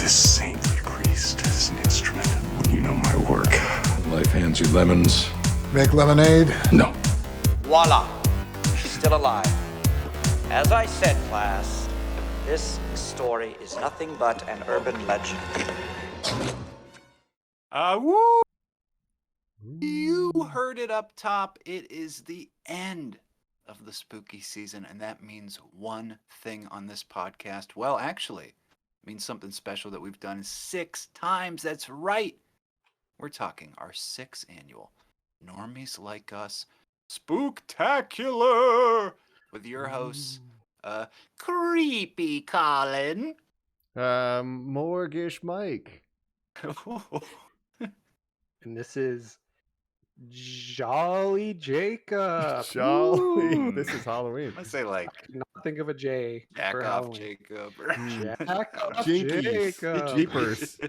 this saintly priest as an instrument when you know my work. Life hands you lemons. Make lemonade? No. Voila! She's still alive. As I said, class, this story is nothing but an urban legend. Woo! You heard it up top. It is the end of the spooky season, and that means one thing on this podcast. Well, actually, it means something special that we've done 6 times. That's right. We're talking our 6th annual Normies Like Us Spooktacular with your hosts, Creepy Colin. Mortgage Mike. And this is Jolly Jacob. Jolly. Woo! This is Halloween. I say like Not think of a J. Jack for off Halloween. Jacob. Jack off Jinkies. Jacob. Jeepers.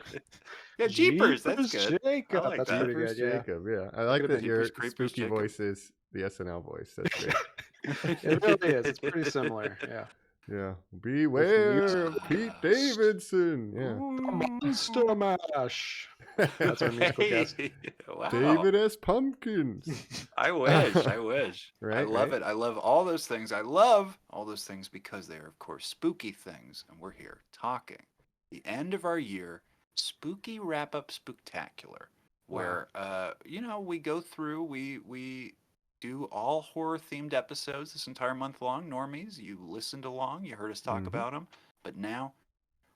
Yeah, Jeepers. That's Jeepers good. Jacob. I like That's that. pretty good. Yeah. Jacob, yeah. I like Look that at your Jeepers, Creepers, spooky Jacob. voice is the SNL voice. That's great. It really is. It's pretty similar. Yeah. Yeah. Beware of Pete Davidson. Yeah. Monster Mash. That's our musical guest. Wow. David S. Pumpkins. I wish. I wish. I Right, love right. it. I love all those things. I love all those things because they are, of course, spooky things. And we're here talking the end of our year spooky wrap-up spooktacular, where we go through, we do all horror-themed episodes this entire month long. Normies, you listened along, you heard us talk about them, but now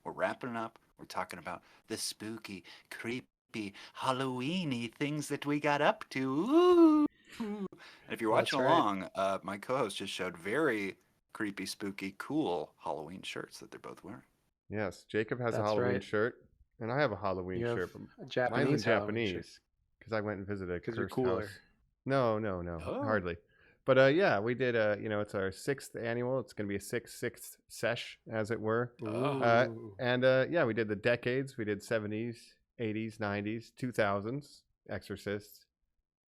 we're wrapping it up. We're talking about the spooky, creepy, Halloweeny things that we got up to. Ooh. And if you're watching That's right. along, my co-host just showed very creepy, spooky, cool Halloween shirts that they're both wearing. Yes. Jacob has a That's Halloween right. shirt, and I have a Halloween You have shirt. a Mine's Japanese in Halloween shirt. Japanese because I went and visited a 'Cause you're cursed cooler. house. No, Oh. hardly. But yeah, we did. It's our 6th annual. It's gonna be a sixth sesh, as it were. Ooh. And yeah, we did the decades. We did 70s, 80s, 90s, 2000s, Exorcist,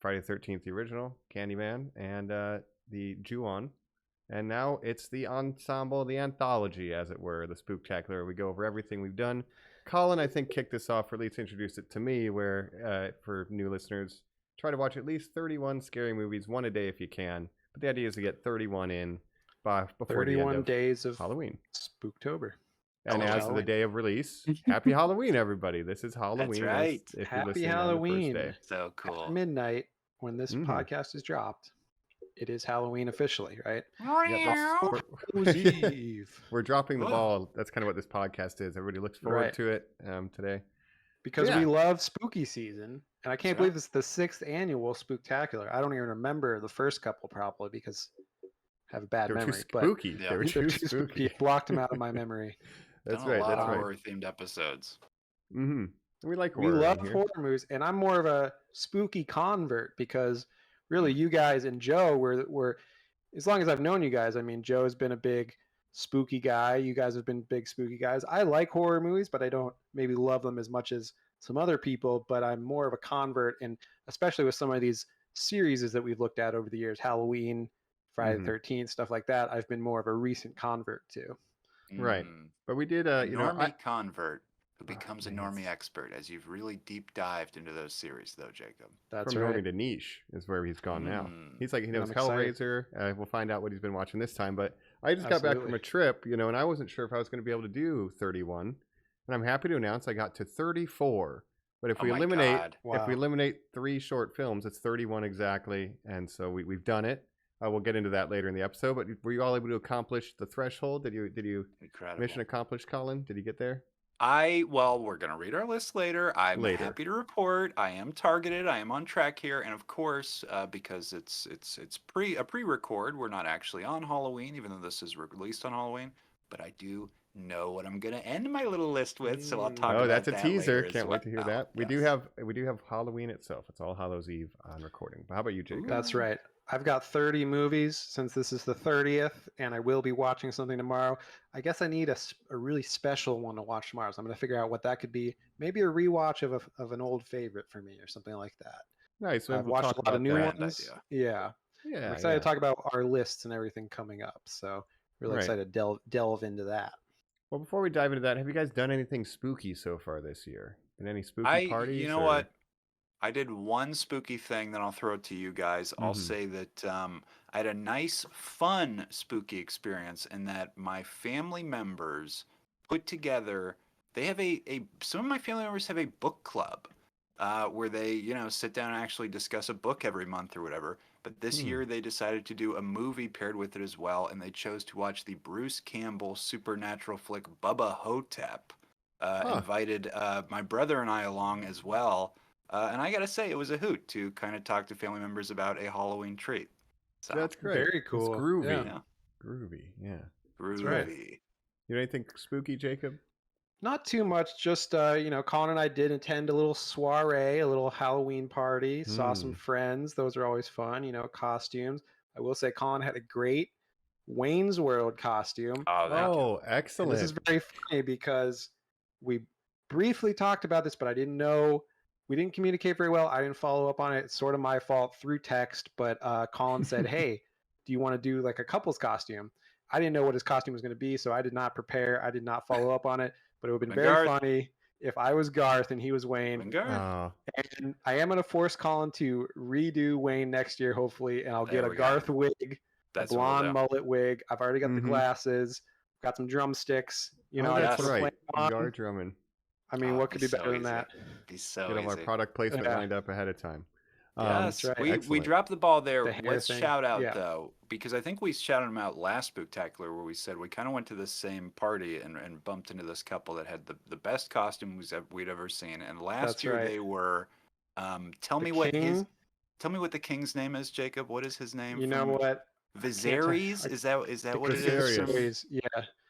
Friday the 13th, the original, Candyman, and the Ju-on. And now it's the ensemble, the anthology, as it were, the Spooktacular. We go over everything we've done. Colin, I think, kicked this off, or at least introduced it to me, where for new listeners, try to watch at least 31 scary movies, one a day if you can. But the idea is to get 31 in before the 31 end of days of Halloween. Spooktober. And as of the Halloween. day of release, happy Halloween, everybody. This is Halloween. right. If you're Happy listening Halloween. on the first day. So At cool. midnight, when this Mhm. podcast is dropped, it is Halloween officially, right? Yep, Hallows Eve. we're dropping the Whoa. ball. That's kind of what this podcast is. Everybody looks forward Right. to it today. Because Yeah. we love spooky season. And I can't That's believe it's the 6th annual Spooktacular. I don't even remember the first couple probably because I have a bad They were too memory. But spooky. Yeah. They were they're too spooky. It blocked them out of my memory. That's Done a right. lot That's of right. horror-themed episodes. Mm-hmm. We like We horror. in love here. horror movies, and I'm more of a spooky convert because really you guys and Joe were as long as I've known you guys, I mean Joe's been a big spooky guy. You guys have been big spooky guys. I like horror movies, but I don't maybe love them as much as some other people, but I'm more of a convert, and especially with some of these series that we've looked at over the years, Halloween, Friday Mhm. the 13th, stuff like that, I've been more of a recent convert to. Right. Mm. But we did, Normie convert who becomes a man, normie expert as you've really deep dived into those series, though, Jacob. That's from right. Normie to niche is where he's gone now. Mm. He's like, he knows I'm excited. Hellraiser. We'll find out what he's been watching this time. But I just got back from Absolutely. a trip, and I wasn't sure if I was going to be able to do 31. And I'm happy to announce I got to 34. But if Oh we my eliminate God. if we Wow. eliminate 3 short films, it's 31 exactly. And so we've done it. We'll get into that later in the episode. But were you all able to accomplish the threshold? Did you Incredible. mission accomplished, Colin? Did you get there? We're going to read our list later. I'm Later. happy to report I am targeted. I am on track here. And of course, because it's a pre-record, we're not actually on Halloween, even though this is released on Halloween. But I do know what I'm going to end my little list with, so I'll talk Oh, about that's a that teaser. later as Can't wait to hear well. that. We Yes. do have Halloween itself. It's all Hallows Eve on recording. But how about you, Jacob? That's right. I've got 30 movies since this is the 30th, and I will be watching something tomorrow. I guess I need a really special one to watch tomorrow, so I'm going to figure out what that could be. Maybe a rewatch of an old favorite for me or something like that. Nice. I've we'll watched talk a lot of about new that. ones. idea. Yeah. Yeah, I'm excited to talk about our lists and everything coming up, so really Right. excited to delve into that. Well, before we dive into that, have you guys done anything spooky so far this year? Been any spooky parties? You know or... what? I did one spooky thing, then I'll throw it to you guys. I'll Mhm. say that I had a nice, fun spooky experience in that my family members put together. They have some of my family members have a book club where they, sit down and actually discuss a book every month or whatever. But this Hmm. year they decided to do a movie paired with it as well, and they chose to watch the Bruce Campbell supernatural flick Bubba Hotep. Huh. Invited my brother and I along as well. And I gotta say, it was a hoot to kind of talk to family members about a Halloween treat. So, That's great. Very cool. It's groovy. yeah, Groovy. Yeah. groovy. right. You know anything spooky, Jacob? Not too much. Just Colin and I did attend a little soiree, a little Halloween party. Saw some friends. Those are always fun. Costumes. I will say, Colin had a great Wayne's World costume. Oh, thank you. Oh, And excellent. this is very funny because we briefly talked about this, but I didn't know. We didn't communicate very well. I didn't follow up on it. It's sort of my fault through text. But Colin said, "Hey, do you want to do like a couple's costume?" I didn't know what his costume was going to be, so I did not prepare. I did not follow up on it. But it would have been very Garth. funny if I was Garth and he was Wayne. Vanguard. Oh, And I am going to force Colin to redo Wayne next year, hopefully, and I'll There get a we go. Garth wig, That's a what we'll blonde do. mullet wig. I've already got the Mhm. glasses, got some drumsticks. oh, I that's put a right. plan You are on. drumming. I mean, Oh, what could be better than easy. that? Be so Get all our easy. product placement Yeah. lined up ahead of time. Yes, right. we Excellent. dropped the ball there. The hair Let's thing. shout out Yeah. though, because I think we shouted them out last Spooktacular where we said we kind of went to the same party and bumped into this couple that had the best costumes we'd ever seen. And last That's year right. they were. Tell The me what king? Tell me what the king's name is, Jacob. What is his name? You know from what? Viserys? Is that what it is? Viserys. From, Viserys, yeah.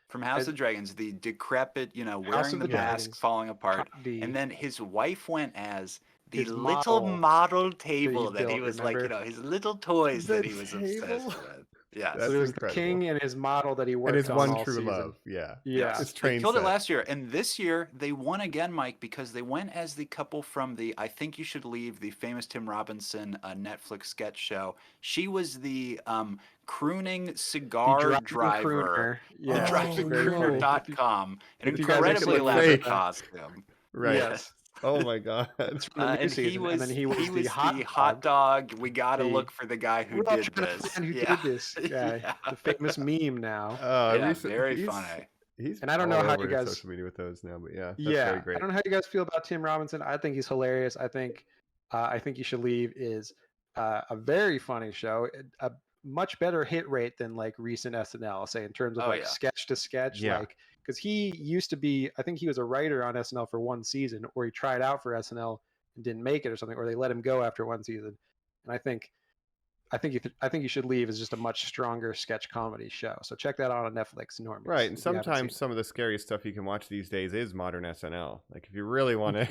from House I- of Dragons, the decrepit, House wearing of the the mask, Dragons. falling apart. The- And then his wife went as the His little model model table that he built, was remember? like, his little toys The that he was obsessed table? with. Yes. That's so there's incredible. the king and his model that he worked And his on one all true season. love. Yeah. Yeah. His They train killed set. it last year, and this year they won again, Mike, because they went as the couple from the I Think You Should Leave, the famous Tim Robinson Netflix sketch show. She was the crooning The cigar driving driver, crooner. Yeah, Oh, driving very funny. crooner.com, an if you guys incredibly look elaborate fake. costume. Right. Yes. Oh my god. It's from the new And season. he was, and then he was the hot hot dog. We gotta The- look for the guy who We're all did trying to this. find who Yeah. did this. Yeah, the famous meme now. Yeah, very funny. He's And I don't know all how over you guys- social media with those now, but yeah, that's Yeah, very great. I don't know how you guys feel about Tim Robinson. I think he's hilarious. I think You Should Leave is a very funny show. A much better hit rate than like recent SNL, I'll say, in terms of Oh, like yeah. sketch to sketch. Yeah. Like, because he used to be, I think he was a writer on SNL for one season, or he tried out for SNL and didn't make it or something, or they let him go after one season. And I think You Should Leave is just a much stronger sketch comedy show. So check that out on Netflix, Normies. Right, and if you haven't seen sometimes it. some of the scariest stuff you can watch these days is modern SNL. Like if you really want to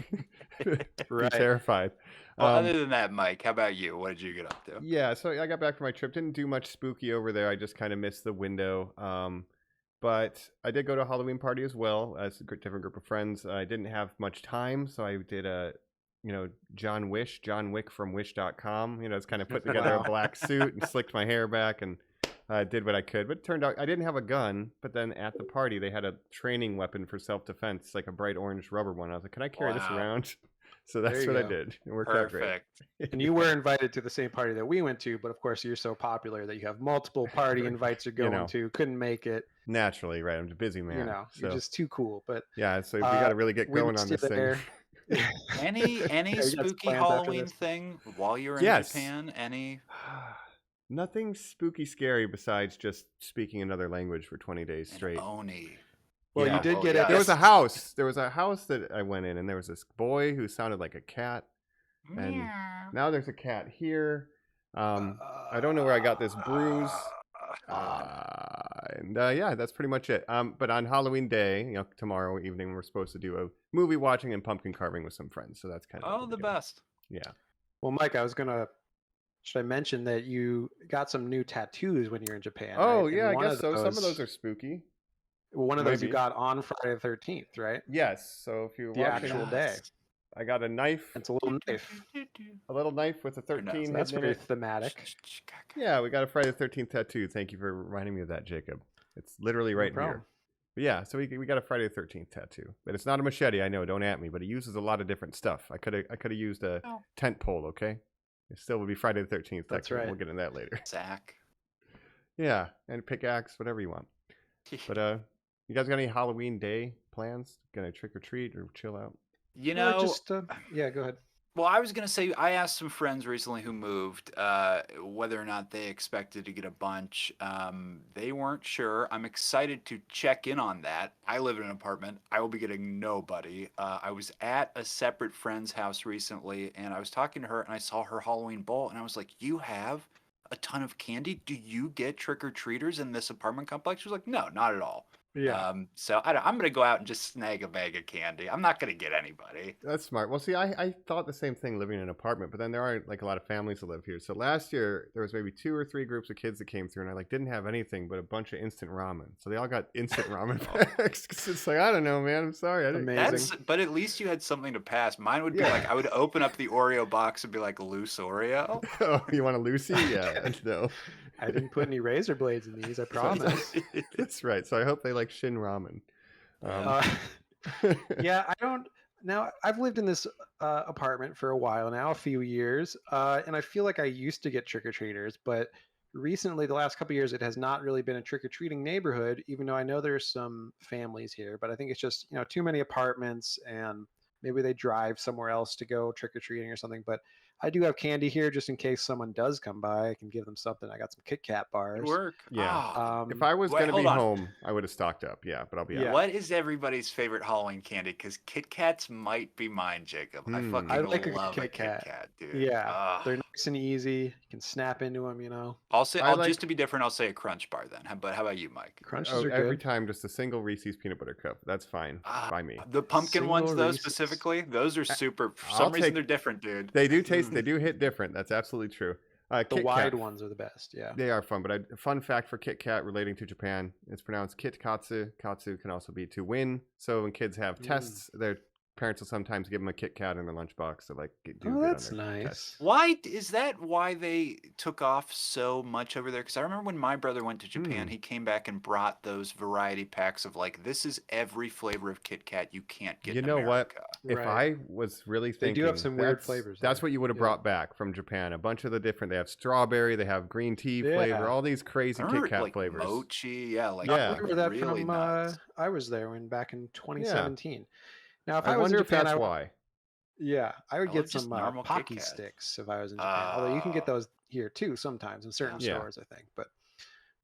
be Right. terrified. Well, other than that, Mike, how about you? What did you get up to? Yeah, so I got back from my trip. Didn't do much spooky over there. I just kind of missed the window. But I did go to a Halloween party as well as a different group of friends. I didn't have much time, so I did a, John Wick from Wish.com. It's kind of put together a black suit and slicked my hair back and did what I could. But it turned out I didn't have a gun. But then at the party, they had a training weapon for self-defense, like a bright orange rubber one. I was like, can I carry this Wow. around? So that's There you what I go. did. It worked out great. Perfect. And you were invited to the same party that we went to, but of course you're so popular that you have multiple party invites you're going to. Couldn't make it. Naturally, right? I'm a busy man. You're so, just too cool. But yeah, so we got to really get we going missed on you this thing. there. Any you got spooky plans after Halloween this? thing while you were in Yes. Japan? Any? Nothing spooky scary besides just speaking another language for 20 days An straight. Oni. Well, Yeah. you did Oh, get yeah. it. There was a house. There was a house that I went in, and there was this boy who sounded like a cat. And now there's a cat here. I don't know where I got this bruise. Yeah, that's pretty much it. But on Halloween day, tomorrow evening, we're supposed to do a movie watching and pumpkin carving with some friends. So that's kind of Oh, the best. Yeah. Well, Mike, should I mention that you got some new tattoos when you're in Japan? Oh, right? yeah, And I one guess of so. Some of those are spooky. One of those you maybe. got on Friday the 13th, right? Yes. So if you're The watching, actual day. I got a knife, It's a little knife. a little knife with a 13 So that's hidden in very it. thematic. Yeah, we got a Friday the 13th tattoo. Thank you for reminding me of that, Jacob. It's literally right No problem. But yeah, so we got a Friday the 13th tattoo, but it's not a machete. I know, don't at me, but it uses a lot of different stuff. I could have used a tent pole. Okay, it still would be Friday the 13th. That's right. We'll get into that later. Zach. Yeah, and pickaxe, whatever you want. But you guys got any Halloween day plans? Gonna trick or treat or chill out? You Or know, just yeah, go ahead. well, I was going to say, I asked some friends recently who moved whether or not they expected to get a bunch. They weren't sure. I'm excited to check in on that. I live in an apartment. I will be getting nobody. I was at a separate friend's house recently, and I was talking to her, and I saw her Halloween bowl, and I was like, you have a ton of candy? Do you get trick-or-treaters in this apartment complex? She was like, no, not at all. Yeah. So I'm going to go out and just snag a bag of candy. I'm not going to get anybody. That's smart. Well, see, I thought the same thing living in an apartment, but then there are like a lot of families that live here. So last year there was maybe 2 or 3 groups of kids that came through, and I like didn't have anything but a bunch of instant ramen. So they all got instant ramen packs. It's like, I don't know, man. I'm sorry. I didn't. Amazing. But at least you had something to pass. Mine would be like, I would open up the Oreo box and be like, loose Oreo. Oh, you want a Lucy? Yeah, no. I didn't put any razor blades in these. I promise. That's right. So I hope they like Shin ramen. Yeah, I don't. Now I've lived in this apartment for a while now, a few years, and I feel like I used to get trick or treaters, but recently, the last couple of years, it has not really been a trick or treating neighborhood. Even though I know there's some families here, but I think it's just too many apartments, and maybe they drive somewhere else to go trick or treating or something. But I do have candy here just in case someone does come by. I can give them something. I got some Kit Kat bars. Good work. Yeah. Oh, If I was Wait, going to be hold on. home, I would have stocked up. Yeah, but I'll be Yeah. out. What is everybody's favorite Halloween candy? Because Kit Kats might be mine, Jacob. I fucking I like a love a Kit Kit Kat. Kat, dude. Yeah, Ah. they're nice and easy. You can snap into them. I'll say, I like- just to be different, I'll say a Crunch Bar then. But how about you, Mike? Crunches Oh, are every good. time, just a single Reese's peanut butter cup. That's fine by me. The pumpkin ones, Single though, Reese's. specifically, those are super. For I'll some reason, take- they're different, dude. They do taste. They do hit different. That's absolutely true. The Kit wide Kat, ones are the best. Yeah. They are fun, but a fun fact for Kit Kat relating to Japan, it's pronounced Kit Katsu. Katsu can also be to win. So when kids have tests, their parents will sometimes give them a Kit Kat in their lunchbox to like do Oh, good that's on their nice. tests. Why is that? Why they took off so much over there? Because I remember when my brother went to Japan, he came back and brought those variety packs of like, this is every flavor of Kit Kat you can't get. You in know what? America. If Right. I was really They thinking, do have some weird that's- flavors That's there. what you would have Yeah. brought back from Japan. A bunch of the different. They have strawberry. They have green tea Yeah. flavor. All these crazy I Kit remember Kat like flavors. mochi, yeah, like Yeah. I remember that really from nuts. I was there back in 2017. Now, if I I was in wonder if Japan, that's I would, why. yeah, I would I get love just some normal Kit Pocky Kat. sticks if I was in Japan. Although you can get Ah. those here too sometimes in certain Yeah. stores, I think. But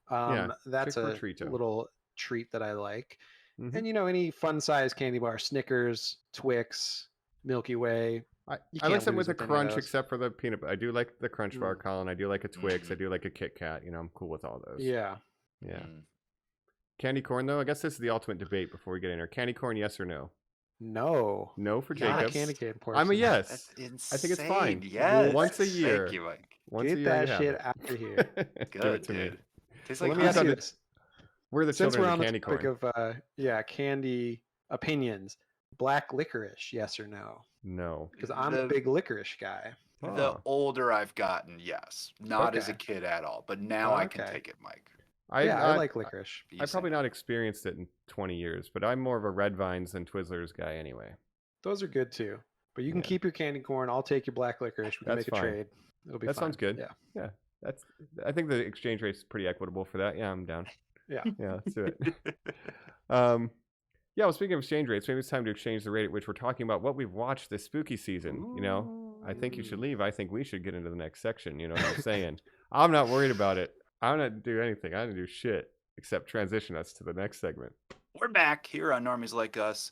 Yeah, that's trick or a treato. little treat that I like. Mhm. And any fun size candy bar, Snickers, Twix, Milky Way. I You like can't some lose with a with any of crunch, those. except for the peanut butter. I do like the crunch bar, Mm. Colin. I do like a Twix. I Mhm. do like a Kit Kat. I'm cool with all those. Yeah. Yeah. Mm. Candy corn, though, I guess this is the ultimate debate before we get in there. Candy corn, yes or no? No. No for Not a Jacob. candy cane person. I'm a yes. That's insane. I think it's fine. Yes. Once a year. Thank you, Mike. Once Get a year, that you have shit it. out of here. Give Good, it to me. dude. Tastes Well, like let me ask honey. you Ask you this. We're the Since we're children on of the candy corn. topic of candy opinions, black licorice, yes or no? No. Because I'm a The- big licorice guy. The Oh. older I've gotten, yes. Not as a Okay. kid at all, but now I can Okay. take it, Mike. I like licorice. You I've say probably no. not experienced it in 20 years, but I'm more of a Red Vines than Twizzlers guy anyway. Those are good too. But you can Yeah. keep your candy corn. I'll take your black licorice. We can That's make a fine. trade. It'll be That fine. sounds good. Yeah. Yeah. I think the exchange rate's pretty equitable for that. Yeah, I'm down. Yeah. Yeah, let's do it. Yeah, well, speaking of exchange rates, maybe it's time to exchange the rate at which we're talking about what we've watched this spooky season. I think you should leave. I think we should get into the next section. You know what I'm saying? I'm not worried about it. I'm not do anything. I don't do shit except transition us to the next segment. We're back here on Normies Like Us,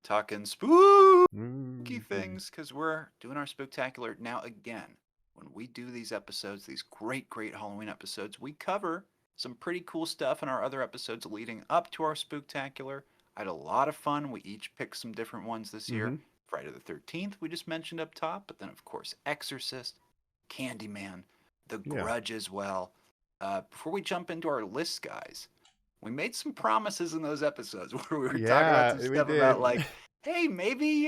talking spooky Mhm. things, because we're doing our spooktacular. Now, again, when we do these episodes, these great Halloween episodes, we cover some pretty cool stuff in our other episodes leading up to our spooktacular. I had a lot of fun. We each picked some different ones this year. Mhm. Friday the 13th, we just mentioned up top, but then, of course, Exorcist, Candyman, The Yeah. Grudge as well. Before we jump into our list, guys, we made some promises in those episodes where we were talking Yeah, about some we stuff about did. like, hey, maybe,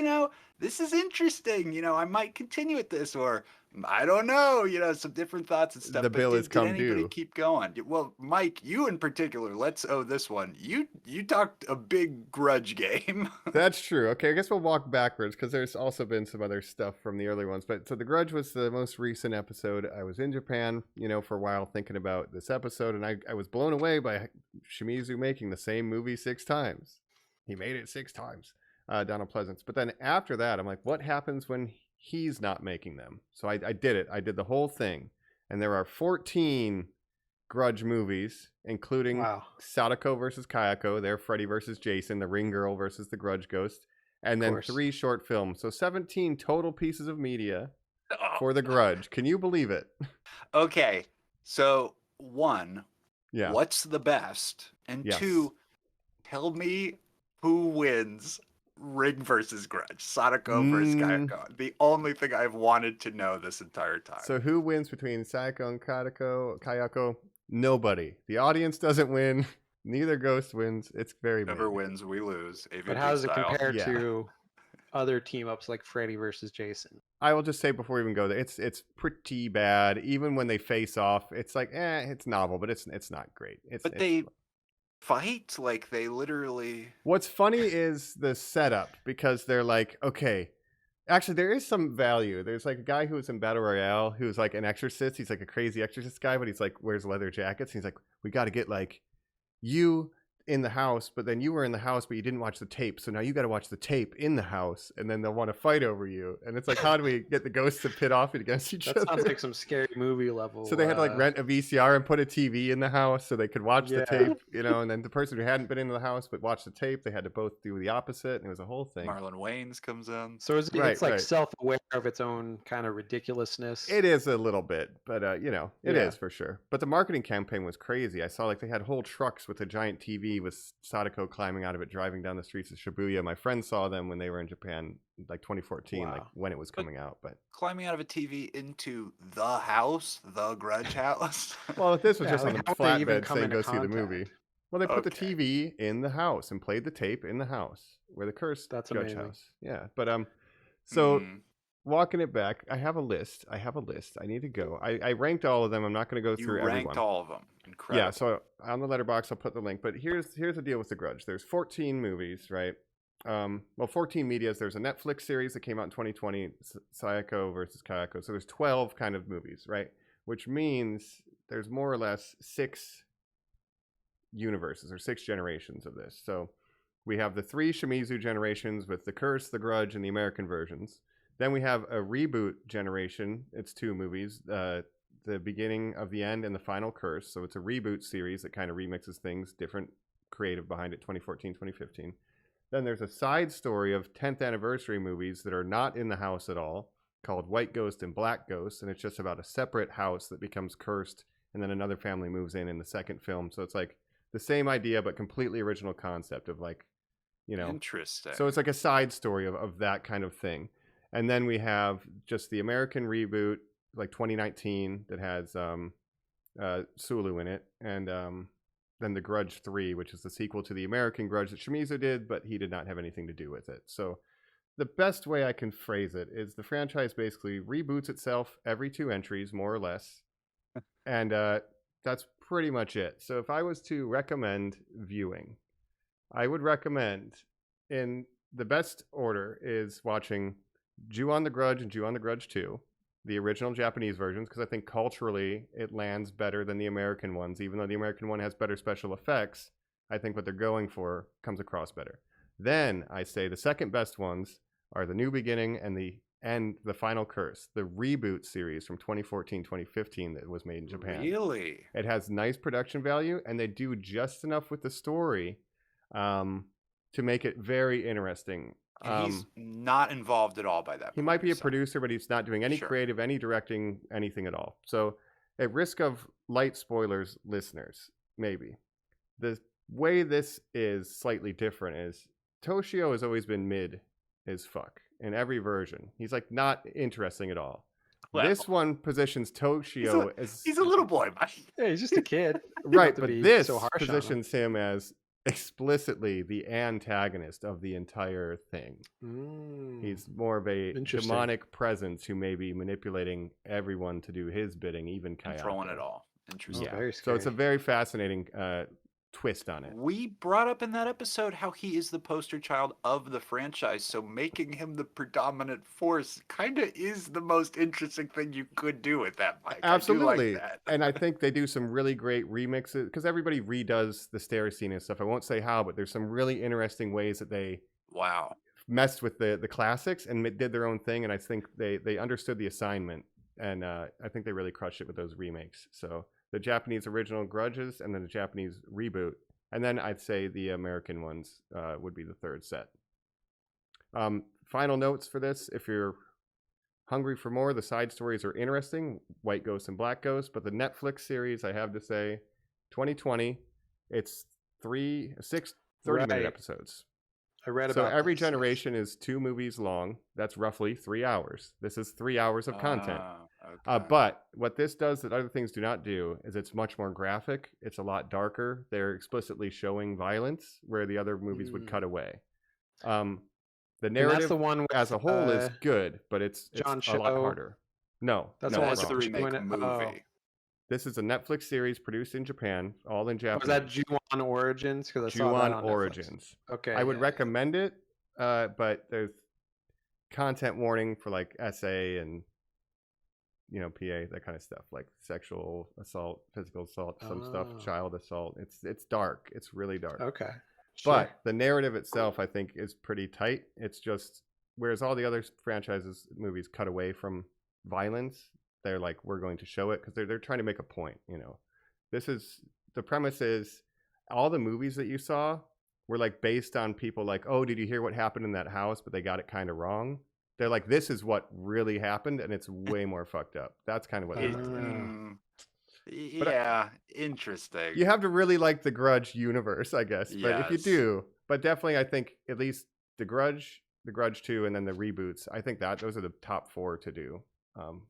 this is interesting. I might continue with this, or I don't know, some different thoughts and stuff. The But bill has did come anybody due. keep going? Well, Mike, you in particular, let's owe this one. You talked a big Grudge game. That's true. Okay, I guess we'll walk backwards because there's also been some other stuff from the early ones. But so The Grudge was the most recent episode. I was in Japan, for a while thinking about this episode, and I was blown away by Shimizu making the same movie 6 times. He made it 6 times, Donald Pleasance. But then after that, I'm like, what happens when he's not making them? So I did it. I did the whole thing. And there are 14 Grudge movies, including Wow. Sadako versus Kayako, their Freddy versus Jason, the Ring Girl versus the Grudge Ghost, and then course. 3 short films. So 17 total pieces of media Oh. for the Grudge. Can you believe it? Okay, so 1, Yeah. what's the best? And Yes. 2, tell me who wins Ring versus Grudge, Sadako versus Kayako. The only thing I've wanted to know this entire time. So who wins between Sadako and Kayako? Nobody. The audience doesn't win. Neither ghost wins. It's very Whoever mid. wins, we lose. AVP But how does it style. compare Yeah. to other team ups like Freddy versus Jason? I will just say before we even go there, it's pretty bad. Even when they face off, it's like, it's novel, but it's not great. But they fight like they literally. What's funny is the setup, because they're like, okay, actually there is some value. There's like a guy who was in Battle Royale who's like an exorcist. He's like a crazy exorcist guy, but he's like wears leather jackets. And he's like, we got to get like you in the house, but then you were in the house, but you didn't watch the tape. So now you got to watch the tape in the house, and then they'll want to fight over you. And it's like, how do we get the ghosts to pit off against each That other? sounds like some scary movie level. So they had to like rent a VCR and put a TV in the house so they could watch the Yeah. tape, and then the person who hadn't been into the house but watched the tape, they had to both do the opposite, and it was a whole thing. Marlon Wayans comes in. So it's Right, like right. self-aware of its own kind of ridiculousness. It is a little bit, but it Yeah. is for sure. But the marketing campaign was crazy. I saw like they had whole trucks with a giant TV with Sadako climbing out of it, driving down the streets of Shibuya. My friends saw them when they were in Japan, like 2014, like Wow. when it was coming out. But Climbing out of a TV into the house, the Grudge house. well, this was Yeah, just like, on the how would they even flatbed come saying go into see the movie. contact? Well, they put the Okay. TV in the house and played the tape in the house where the cursed That's judge amazing. house. Yeah, but so Mhm. walking it back, I have a list. I need to go. I ranked all of them. I'm not going to go You through ranked everyone. all of them. Incredible. Yeah, so on the letterbox, I'll put the link. But here's the deal with The Grudge. There's 14 movies, right? 14 medias. There's a Netflix series that came out in 2020, Sayako versus Kayako. So there's 12 kind of movies, right? Which means there's more or less 6 universes or 6 generations of this. So we have the 3 Shimizu generations with The Curse, The Grudge, and the American versions. Then we have a reboot generation. It's 2 movies. The beginning of the end and the final curse. So it's a reboot series that kind of remixes things, different creative behind it, 2014, 2015. Then there's a side story of 10th anniversary movies that are not in the house at all, called White Ghost and Black Ghost, and it's just about a separate house that becomes cursed, and then another family moves in the second film. So it's like the same idea, but completely original concept of like, Interesting. so it's like a side story of that kind of thing. And then we have just the American reboot, like 2019, that has Sulu in it, and then The Grudge 3, which is the sequel to the American Grudge that Shimizu did, but he did not have anything to do with it. So the best way I can phrase it is the franchise basically reboots itself every 2 entries, more or less, and that's pretty much it. So if I was to recommend viewing, I would recommend, in the best order, is watching Ju-on the Grudge and Ju-on the Grudge 2, the original Japanese versions, because I think culturally it lands better than the American ones. Even though the American one has better special effects, I think what they're going for comes across better. Then I say the second best ones are The New Beginning and the Final Curse, the reboot series from 2014, 2015 that was made in Japan. Really? It has nice production value, and they do just enough with the story to make it very interesting. And he's not involved at all by that He point, might be you're a saying. producer, but he's not doing any Sure. creative, any directing, anything at all. So, at risk of light spoilers, listeners, maybe, the way this is slightly different is Toshio has always been mid as fuck in every version. He's like not interesting at all. Well, This one positions Toshio as He's a little boy, Mike. Yeah, he's just a kid. right, to but be this so harsh on him. positions him as explicitly the antagonist of the entire thing. He's more of a Interesting. demonic presence who may be manipulating everyone to do his bidding, even Controlling Kayako. it all. Interesting. Yeah. very So it's a scary. very fascinating twist on it. We brought up in that episode how he is the poster child of the franchise, so making him the predominant force kind of is the most interesting thing you could do with that, Mike. Absolutely. I do like that. And I think they do some really great remixes because everybody redoes the stair scene and stuff. I won't say how, but there's some really interesting ways that they Wow. messed with the classics and did their own thing. And I think they understood the assignment. And I think they really crushed it with those remakes. So the Japanese original Grudges and then the Japanese reboot. And then I'd say the American ones would be the third set. Final notes for this. If you're hungry for more, the side stories are interesting. White Ghost and Black Ghost. But the Netflix series, I have to say, 2020, it's 6 30-minute episodes. I read So about every this, yes. generation is 2 movies long. That's roughly 3 hours. This is 3 hours of content. Okay. But what this does that other things do not do is it's much more graphic. It's a lot darker. They're explicitly showing violence where the other movies would cut away. The And that's narrative the one with, as a whole is good, but it's John a lot Cho. harder. No, That's no, the one that's with the wrong. remake doing it- movie. oh. This is a Netflix series produced in Japan, all in Was Japanese. that Ju-on Origins? Because I saw that Ju-on on Netflix. Origins. Okay. I would yeah, recommend it, but there's content warning for like SA and PA, that kind of stuff, like sexual assault, physical assault, some stuff, Oh. child assault. It's dark. It's really dark. Okay. But Sure. the narrative itself, I think, is pretty tight. It's just whereas all the other franchises movies cut away from violence, they're like, we're going to show it because they're trying to make a point. This is the premise is all the movies that you saw were like based on people like, oh, did you hear what happened in that house? But they got it kind of wrong. They're like, this is what really happened, and it's way more fucked up. That's kind of what. Yeah, interesting. You have to really like the Grudge universe, I guess. But if you Yes. do, but definitely, I think at least the Grudge 2, and then the reboots. I think that those are the top 4 to do.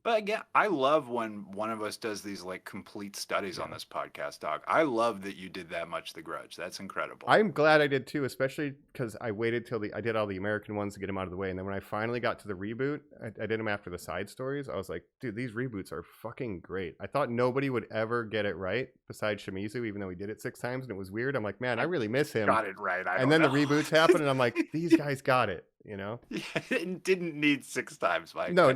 But again, I love when one of us does these like complete studies on this podcast, dog. I love that you did that much The Grudge. That's incredible. I'm glad I did too, especially because I waited till I did all the American ones to get them out of the way, and then when I finally got to the reboot, I did them after the side stories. I was like, dude, these reboots are fucking great. I thought nobody would ever get it right besides Shimizu, even though he did it 6 times and it was weird. I'm like, man, I really miss him. Got it right. And then the reboots happen, and I'm like, these guys got it. It didn't need 6 times, Mike. No.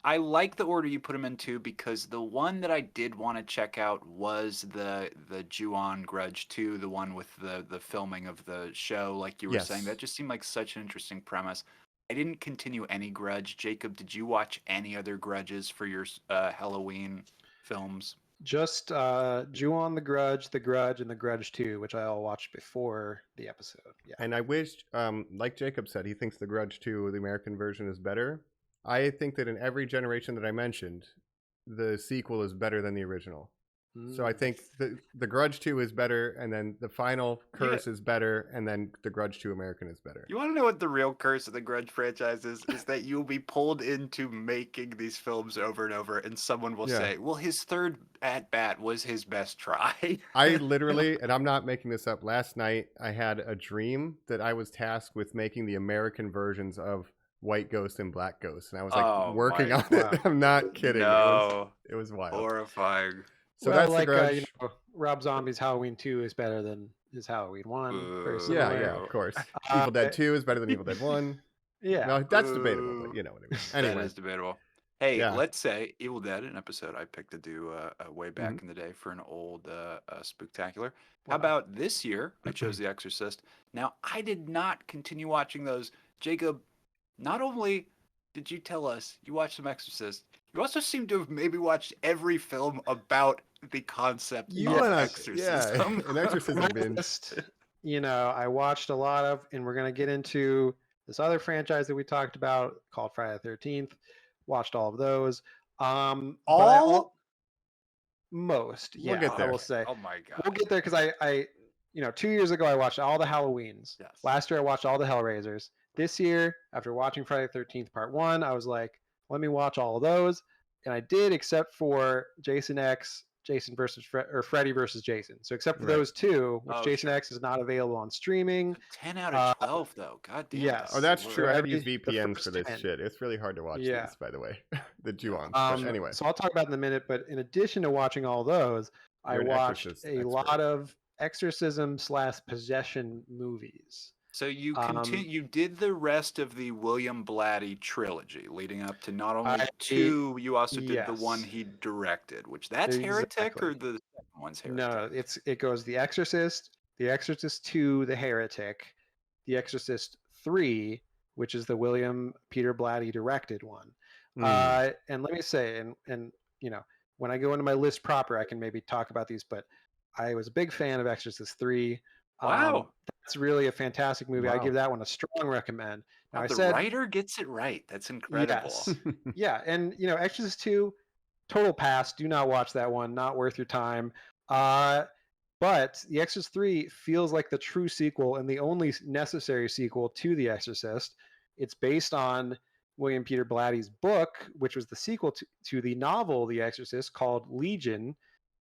I like the order you put them in too, because the one that I did want to check out was the Ju-on Grudge 2, the one with the filming of the show, like you were saying. Yes. That just seemed like such an interesting premise. I didn't continue any Grudge. Jacob, did you watch any other Grudges for your Halloween films? Just Ju-on the Grudge, and the Grudge 2, which I all watched before the episode. Yeah. And I wished, like Jacob said, he thinks the Grudge 2, the American version, is better. I think that in every generation that I mentioned, the sequel is better than the original. So I think the Grudge 2 is better, and then the final Curse is better, and then the Grudge 2 American is better. You want to know what the real curse of the Grudge franchise is? Is that you'll be pulled into making these films over and over, and someone will say, well, his third at-bat was his best try. I literally, and I'm not making this up, last night I had a dream that I was tasked with making the American versions of White Ghost and Black Ghost, and I was like working on it. I'm not kidding. No. It was wild. Horrifying. So well, that's like the Grudge. Rob Zombie's Halloween 2 is better than his Halloween 1. Very Ooh. similar. Yeah, of course. Evil Dead 2 is better than Evil Dead 1. Yeah. No, that's debatable, but you know what I mean. That Anyway, is debatable. Hey, Yeah. let's say Evil Dead, an episode I picked to do way back Mm-hmm. in the day for an old Spooktacular. Wow. How about this year? I chose The Exorcist. Now, I did not continue watching those. Jacob, not only did you tell us you watched some Exorcist, you also seem to have maybe watched every film about the concept You of went on- exorcism. an exorcism My binge. list, I watched a lot of, and we're going to get into this other franchise that we talked about called Friday the 13th. Watched all of those. Most. We'll Yeah, get there. I will say. Oh my god. We'll get there because I 2 years ago I watched all the Halloweens. Yes. Last year I watched all the Hellraisers. This year, after watching Friday the 13th Part 1, I was like, let me watch all of those. And I did, except for Jason X, Jason versus or Freddy versus Jason. So except for Right. those two, which Oh, Jason sure. X is not available on streaming. 10 out of 12, though. God damn yes. it. Oh, that's Lord. true. I had to use The VPNs first for this 10. shit. It's really hard to watch Yeah. these, by the way. The Ju-ons. But anyway, So I'll talk about it in a minute. But in addition to watching all those, I You're an watched Exorcist a expert. lot of exorcism / possession movies. So you you did the rest of the William Blatty trilogy, leading up to not only 2, you also did the one yes. he directed, which that's Heretic, or Exactly. the second one's Heretic? No, it goes The Exorcist, The Exorcist 2, The Heretic, The Exorcist 3, which is the William Peter Blatty directed one. And let me say, and you know, when I go into my list proper, I can maybe talk about these, but I was a big fan of Exorcist 3. Wow. That's really a fantastic movie. I Wow. give that one a strong recommend. Now, Wow, I the said, writer gets it right. That's incredible. yes. Yeah, and you know, Exorcist 2, total pass. Do not watch that one. Not worth your time. But The Exorcist 3 feels like the true sequel and the only necessary sequel to The Exorcist. It's based on William Peter Blatty's book, which was the sequel to the novel The Exorcist called Legion.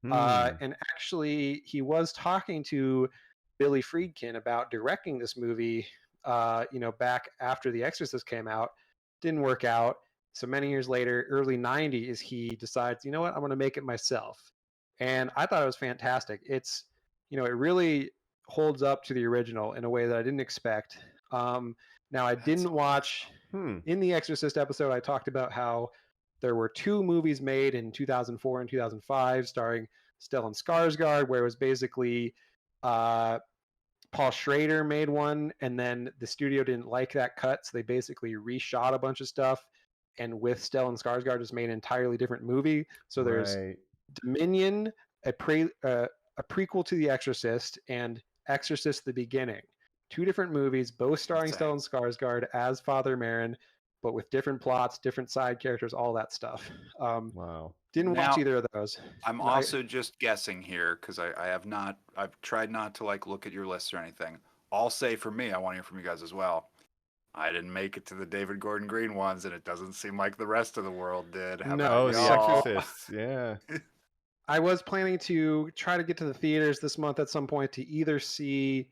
And actually, he was talking to Billy Friedkin about directing this movie, back after The Exorcist came out. Didn't work out. So many years later, early 90s, he decides, you know what, I'm going to make it myself. And I thought it was fantastic. It's, it really holds up to the original in a way that I didn't expect. Now, I didn't watch, in the Exorcist episode, I talked about how there were 2 movies made in 2004 and 2005 starring Stellan Skarsgård, where it was basically Paul Schrader made one, and then the studio didn't like that cut, so they basically reshot a bunch of stuff, and with Stellan Skarsgård just made an entirely different movie. So there's Dominion, a prequel to The Exorcist, and Exorcist: The Beginning. 2 different movies, both starring Stellan Skarsgård as Father Merrin, but with different plots, different side characters, all that stuff. Wow. Didn't watch either of those. I'm also just guessing here because I've tried not to look at your list or anything. I'll say for me, I want to hear from you guys as well. I didn't make it to the David Gordon Green ones, and it doesn't seem like the rest of the world did. How about The y'all? Exorcist, yeah. I was planning to try to get to the theaters this month at some point to either see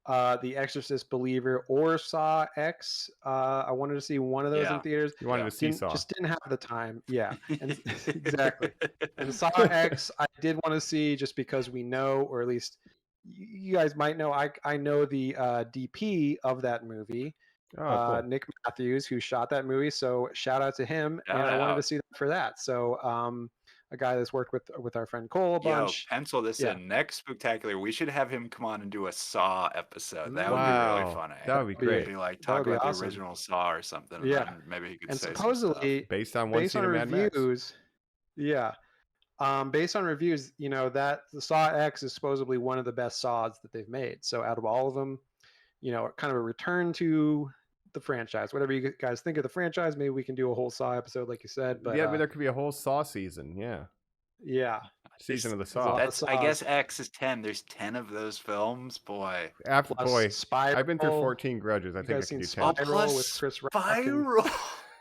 The Exorcist Believer or Saw X. I wanted to see one of those in theaters. You wanted to see Saw. Just didn't have the time. Yeah, and, exactly. And Saw X, I did want to see just because we know, or at least you guys might know, I know the DP of that movie. Cool. Nick Matthews, who shot that movie, so shout out to him. And I wanted to see that for that. So a guy that's worked with our friend Cole a bunch. Pencil this in. Next Spooktacular, we should have him come on and do a Saw episode. That would be really funny. That would be great. Maybe talk about the original Saw or something. Yeah, and maybe he could and say supposedly based on reviews. Yeah. Based on reviews, that the Saw X is supposedly one of the best Saws that they've made. So out of all of them, kind of a return to the franchise. Whatever you guys think of the franchise, maybe we can do a whole Saw episode, like you said. But but there could be a whole Saw season. Yeah. Season of the Saw. I guess X is 10. There's 10 of those films. Boy. I've been through 14 Grudges. I think I can do 10. Spiral with Chris Rock. Spiral.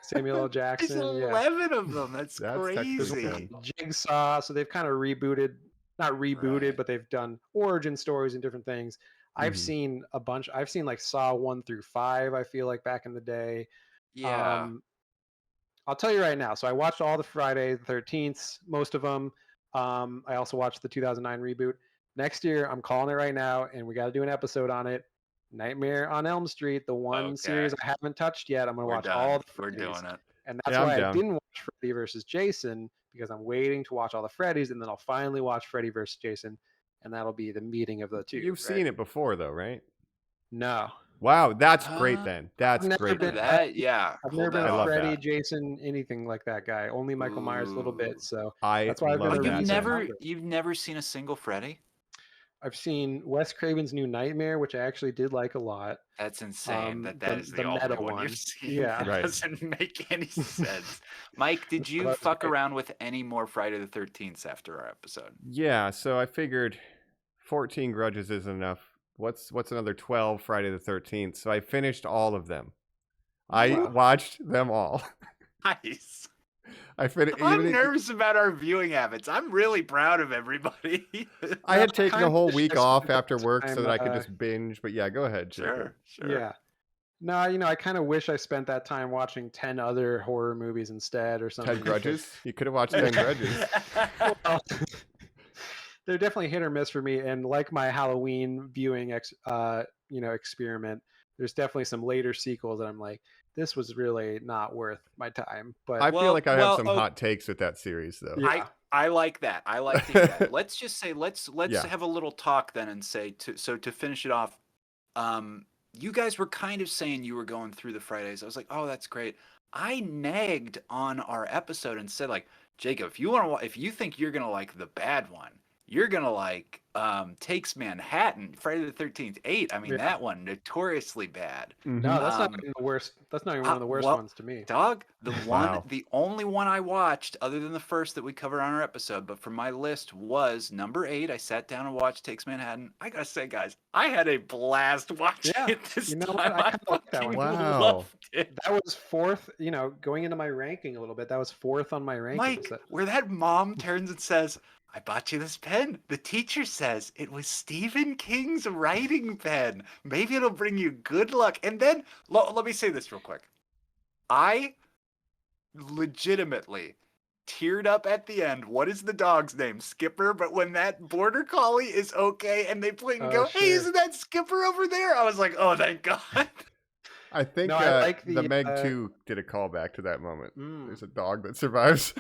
Samuel L. Jackson. There's 11 of them. That's crazy. Jigsaw. So they've kind of not rebooted, but they've done origin stories and different things. I've seen a bunch. I've seen Saw 1 through 5. I feel like back in the day. Yeah. I'll tell you right now. So I watched all the Friday the 13th, most of them. I also watched the 2009 reboot. Next year, I'm calling it right now, and we got to do an episode on it. Nightmare on Elm Street, the one series I haven't touched yet. I'm going to watch all the Freddys. We're doing it. And that's why I didn't watch Freddy versus Jason, because I'm waiting to watch all the Freddys, and then I'll finally watch Freddy versus Jason, and that'll be the meeting of the two. You've seen it before, though, right? No. Wow, that's great then. That's great. I've never been a Freddy, Jason, anything like that guy. Only Michael Myers a little bit. So that's why I've been You've never seen a single Freddy? I've seen Wes Craven's New Nightmare, which I actually did like a lot. That's insane. That is the only meta one you've seen. Yeah, that doesn't make any sense. Mike, did you fuck around with any more Friday the 13th after our episode? Yeah, so I figured 14 Grudges isn't enough. What's another 12 Friday the 13th? So I finished all of them. I watched them all. Nice. I fit it. I'm nervous about our viewing habits. I'm really proud of everybody. I had taken a kinda whole wish I week spent off that after work so time, that I could just binge. But yeah, go ahead, Jacob. Sure. Yeah. No, I kind of wish I spent that time watching 10 other horror movies instead or something. 10 Grudges? You could have watched 10 Grudges. Well, they're definitely hit or miss for me. And like my Halloween viewing experiment, there's definitely some later sequels that I'm like, this was really not worth my time. But I feel like I have well, some hot takes with that series, though. Yeah. I like that. I like to hear that. Let's just say let's Yeah. have a little talk then and say to finish it off. You guys were kind of saying you were going through the Fridays. I was like, oh, that's great. I nagged on our episode and said, like, Jacob, if you think you're gonna like the bad one, you're gonna like Takes Manhattan, Friday the 13th 8. I mean, Yeah. that one notoriously bad. No, that's not even the worst. That's not even one of the worst well, ones to me. Dog, Wow. the only one I watched, other than the first that we covered on our episode, but from my list was number 8. I sat down and watched Takes Manhattan. I gotta say, guys, I had a blast watching Yeah, it this you know time. what? I kinda like that fucking one. Wow. loved it. That was fourth, going into my ranking a little bit. That was fourth on my rankings. Mike, where that mom turns and says, I bought you this pen. The teacher says it was Stephen King's writing pen. Maybe it'll bring you good luck. And then, let me say this real quick. I legitimately teared up at the end. What is the dog's name? Skipper. But when that border collie is okay and they point and Oh, go, hey, sure. isn't that Skipper over there? I was like, oh, thank God. I think No, I like the the, Meg 2 did a callback to that moment. Mm. There's a dog that survives.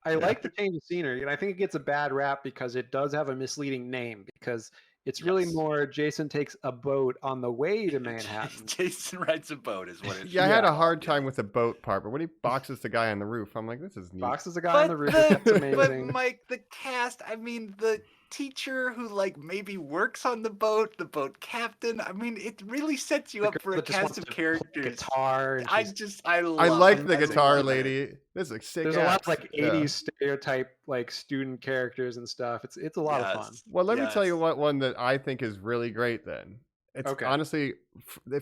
I like the change of scenery, and I think it gets a bad rap because it does have a misleading name, because it's really Yes. more Jason takes a boat on the way to Manhattan. Jason rides a boat is what it Yeah, I had Yeah. a hard time with the boat part, but when he boxes the guy on the roof, I'm like, this is neat. Boxes a guy on the roof. That's But amazing. Mike, the cast, I mean, the teacher who like maybe works on the boat captain, I mean, it really sets you The up girl for a that just wants cast of to play characters. guitar. And I I love like it. the That's guitar what it is. lady. This is like sick. there's a lot of ass. like Yeah. 80s stereotype like student characters and stuff. It's a lot of fun. Yes. Well, let me tell you Yes. what one that I think is really great then. It's Okay. honestly,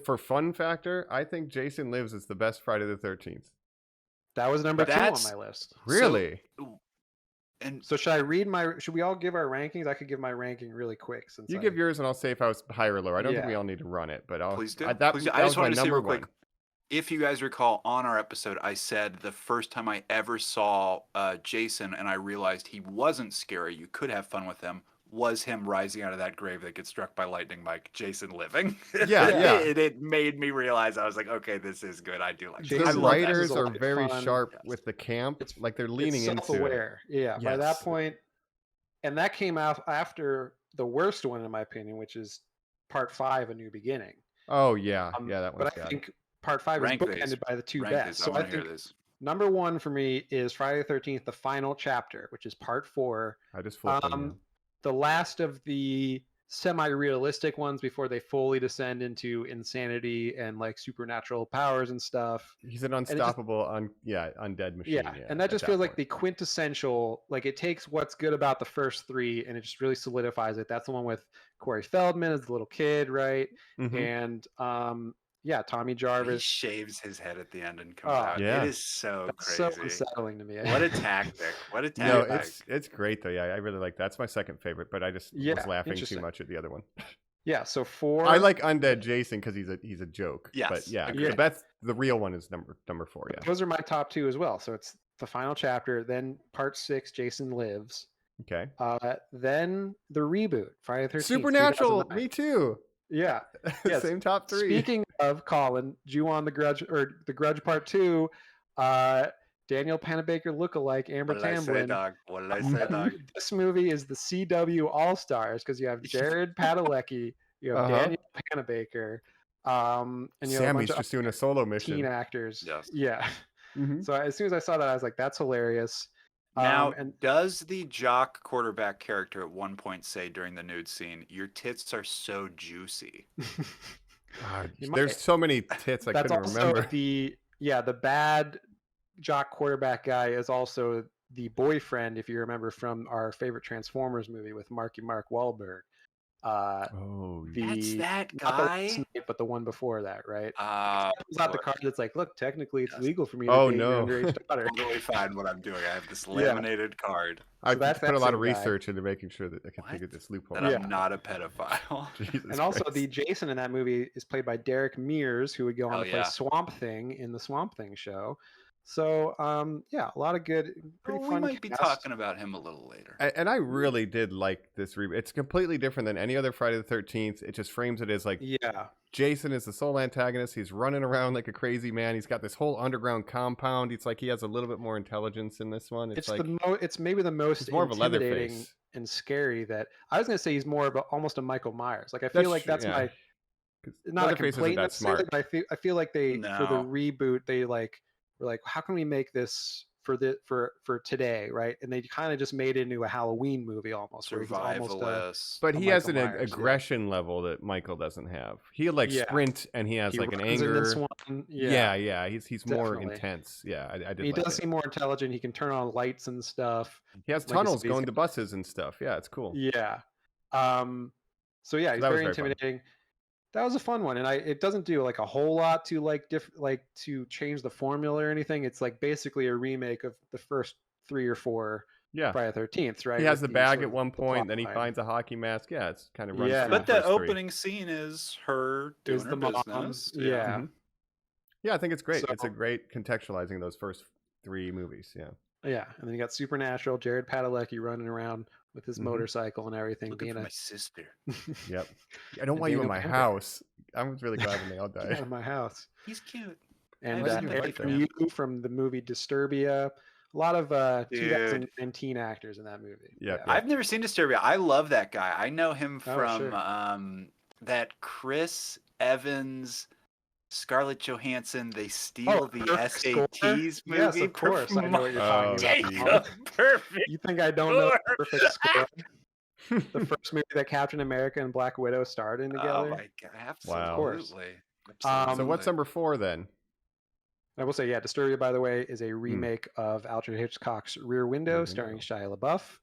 for fun factor, I think Jason Lives is the best Friday the 13th. That was number 2 on That's- my list. Really? And So should we all give our rankings? I could give my ranking really quick since You give yours and I'll say if I was higher or lower. I don't think Yeah. we all need to run it, but I'll. please do. That Please do. I that just was my wanted to say number real quick. one. If you guys recall, on our episode, I said the first time I ever saw Jason and I realized he wasn't scary, you could have fun with him, was him rising out of that grave that gets struck by lightning, Mike. Jason living. Yeah. It made me realize, I was like, okay, this is good. I do like Jason this. I The love that. writers This is a are lot of very fun. sharp Yes. with the camp. It's- Like they're leaning it's into it. self-aware. Yeah. By that Yes. point, and that came out after the worst one in my opinion, which is part 5, A New Beginning. Oh yeah, yeah, that one's But I bad. think part 5 is Rank these. bookended by the two Rank best. this. I So I want to hear think this. number 1 for me is Friday the 13th, the final chapter, which is part 4. I just flipped them. Um, the last of the semi-realistic ones before they fully descend into insanity and like supernatural powers and stuff. He's an just- unstoppable, undead machine. Yeah, and that at just feels like point. the quintessential. Like it takes what's good about the first 3 and it just really solidifies it. That's the one with Corey Feldman as the little kid, right? Mhm. And Tommy He Jarvis. shaves his head at the end and comes Oh, out. yeah. It is so That's so crazy. unsettling to me. What a tactic. What a No, tactic. it's great though. Yeah, I really like that's my second favorite, but I just Yeah, was laughing too interesting. much at the other one. Yeah, so 4. I like Undead Jason because he's a joke. But Yes, yeah, agreed. the real one is number 4. Yeah. Those are my top 2 as well. So it's the final chapter, then part 6, Jason Lives. Okay. Then the reboot, Friday the 13th. Supernatural. 2009. Me too. Yeah. Yes. Same top 3. Speaking of Colin, Ju-on the Grudge or the Grudge Part 2, Daniel Panabaker lookalike Amber What did I say, Tamblyn. dog? What did I say, dog? This movie is the CW All Stars because you have Jared Padalecki, you have Uh-huh. Daniel Panabaker, and you have a bunch Sammy's of just doing a solo teen mission. actors. Yes. Yeah. Mhm. So as soon as I saw that, I was like, "That's hilarious." Now, and does the jock quarterback character at one point say during the nude scene, "Your tits are so juicy"? God, He there's might. so many tits I That's couldn't also remember. the bad jock quarterback guy is also the boyfriend, if you remember from our favorite Transformers movie with Marky Mark Wahlberg. Oh, That's that not the guy? last night, but the one before that, right? Uh, Pulls out the card that's like, look, technically it's Yes. legal for me to Oh, date your no. underage daughter. totally fine what I'm doing. I have this Yeah. laminated card. I that's put a that lot of same guy. research into making sure that I can figure What? this loophole That out. Yeah. I'm not a pedophile. Jesus And also, Christ. the Jason in that movie is played by Derek Mears, who would go on Hell to play yeah. Swamp Thing in the Swamp Thing show. So, yeah, a lot of good, pretty Well, fun. we might be cast. talking about him a little later. And I really did like this reboot. It's completely different than any other Friday the 13th. It just frames it as like Yeah, Jason is the sole antagonist. He's running around like a crazy man. He's got this whole underground compound. It's like he has a little bit more intelligence in this one. It's like it's maybe the most he's more of a intimidating Leatherface. and scary that I was gonna say he's more of almost a Michael Myers. Like I feel like that's my 'Cause not a Leatherface complaint isn't that necessarily, smart. but I feel like they for the No. reboot they like were like, how can we make this for today, right? And they kind of just made it into a Halloween movie almost, where he's almost Survivalist. But a he has an Michael Myers, yeah. aggression level that Michael doesn't have. He'll like Yeah. sprint and he has he like an runs into anger. Swan. Yeah. He's more Definitely. intense. Yeah, I did He like does it. seem more intelligent. He can turn on lights and stuff. He has like I tunnels said, he's going to buses and stuff. Yeah, it's cool. Yeah. So yeah, he's that was very very fun. intimidating. That was a fun one, and it doesn't do like a whole lot to to change the formula or anything. It's like basically a remake of the first 3 or 4 Yeah. Friday the 13th, right? He has with the bag sort at of one the point, plot then he line. finds a hockey mask. Yeah, it's kind of runs Yeah. through But the the first three. opening scene is her doing Is her the mom. business. Yeah. Mhm. Yeah, I think it's great. It's a So- great contextualizing those first 3 movies. Yeah. Yeah, and then you got Supernatural, Jared Padalecki running around with his Mhm. motorcycle and everything, Looking being for a my sister. Yep. I don't And want you being in a my vampire. house. I was really glad when they all get out died. of my house. He's cute. And Why did you Eric invite him? Yu from the movie Disturbia. A lot of Dude. 2019 actors in that movie. Yep, I've never seen Disturbia. I love that guy. I know him Oh, from sure. that Chris Evans, Scarlett Johansson. They steal the Perfect Score? SATs movie. Yes, of course. I know what you're talking Oh, about. Jacob, perfect. You think I don't know Score. Perfect Score? The first movie that Captain America and Black Widow starred in together. Oh my god, Wow. absolutely. Of course. Absolutely. So what's number 4 then? I will say, yeah, Disturbia, by the way, is a remake of Alfred Hitchcock's Rear Window, Window. starring Shia LaBeouf.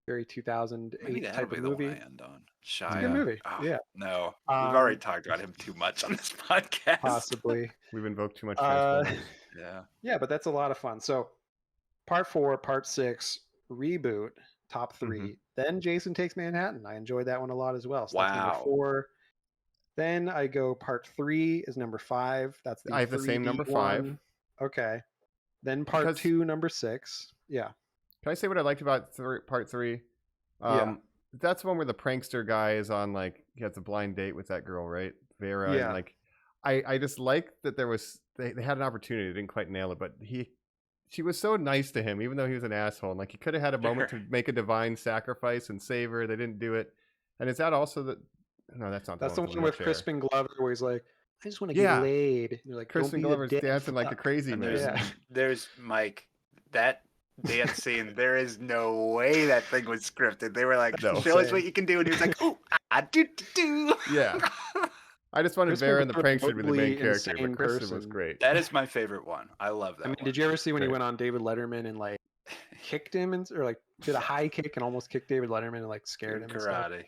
Very 2008 Maybe that'll type be of the movie. one I end on. It's a Shia. good movie. Oh, Yeah, No, we've already Um, talked about him too much on this podcast. possibly. We've invoked too much Uh, Transformers. Yeah. Yeah, but that's a lot of fun. So, part 4, part 6, reboot, top 3. Then Jason Takes Manhattan. I enjoyed that one a lot as well. So that's number Wow. 4. Then I go part 3 is number 5. That's the I have the same 3D number 5. one. Okay. Then part Because- 2, number 6. Yeah. Can I say what I liked about part 3? Yeah. That's one where the prankster guy is on, like, he has a blind date with that girl, right? Vera. Yeah. And, like, I just liked that there was, they had an opportunity. They didn't quite nail it, but she was so nice to him, even though he was an asshole. And, like, he could have had a moment to Sure. make a divine sacrifice and save her. They didn't do it. And is that also the, no, that's not That's the with one with wheelchair. Crispin Glover where he's like, I just want to Yeah. get laid. And you're like, Crispin don't be a Glover's dick, dancing like a fuck." crazy And man. Yeah. there's Mike. That dance scene, there is no way that thing was scripted. They were like, No. show us Same. what you can do. And he was like, ooh, do, do, do. Yeah. I just wanted Crispin Vera and the Glover's prankster to be the main totally character, insane but Kristen was person. great. That is my favorite one. I love that I mean, one. did you ever see when he Great. went on David Letterman and like kicked him or like did a high kick and almost kicked David Letterman and like scared him? And stuff? Karate.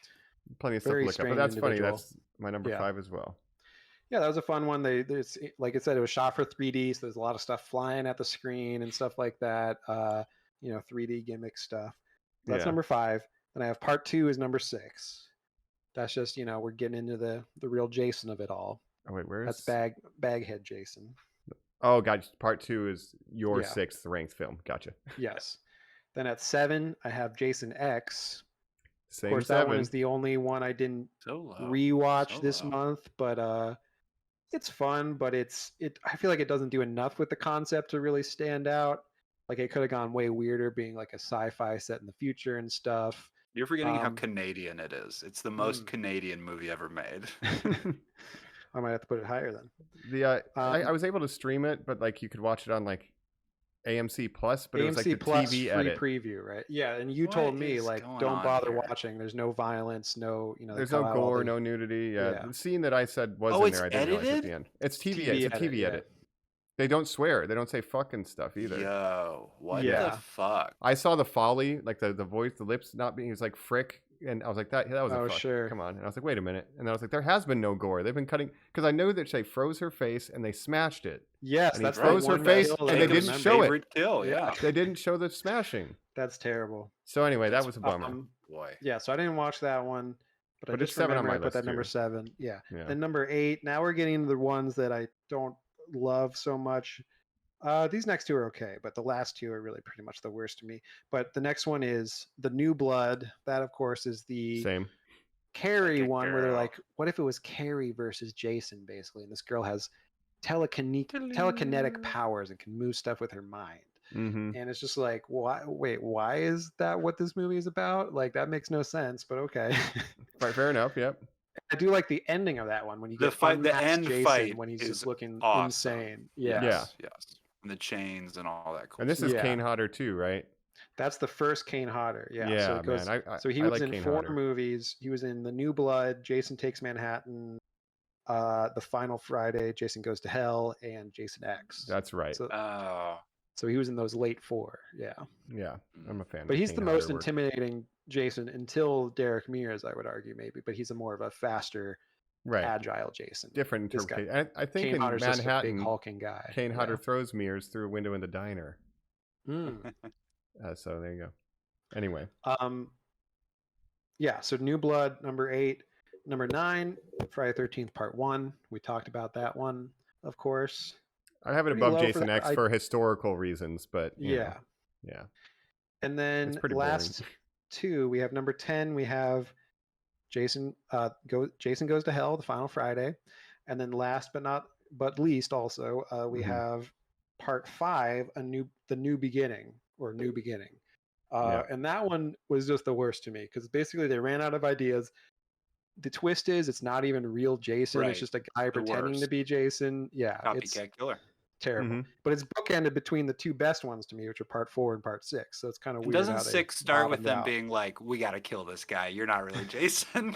Plenty of stuff to Very look up, but strange that's funny. individual. That's my number Yeah. 5 as well. Yeah, that was a fun one. There's like I said, it was shot for 3D, so there's a lot of stuff flying at the screen and stuff like that. 3D gimmick stuff. That's Yeah. number 5. Then I have part 2 is number 6. That's just we're getting into the real Jason of it all. Oh wait, where is? That's Baghead Jason. Oh god, part 2 is your Yeah. 6th ranked film. Gotcha. Yes. Then at 7, I have Jason X. Same Of course, that one 7. is the only one I didn't So low. rewatch So this low. month, but it's fun. But I feel like it doesn't do enough with the concept to really stand out. Like it could have gone way weirder, being like a sci-fi set in the future and stuff. You're forgetting how Um, Canadian it is. It's the most Mm. Canadian movie ever made. I might have to put it higher then. I was able to stream it, but like you could watch it on like AMC Plus, but it was like AMC the Plus TV free edit. preview, right? Yeah, and you What told me is like going don't on bother here? watching. There's no violence, no they There's cut no out all gore, the- no nudity. Yeah. Yeah. The scene that I said was Oh, in it's there, I didn't realize at edited? the end. It's TV. TV It's a TV edit, edit. They don't swear. They don't say fucking stuff either. Yo, what Yeah. the fuck? I saw the folly, like the voice, the lips not being. He was like frick And I was like, that was a Oh, fuck. sure. Come on. And I was like, wait a minute. And I was like, there has been no gore. They've been cutting because I know that they froze her face and they smashed it. Yes, And he that's the froze her one face, kill and that they I didn't remember. show it. Favorite kill, yeah. They didn't show the smashing. That's terrible. So anyway, that was a bummer. Boy. Yeah, so I didn't watch that one, but I But it's just 7 on remember my I put list, that number too. 7. Yeah. Yeah. Then number 8. Now we're getting into the ones that I don't love so much. These next two are okay, but the last two are really pretty much the worst to me. But the next one is The New Blood. That, of course, is the Same. Carrie Like a one where they're girl. like, what if it was Carrie versus Jason, basically? And this girl has telekinetic powers and can move stuff with her mind. Mm-hmm. And it's just like, why is that what this movie is about? Like, that makes no sense, but okay. Fair enough. Yep. I do like the ending of that one when you The get fight, the unmasked end Jason fight when he's is just looking awesome. insane. Yes, Yeah. yes. And the chains and all that cool And this stuff. is Yeah. Kane Hodder too, right? That's the first Kane Hodder. Yeah. Yeah, So it goes, man. I so he I was like in Kane 4 Hodder. movies. He was in The New Blood, Jason Takes Manhattan, The Final Friday, Jason Goes to Hell, and Jason X. That's right. So he was in those late 4. Yeah. Yeah, I'm a fan. But of he's Kane the most Hodder work. intimidating Jason until Derek Mears, I would argue, maybe. But he's a more of a faster, Right. agile Jason. Different This guy- interpretation. I think Kane in Hodder's just a big Manhattan, hulking guy. Kane Hodder throws mirrors through a window in the diner. Mm. So there you go. Anyway, Yeah, so New Blood, number 8. Number 9, Friday 13th, Part 1. We talked about that one, of course. I have it Pretty above low for Jason that. X for historical reasons, but you Yeah. know, yeah. And then It's pretty boring. last 2, we have number 10, we have Jason Goes to Hell, The Final Friday. And then last but least also, we Mhm. have Part 5, The New Beginning, or New Beginning. Yeah. And that one was just the worst to me because basically they ran out of ideas. The twist is it's not even real Jason. Right. It's just a guy pretending to worst. be Jason. Yeah, it's Copycat killer. terrible. Mhm. But it's bookended between the 2 best ones to me, which are Part 4 and Part 6. So it's kind of And weird. doesn't how they 6 start with bottomed them out. being like, we got to kill this guy. You're not really Jason.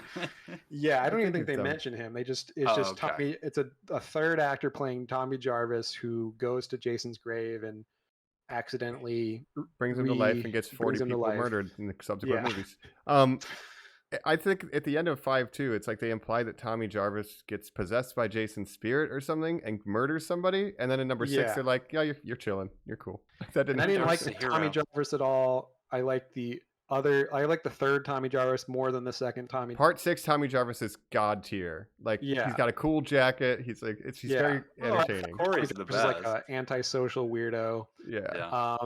Yeah, I don't even think it's they dumb. mention him. It's Oh, just okay. Tommy. It's a third actor playing Tommy Jarvis who goes to Jason's grave and accidentally Brings him to life and gets brings 40 him to people life. murdered in the subsequent Yeah. movies. I think at the end of 5 too, it's like they imply that Tommy Jarvis gets possessed by Jason's spirit or something and murders somebody, and then in number 6 Yeah. they're like, "Yeah, you're chilling, you're cool." That And I didn't like Jarvis the is a Tommy hero. Jarvis at all. I like the third Tommy Jarvis more than the second Tommy. Part 6, Tommy Jarvis is god tier. Like Yeah. he's got a cool jacket. He's like, he's very Well, entertaining. Corey's Tommy the Jarvis is like best. an antisocial weirdo. Yeah. Yeah.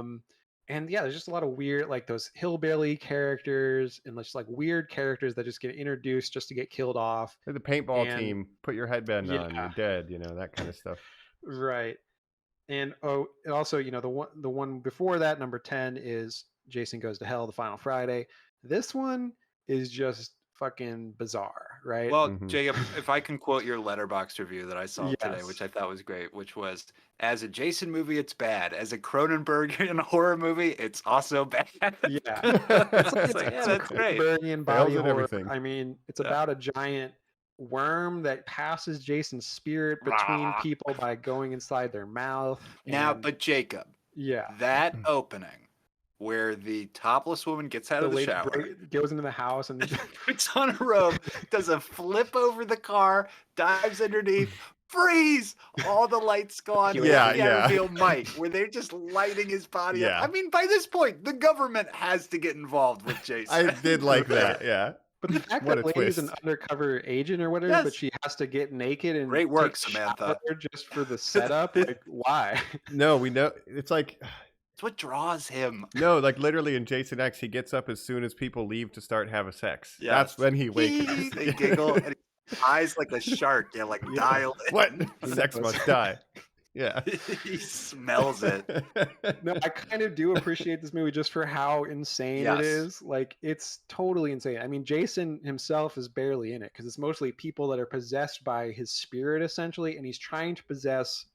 And yeah, there's just a lot of weird, like those hillbilly characters and just like weird characters that just get introduced just to get killed off. Like the paintball And- team, put your headband on, Yeah. you're dead. You know, that kind of stuff. Right. And and also, the one before that, number 10, is Jason Goes to Hell, The Final Friday. This one is just fucking bizarre, right? Well, Mhm. Jacob, if I can quote your Letterboxd review that I saw today, Yes. which I thought was great, which was, as a Jason movie, it's bad. As a Cronenbergian horror movie, it's also bad. Yeah. It's like, yeah, some that's great. Cronenbergian Fails body at horror. everything. I mean, it's Yeah. about a giant worm that passes Jason's spirit between Rah. people by going inside their mouth. Now, and- but Jacob, yeah, that opening where the topless woman gets out the of the lady shower, goes into the house and puts on a robe, does a flip over the car, dives underneath, freeze! All the lights go on. Yeah, the yeah. reveal might, where they're just lighting his body Yeah. up. I mean, by this point, the government has to get involved with Jason. I did like that. Yeah. But the fact What that a lady's an twist. undercover agent or whatever, Yes. but she has to get naked and Great work, take a shower Samantha. just for the setup, like why? No, we know it's like It's what draws him. no, like literally in Jason X, he gets up as soon as people leave to start having sex. Yes. That's when he wakes. They giggle, and his eyes like a shark. They're like dialed in. What? He Sex knows. must die. Yeah. He smells it. No, I kind of do appreciate this movie just for how insane Yes. it is. Like, it's totally insane. I mean, Jason himself is barely in it because it's mostly people that are possessed by his spirit, essentially, and he's trying to possess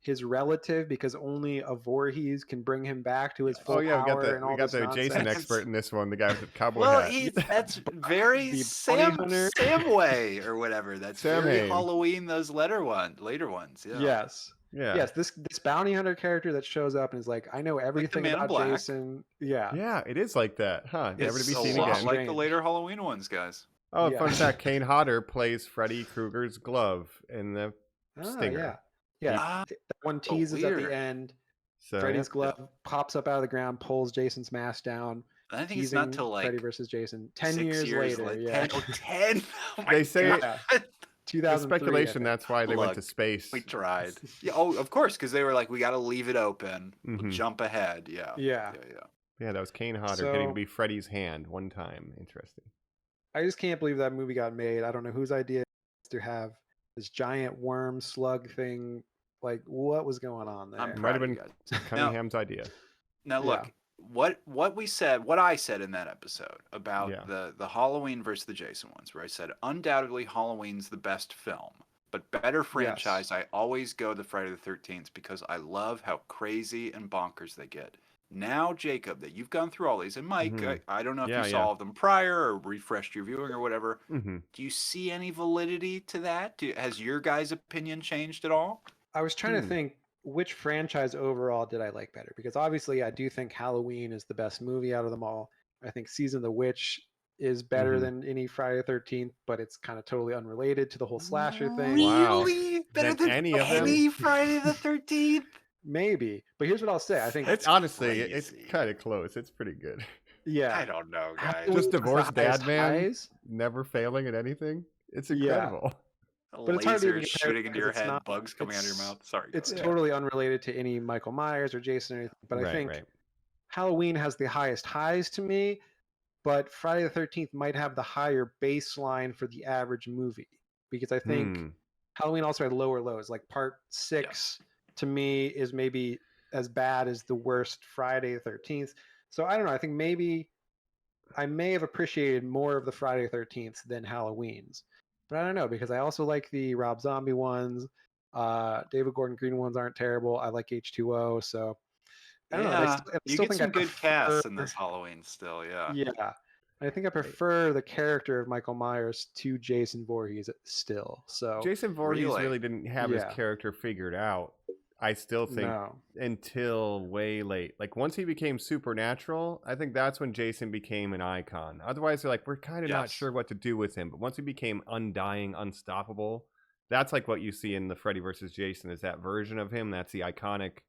his relative because only a Voorhees can bring him back to his full Oh yeah, power and all we got this the Jason nonsense. expert in this one, the guy with the cowboy Well, hat. that's very The Sam bounty hunter. Samway or whatever. That's Sam very Hain. Halloween. Those later ones, yeah. Yes. Yeah. Yes, this bounty hunter character that shows up and is like, I know everything Man in about Black. Jason. Yeah. Yeah, it is like that, huh? Never to It's be a seen lot again. like the Strange. later Halloween ones, guys. Oh, Yeah. fun fact: Kane Hodder plays Freddy Krueger's glove in the Ah, Stinger. yeah. Ah, That one teases at the weird. end. So Freddy's yeah. glove pops up out of the ground, pulls Jason's mask down. I think it's not teasing till like Freddy versus Jason. 10 6 years later, like yeah. 10. Oh my They say- God. Yeah. There's 2003. speculation I think. that's why they went to Look, space. We tried. Yeah, oh, of course, because they were like, we got to leave it open. We'll Mhm. jump ahead. Yeah. Yeah. Yeah, that was Kane Hodder getting to So- be Freddy's hand one time. Interesting. I just can't believe that movie got made. I don't know whose idea it is to have this giant worm slug thing. Like, what was going on there? I'm It proud might have of you been guys. Cunningham's idea. Now look, what I said in that episode about Yeah. the Halloween versus the Jason ones, where I said undoubtedly Halloween's the best film, but better franchise. I always go the Friday the 13th because I love how crazy and bonkers they get. Now, Jacob, that you've gone through all these, and Mike, Mhm. I don't know if Yeah, you saw yeah. all of them prior or refreshed your viewing or whatever. Hmm. Do you see any validity to that? Has your guys' opinion changed at all? I was trying to think which franchise overall did I like better, because obviously I do think Halloween is the best movie out of them all. I think Season of the Witch is better Mhm. than any Friday the 13th, but it's kind of totally unrelated to the whole slasher thing. Wow. Really? Better Than than any of them? any Friday the 13th? Maybe, but here's what I'll say. I think It's honestly, it's crazy. kind of close. It's pretty good. yeah, I don't know, guys. Halloween Just was the divorced highest dad man, highs, never failing at anything. It's Yeah. incredible. but it's hard to even Lasers compare shooting into because your it's head, not- bugs coming out of your it's- mouth. Sorry. It's go ahead. totally unrelated to any Michael Myers or Jason or anything. But I think Halloween has the highest highs to me, but Friday the 13th might have the higher baseline for the average movie, because I think Hmm. Halloween also had lower lows. Like part 6 to me is maybe as bad as the worst Friday the 13th. So I don't know. I think maybe I may have appreciated more of the Friday the 13th than Halloween's. But I don't know, because I also like the Rob Zombie ones. David Gordon Green ones aren't terrible. I like H2O. So I don't know. I You still get think some I good casts in prefer- this Halloween still, yeah. Yeah. I think I prefer the character of Michael Myers to Jason Voorhees still. So Jason Voorhees Really? really didn't have his Yeah. character figured out. I still think no. until way late. Like once he became supernatural, I think that's when Jason became an icon. Otherwise, they're like, we're kind of not Yes. sure what to do with him. But once he became undying, unstoppable, that's like what you see in the Freddy versus Jason is that version of him. That's the iconic.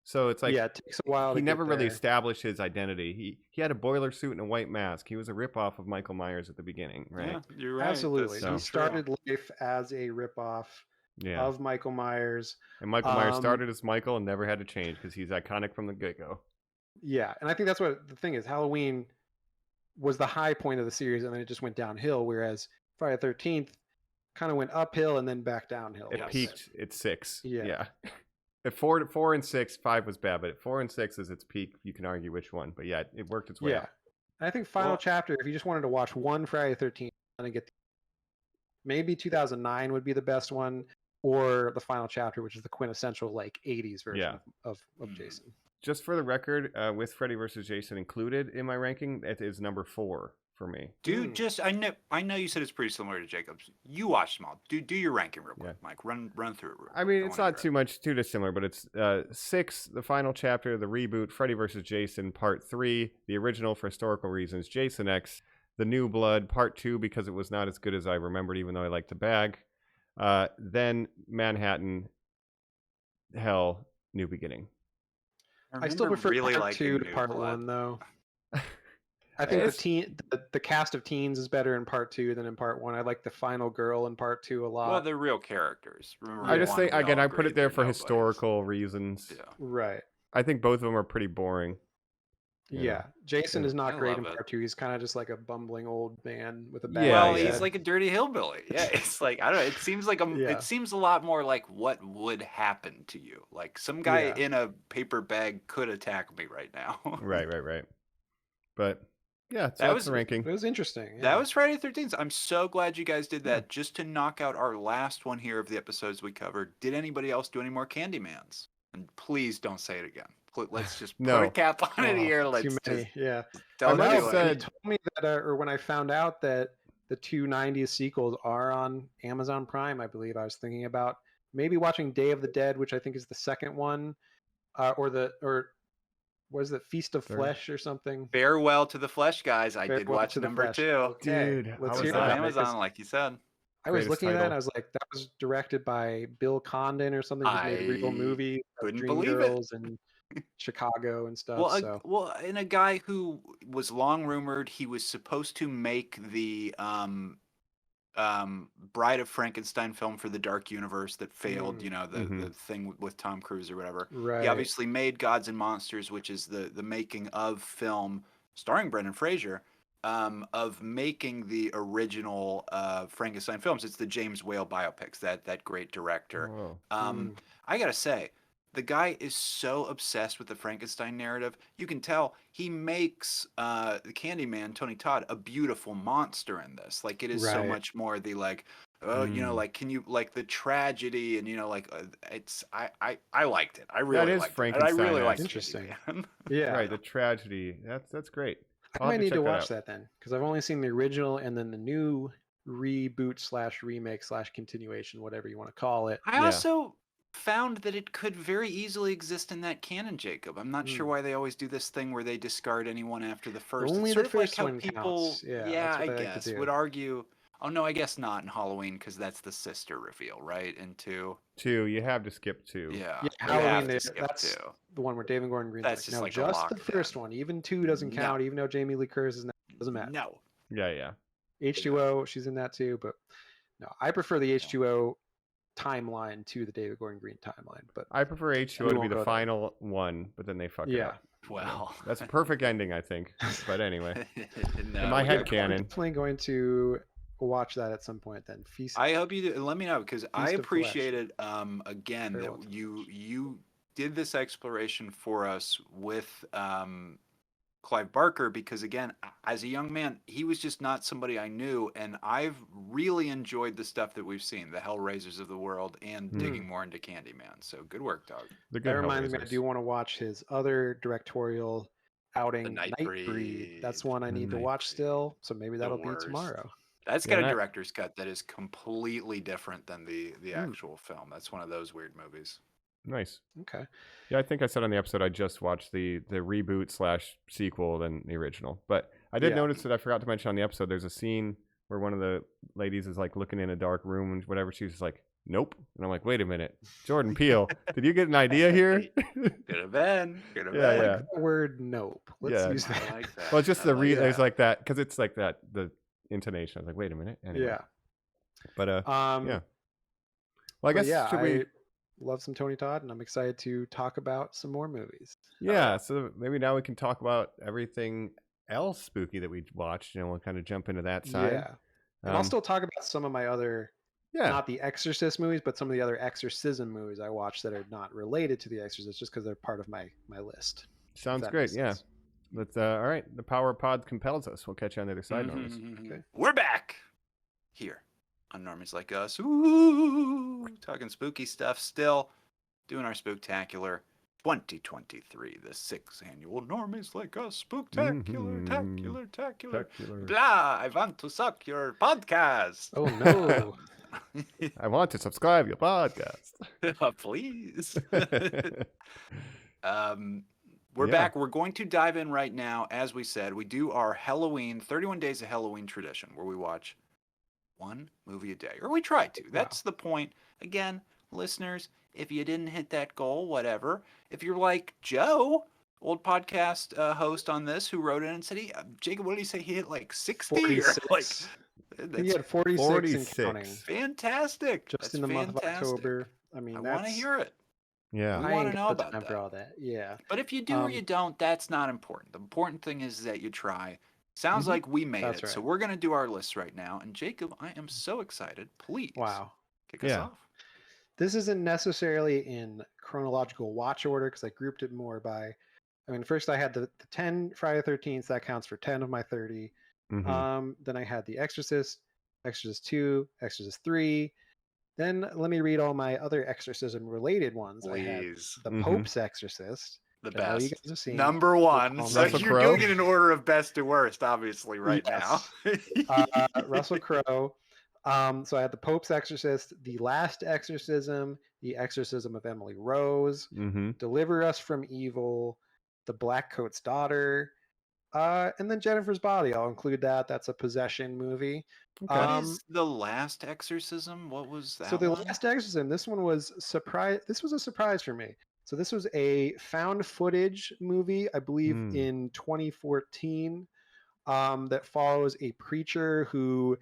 So it's like yeah, it takes a while. he to never get really there. established his identity. He had a boiler suit and a white mask. He was a ripoff of Michael Myers at the beginning, right? Yeah, you're right. Absolutely. That's so He true. started life as a ripoff Yeah. of Michael Myers. And Michael Myers Um, started as Michael and never had to change because he's iconic from the get-go. Yeah, and I think that's what the thing is. Halloween was the high point of the series, and then it just went downhill. Whereas Friday the 13th kind of went uphill and then back downhill. It Yes. peaked at 6. Yeah. Yeah. At 4 and 6, 5 was bad, but at 4 and 6 is its peak. You can argue which one, but yeah, it worked its way Yeah, up. and I think final Well- chapter. If you just wanted to watch one Friday the 13th and get maybe 2009 would be the best one, or the final chapter, which is the quintessential like 80s version Yeah. of Mhm. Jason. Just for the record, with Freddy vs. Jason included in my ranking, it is number 4 for me. Dude, just I know you said it's pretty similar to Jacob's. You watched them all. Do your ranking real quick, Yeah. Mike. Run through it. Real I mean, quick. it's wanna not hear too dissimilar, but it's 6, the final chapter, the reboot, Freddy vs. Jason, Part 3, the original for historical reasons, Jason X, The New Blood, Part 2, because it was not as good as I remembered, even though I liked the bag. Then Manhattan, Hell, New Beginning. it. I still remember prefer really part liking 2 to New part Blood. 1, though. I think It's- the cast of teens is better in part 2 than in part 1. I like the final girl in part 2 a lot. Well, they're real characters. Remember, I just one, think, we again, all I put agreed it there they're for nobodies. historical reasons. Yeah. Right. I think both of them are pretty boring. Yeah. Jason Yeah. is not I great in love it. part 2. He's kind of just like a bumbling old man with a bad Yeah, Well, yeah. he's like a dirty hillbilly. Yeah, it's like I don't know. It seems like Yeah. it seems a lot more like what would happen to you. Like some guy Yeah. in a paper bag could attack me right now. Right. But yeah, so That that's was- the ranking. It was interesting. That yeah. was Friday the 13th. I'm so glad you guys did that. Just to knock out our last one here of the episodes we covered. Did anybody else do any more Candymans? And please don't say it again. Let's just No. put a cap on it Oh, here. too Let's many. just Yeah. don't might I have do know, it. when you said- told me that, or when I found out that the two 90s sequels are on Amazon Prime, I believe I was thinking about maybe watching Day of the Dead, which I think is the second one, or was it Feast of Third. Flesh or something? Farewell to the Flesh, guys. I did Farewell watch to the number Flesh. 2. Okay, Dude, I let's was It hear was on about it, Amazon, 'cause like you said. I was Greatest looking at that and title. I was like, that was directed by Bill Condon or something. Who's made real I movies like couldn't believe it. Dreamgirls and Chicago and stuff. Well, So and a guy who was long rumored he was supposed to make the Bride of Frankenstein film for the Dark Universe that failed, you know, the thing with Tom Cruise or whatever. right. He obviously made Gods and Monsters, which is the making of film starring Brendan Fraser, of making the original Frankenstein films. It's the James Whale biopics, that great director. Oh. I gotta say, the guy is so obsessed with the Frankenstein narrative. You can tell he makes the Candyman, Tony Todd, a beautiful monster in this. Like, it is so Right. much more the like, oh, you know, like, can you like the tragedy and, you know, like it's I liked it. I really is liked it. And I Frankenstein-esque. really liked Interesting. Candyman. Yeah. Right, the tragedy. That's great. I I'll have might need check to that watch out. that then, because I've only seen the original and then the new reboot/remake/continuation, whatever you want to call it. I Yeah. also found that it could very easily exist in that canon, Jacob. I'm not sure why they always do this thing where they discard anyone after the first. Only It's the sort of like first how one people, counts. Yeah, that's what I they like to guess, do. would argue. Oh no, I guess not in Halloween because that's the sister reveal, right? In 2. 2, you have to skip 2. Yeah, Yeah, you Halloween. have to skip That's 2. the one where David Gordon Green's That's like, just no, like a just the lockdown. first one. Even 2 doesn't No. count, even though Jamie Lee Curtis is not. Doesn't matter. No, Yeah. H2O, she's in that too, but no, I prefer the H2O timeline to the David Gordon Green timeline. But I prefer H2O to be won't go the there. final one, but then they fuck it yeah, up. well, That's a perfect ending, I think. But anyway, no, in my we head gotta- canon. definitely going to watch that at some point. Then Feast. I hope you do. Let me know because I Feast of Flesh. appreciated again Farewell that to you did this exploration for us with Clive Barker because again, as a young man, he was just not somebody I knew, and I've really enjoyed the stuff that we've seen, the Hellraisers of the world, and digging more into Candyman. So good work, dog. The That good reminds me, I Hellraisers. do want to watch his other directorial outing, Nightbreed. Nightbreed. That's one I need to watch still. So maybe that'll be worst. tomorrow. That's Yeah, got a that- director's cut that is completely different than the actual film. That's one of those weird movies. Nice. Okay. Yeah, I think I said on the episode I just watched the reboot/sequel than the original. But I did Yeah. notice that I forgot to mention on the episode there's a scene where one of the ladies is like looking in a dark room and whatever. She's just like, nope. And I'm like, wait a minute. Jordan Peele, did you get an idea here? Could have been. Could have Yeah, been. yeah. The word nope. Let's Yeah. use I that. like that. Well, it's just I the like there's that. like that because it's like that the intonation. I was like, wait a minute. Anyway. Yeah. But Yeah. well, I But guess yeah, should we? I love some Tony Todd, and I'm excited to talk about some more movies. Yeah, so maybe now we can talk about everything else spooky that we watched, and we'll kind of jump into that side. Yeah. And I'll still talk about some of my other, yeah, not the Exorcist movies, but some of the other exorcism movies I watched that are not related to the Exorcist, just because they're part of my list. sounds that great. makes Yeah, sense. let's. All right, the power of pod compels us. We'll catch you on the other side, Normies. Okay. We're back here on Normies Like Us. Ooh, talking spooky stuff still. Doing our Spooktacular 2023, the 6th annual Normies Like Us Spooktacular, tacular. Spectacular. Blah, I want to suck your podcast. Oh no. I want to subscribe your podcast. Please. We're Yeah. back. We're going to dive in right now. As we said, we do our Halloween, 31 Days of Halloween tradition where we watch one movie a day, or we try to. That's the point. Again, listeners, if you didn't hit that goal, whatever. If you're like Joe, old podcast host on this, who wrote in and said, Jacob, what did he say? He hit like 60 or 46. like, He that's had 46, 46. and counting. fantastic. Just That's in the month of fantastic. October. I mean, I that's, want to hear it. Yeah, We I wanna ain't know got the about time that. for all that. Yeah. But if you do or you don't, that's not important. The important thing is that you try. Sounds like we made That's it. So right. we're going to do our list right now. And Jacob, I am so excited. Please Wow. kick us Yeah. off. This isn't necessarily in chronological watch order because I grouped it more by. I mean, first I had the 10 Friday the 13th. That counts for 10 of my 30. Mhm. Then I had The Exorcist, Exorcist 2, Exorcist 3. Then let me read all my other exorcism related ones. I had Please. The Mhm. Pope's Exorcist. The which I know you best. guys have seen. Number one. Colin So Russell you're Crowe? doing it in order of best to worst, obviously, right Yes. now. Russell Crowe. So I had the Pope's Exorcist, The Last Exorcism, The Exorcism of Emily Rose, Mm-hmm. Deliver Us from Evil, The Black Coat's Daughter, and then Jennifer's Body. I'll include that. That's a possession movie. Okay. What Um, is The Last Exorcism? What was so that The one? Last Exorcism, this one was surprise. This was a surprise for me. So this was a found footage movie, I believe, Hmm. in 2014, that follows a preacher who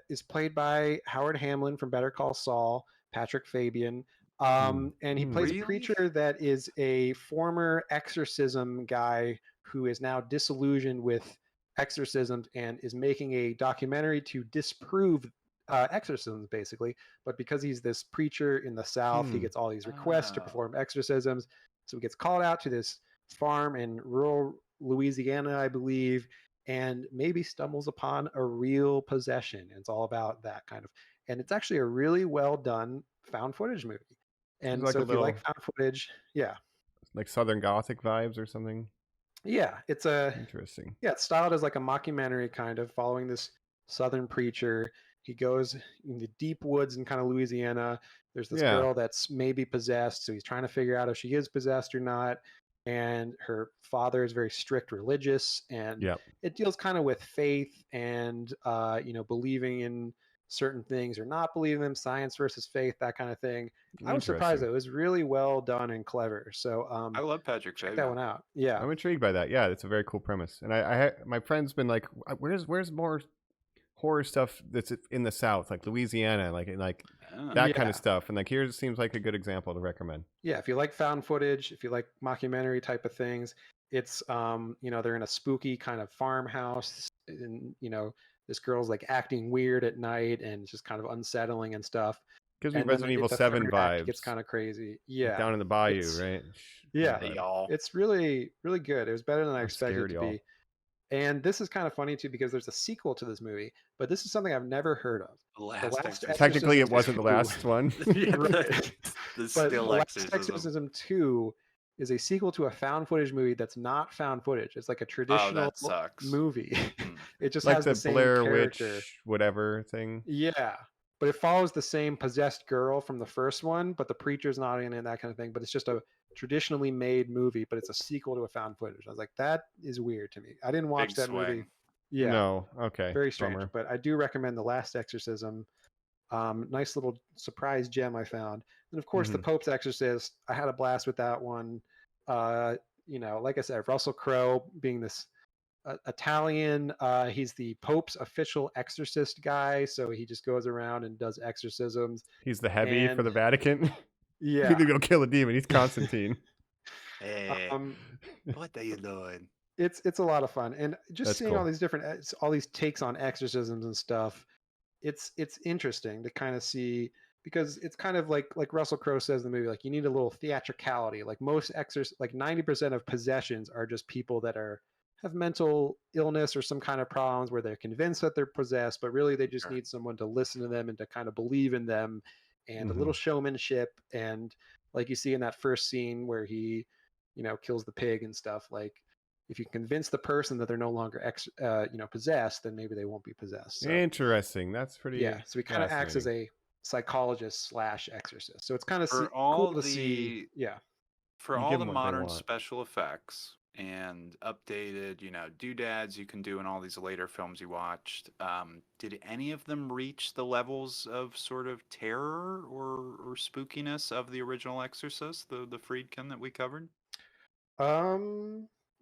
is played by Howard Hamlin from Better Call Saul, Patrick Fabian. And he plays a Really? preacher that is a former exorcism guy who is now disillusioned with exorcisms and is making a documentary to disprove exorcisms, basically. But because he's this preacher in the South, he Hmm. gets all these requests to perform exorcisms. So he gets called out to this farm in rural Louisiana, I believe, and maybe stumbles upon a real possession. It's all about that kind of, and it's actually a really well done found footage movie. It's And like so a if you like little found footage, yeah, like Southern Gothic vibes or something. yeah, Interesting. it's styled as like a mockumentary kind of following this Southern preacher. He goes in the deep woods in kind of Louisiana. There's this Yeah. girl that's maybe possessed, so he's trying to figure out if she is possessed or not. And her father is very strict religious, and Yep. it deals kind of with faith and believing in certain things or not believing them, science versus faith, that kind of thing. I was surprised Interesting. though; it was really well done and clever. So I love Patrick check that Fabian. one out. Yeah, I'm intrigued by that. Yeah, it's a very cool premise. And my friend's been like, where's more horror stuff that's in the South, like Louisiana, like Ah. that kind Yeah. of stuff. And like here seems like a good example to recommend. Yeah, if you like found footage, if you like mockumentary type of things, it's they're in a spooky kind of farmhouse, and this girl's like acting weird at night and it's just kind of unsettling and stuff. Gives me And then Resident in Evil the 7 third act, it gets vibes. kind of crazy. Like Yeah, down in the bayou, it's right? yeah, Hey, Vibe. y'all. it's really really good. It was better than I I'm expected it scared, to y'all. be. And this is kind of funny too because there's a sequel to this movie, but this is something I've never heard of. The The Last Last Exorcism. Technically, it Exorcism wasn't the 2. last one. Yeah, Right. the But still The Last exorcism. Exorcism 2 is a sequel to a found footage movie that's not found footage. It's like a Oh, traditional that sucks. movie. Hmm. It just Like has the the same Blair character. Witch, whatever thing. Yeah. But it follows the same possessed girl from the first one, but the preacher's not in it, that kind of thing. But it's just a traditionally made movie, but it's a sequel to a found footage. I was like, that is weird to me. I didn't watch Big that movie. swing. Yeah. No. Okay. Very strange. Bummer. But I do recommend The Last Exorcism. Nice little surprise gem I found. And of course, The Mhm. Pope's Exorcist. I had a blast with that one. Like I said, Russell Crowe being this Italian. He's the Pope's official exorcist guy, so he just goes around and does exorcisms. He's the heavy for And the Vatican. yeah, Need to go kill a demon. He's Constantine. Hey, um, what are you doing? it's a lot of fun, and just That's seeing all cool. these different all these takes on exorcisms and stuff. It's interesting to kind of see because it's kind of like Russell Crowe says in the movie, like you need a little theatricality. Like most like 90% of possessions are just people that have mental illness or some kind of problems where they're convinced that they're possessed, but really they just Sure. need someone to listen to them and to kind of believe in them, and a little Mhm. showmanship. And like you see in that first scene where he kills the pig and stuff, like if you convince the person that they're no longer possessed, then maybe they won't be possessed. So Interesting. That's pretty. yeah, so he kind of acts as fascinating. a psychologist / exorcist. So it's kind of For cool all to see. the Yeah, for You all give the them what they modern want. special effects and updated, doodads you can do in all these later films you watched, did any of them reach the levels of sort of terror or spookiness of the original Exorcist, the Friedkin that we covered?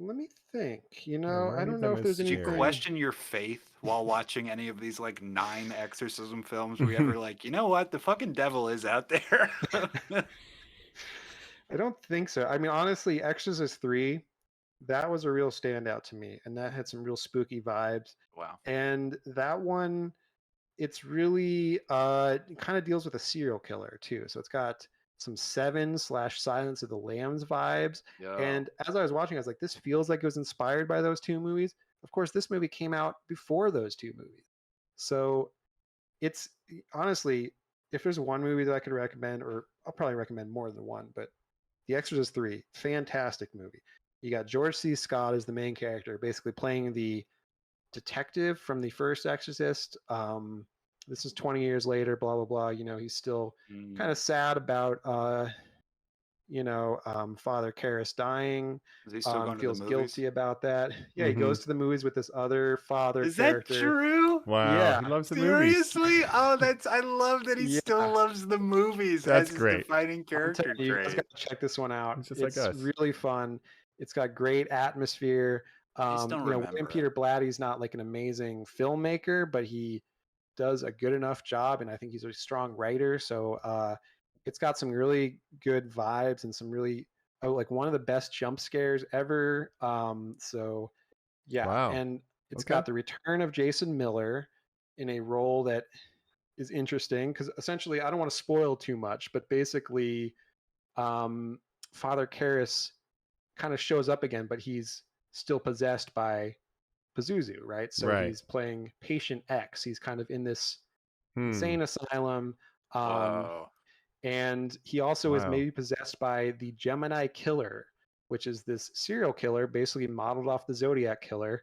let me think. were I any don't of know them if as there's Did you scary? anything. question your faith while watching any of these like 9 exorcism films? Were you ever like, you know what, the fucking devil is out there? I don't think so. I mean, honestly, Exorcist 3, that was a real standout to me, and that had some real spooky vibes. Wow. And that one, it's really kind of deals with a serial killer too. So it's got some Seven / Silence of the Lambs vibes. Yo. And as I was watching, I was like, this feels like it was inspired by those two movies. Of course, this movie came out before those two movies. So it's honestly, if there's one movie that I could recommend, or I'll probably recommend more than one, but The Exorcist 3, fantastic movie. You got George C. Scott as the main character, basically playing the detective from the first Exorcist. this is 20 years later, blah blah blah. You know, he's still Mm. kind of sad about Father Karras dying. Is he still going to the Feels movies? guilty about that. Yeah, he goes to the movies with this other father Is that character. true? Wow, Yeah. he loves the movies. Seriously? Oh, I love that he Yeah. still loves the movies That's as his great. defining I'm character telling you, you guys trait. got to check this one out. He's just like us. Really fun. It's got great atmosphere. I just don't William remember Peter it. Blatty's not like an amazing filmmaker, but he does a good enough job, and I think he's a strong writer. So it's got some really good vibes and some really like one of the best jump scares ever. So yeah, Wow. and it's Okay. got the return of Jason Miller in a role that is interesting because essentially I don't want to spoil too much, but basically Father Karras kind of shows up again, but he's still possessed by Pazuzu, right? So Right. he's playing Patient X. He's kind of in this Hmm. insane asylum. Whoa. And he also is Wow. maybe possessed by the Gemini Killer, which is this serial killer basically modeled off the Zodiac Killer,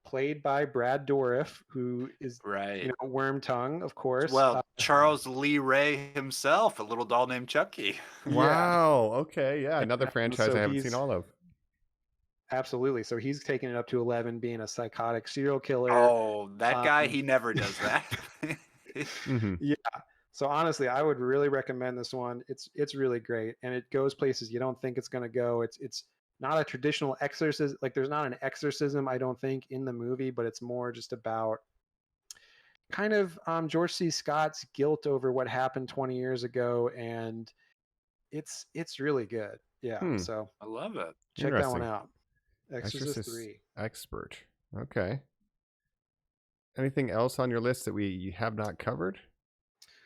played by Brad Dourif, who is Right. Worm Tongue, of course. Well, Charles Lee Ray himself, a little doll named Chucky. Wow. Okay. Yeah. Another And franchise so I haven't he's- seen all of. Absolutely. So he's taking it up to 11, being a psychotic serial killer. Oh, that guy, Um, he never does that. Mhm. Yeah. So honestly, I would really recommend this one. It's really great, and it goes places you don't think it's going to go. It's not a traditional exorcism. Like there's not an exorcism, I don't think, in the movie, but it's more just about kind of George C. Scott's guilt over what happened 20 years ago, and it's really good. Yeah. So I love it. check that one Interesting. out. Exorcist 3. Expert. Okay. Anything else on your list that we have not covered?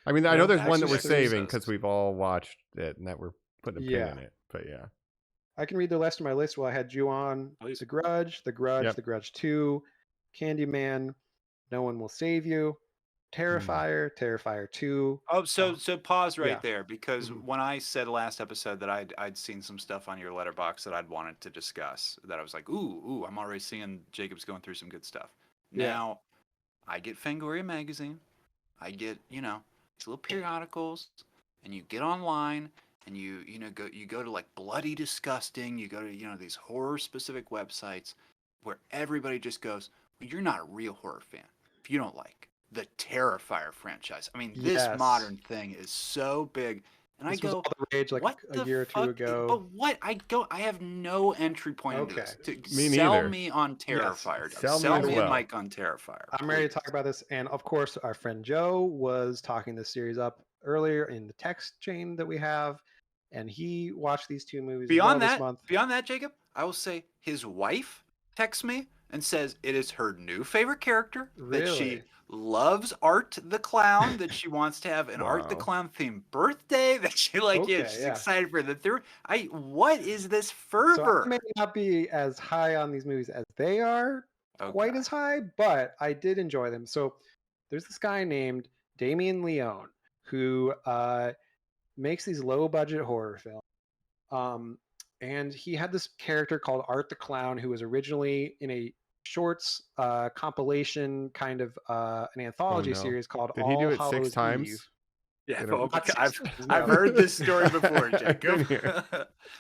I mean, I know No, there's one that we're Exorcist. saving because we've all watched it and that we're putting a pin Yeah. in it. But yeah. I can read the rest of my list. Well, I had you on Please. The Grudge, The Grudge, Yep. The Grudge 2, Candyman, No One Will Save You, Terrifier, Terrifier 2. Oh, so pause right yeah. there, because Mhm. when I said last episode that I'd seen some stuff on your letterbox that I'd wanted to discuss, that I was like, ooh, I'm already seeing Jacob's going through some good stuff. Yeah. Now, I get Fangoria magazine, I get these little periodicals, and you get online and you go to like Bloody Disgusting, you go to these horror specific websites where everybody just goes, well, you're not a real horror fan if you don't like the Terrifier franchise. I mean, this Yes. modern thing is so big. And This I was go, all the rage like what a the year or two fuck? ago. But what? I have no entry point into this. Okay. Me Sell neither. me on Terrifier. Sell me Sell as me well. and Mike on Terrifier. I'm ready to please. talk about this. And of course, our friend Joe was talking this series up earlier in the text chain that we have. And he watched these two movies Beyond this that, month. Jacob, I will say his wife texts me and says it is her new favorite character, that she Really? loves Art the Clown, that she wants to have an Art the Wow. Clown themed birthday, that she she's yeah. excited for the third. What is this So fervor? I may not be as high on these movies as they are, quite Okay. as high, but I did enjoy them. So there's this guy named Damien Leone who makes these low budget horror films. And he had this character called Art the Clown who was originally in a shorts compilation kind of an anthology no. series called Did All he do it Hallows 6 times? Eve. Yeah, You know, well, Not six I've times, I've no. heard this story before, I've been Jacob. here.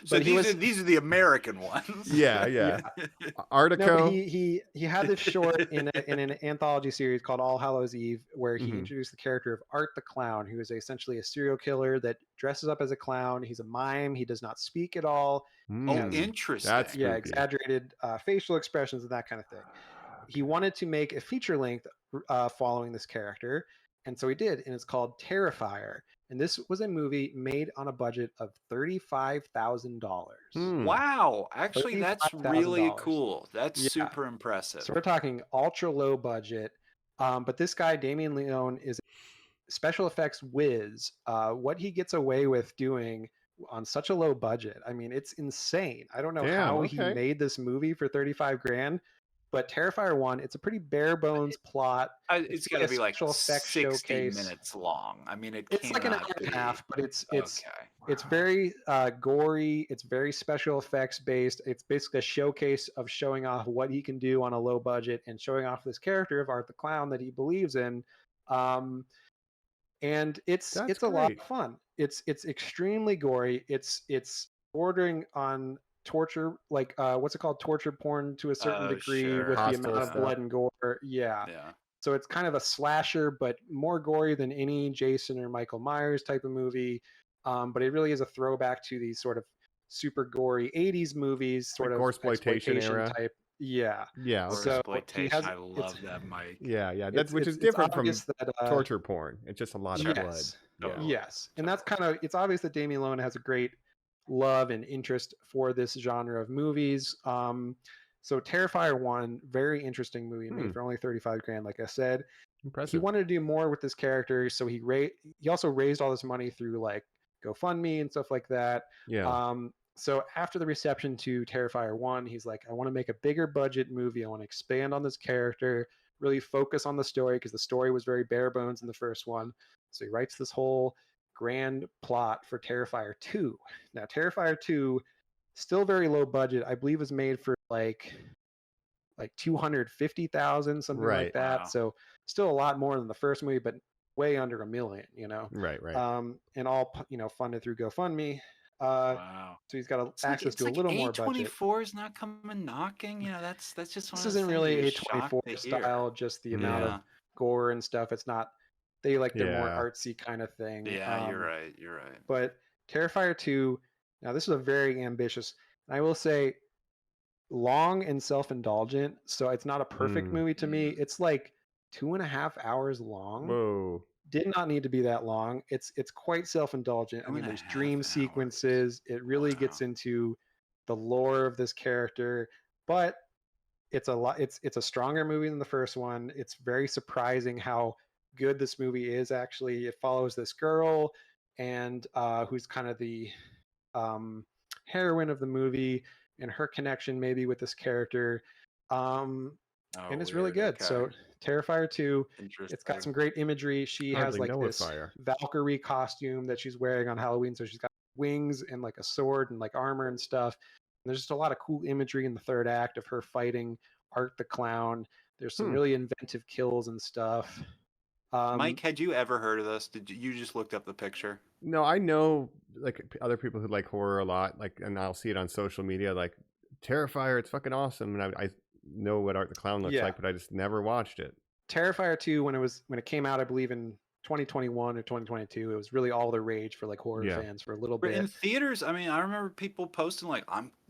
So But he these are the American ones. Yeah. No, Artico. but he had this short in an anthology series called All Hallows Eve, where he Mhm. introduced the character of Art the Clown, who is essentially a serial killer that dresses up as a clown. He's a mime. He does not speak at all. Oh, Mm, interesting. that's Yeah, spooky. exaggerated facial expressions and that kind of thing. He wanted to make a feature length following this character, and so he did, and it's called Terrifier. And this was a movie made on a budget of $35,000. Hmm. Wow, actually, that's really $35,000. cool. That's Yeah. super impressive. So we're talking ultra low budget. But this guy, Damien Leone, is a special effects whiz. What he gets away with doing on such a low budget, I mean, it's insane. I don't know Damn, how okay. he made this movie for 35 grand. But Terrifier 1, it's a pretty bare bones plot. It's got to really be a like special effects 60 showcase. minutes long. I mean, it It's like an hour cannot and a be. half, but it's Okay. very gory. It's very special effects based. It's basically a showcase of showing off what he can do on a low budget and showing off this character of Art the Clown that he believes in. And it's That's a lot great. of fun. It's extremely gory. It's bordering on torture, like what's it called, torture porn to a certain Oh, degree with sure. the Hostile amount of stuff. blood and gore. Yeah. Yeah. So it's kind of a slasher, but more gory than any Jason or Michael Myers type of movie. But it really is a throwback to these sort of super gory 80s movies, Like sort of Goresploitation exploitation era. type. Yeah. Yeah. Or Okay. So he exploitation. has I it's love that, Mike. Yeah. That's which is it's different from obvious that torture porn. It's just a lot of blood. yes, Yeah. Totally. yes, and that's kind of, it's obvious that Damien Leone has a great love and interest for this genre of movies. So Terrifier 1, very interesting movie made for only 35 grand, like I said. He Impressive. wanted to do more with this character, so he also raised all this money through like GoFundMe and stuff like that. Yeah. So after the reception to Terrifier 1, he's like, I want to make a bigger budget movie. I want to expand on this character, really focus on the story, because the story was very bare bones in the first one. So he writes this whole grand plot for Terrifier 2. Now, Terrifier 2, still very low budget. I believe was made for like 250,000, something like Right. that. Wow. So still a lot more than the first movie, but way under $1 million, Right. and all funded through GoFundMe. Wow. So he's got It's access to a like little more budget. A24 is not coming knocking. That's just one This of those isn't things really you're a just 24 shocked to hear. style, just the amount Yeah. of gore and stuff. It's not, they like their more Yeah. artsy kind of thing. Yeah, you're right. You're right. But Terrifier 2, now this is a very ambitious, and I will say, long and self-indulgent. So it's not a perfect movie to me. It's like 2.5 hours long. Whoa. Did not need to be that long. It's quite self-indulgent. I mean, there's 2.5 dream hours. sequences. It really gets Wow. into the lore of this character, but it's a lot. It's a stronger movie than the first one. It's very surprising how good this movie is. Actually, it follows this girl, and who's kind of the heroine of the movie, and her connection maybe with this character. And it's really weird. good. So Okay. Terrifier 2, Interesting. it's got some great imagery. She has Hardly like know a this fire. Valkyrie costume that she's wearing on Halloween. So she's got wings and like a sword and like armor and stuff. And there's just a lot of cool imagery in the third act of her fighting Art the Clown. There's some really inventive kills and stuff. Mike, had you ever heard of this? Did you just looked up the picture? No, I know like other people who like horror a lot, like, and I'll see it on social media, like Terrifier, it's fucking awesome, and I know what Art the Clown looks like, but I just never watched it. Terrifier 2, when it came out, I believe in 2021 or 2022, it was really all the rage for like horror fans for a little But bit. in theaters, I mean, I remember people posting like,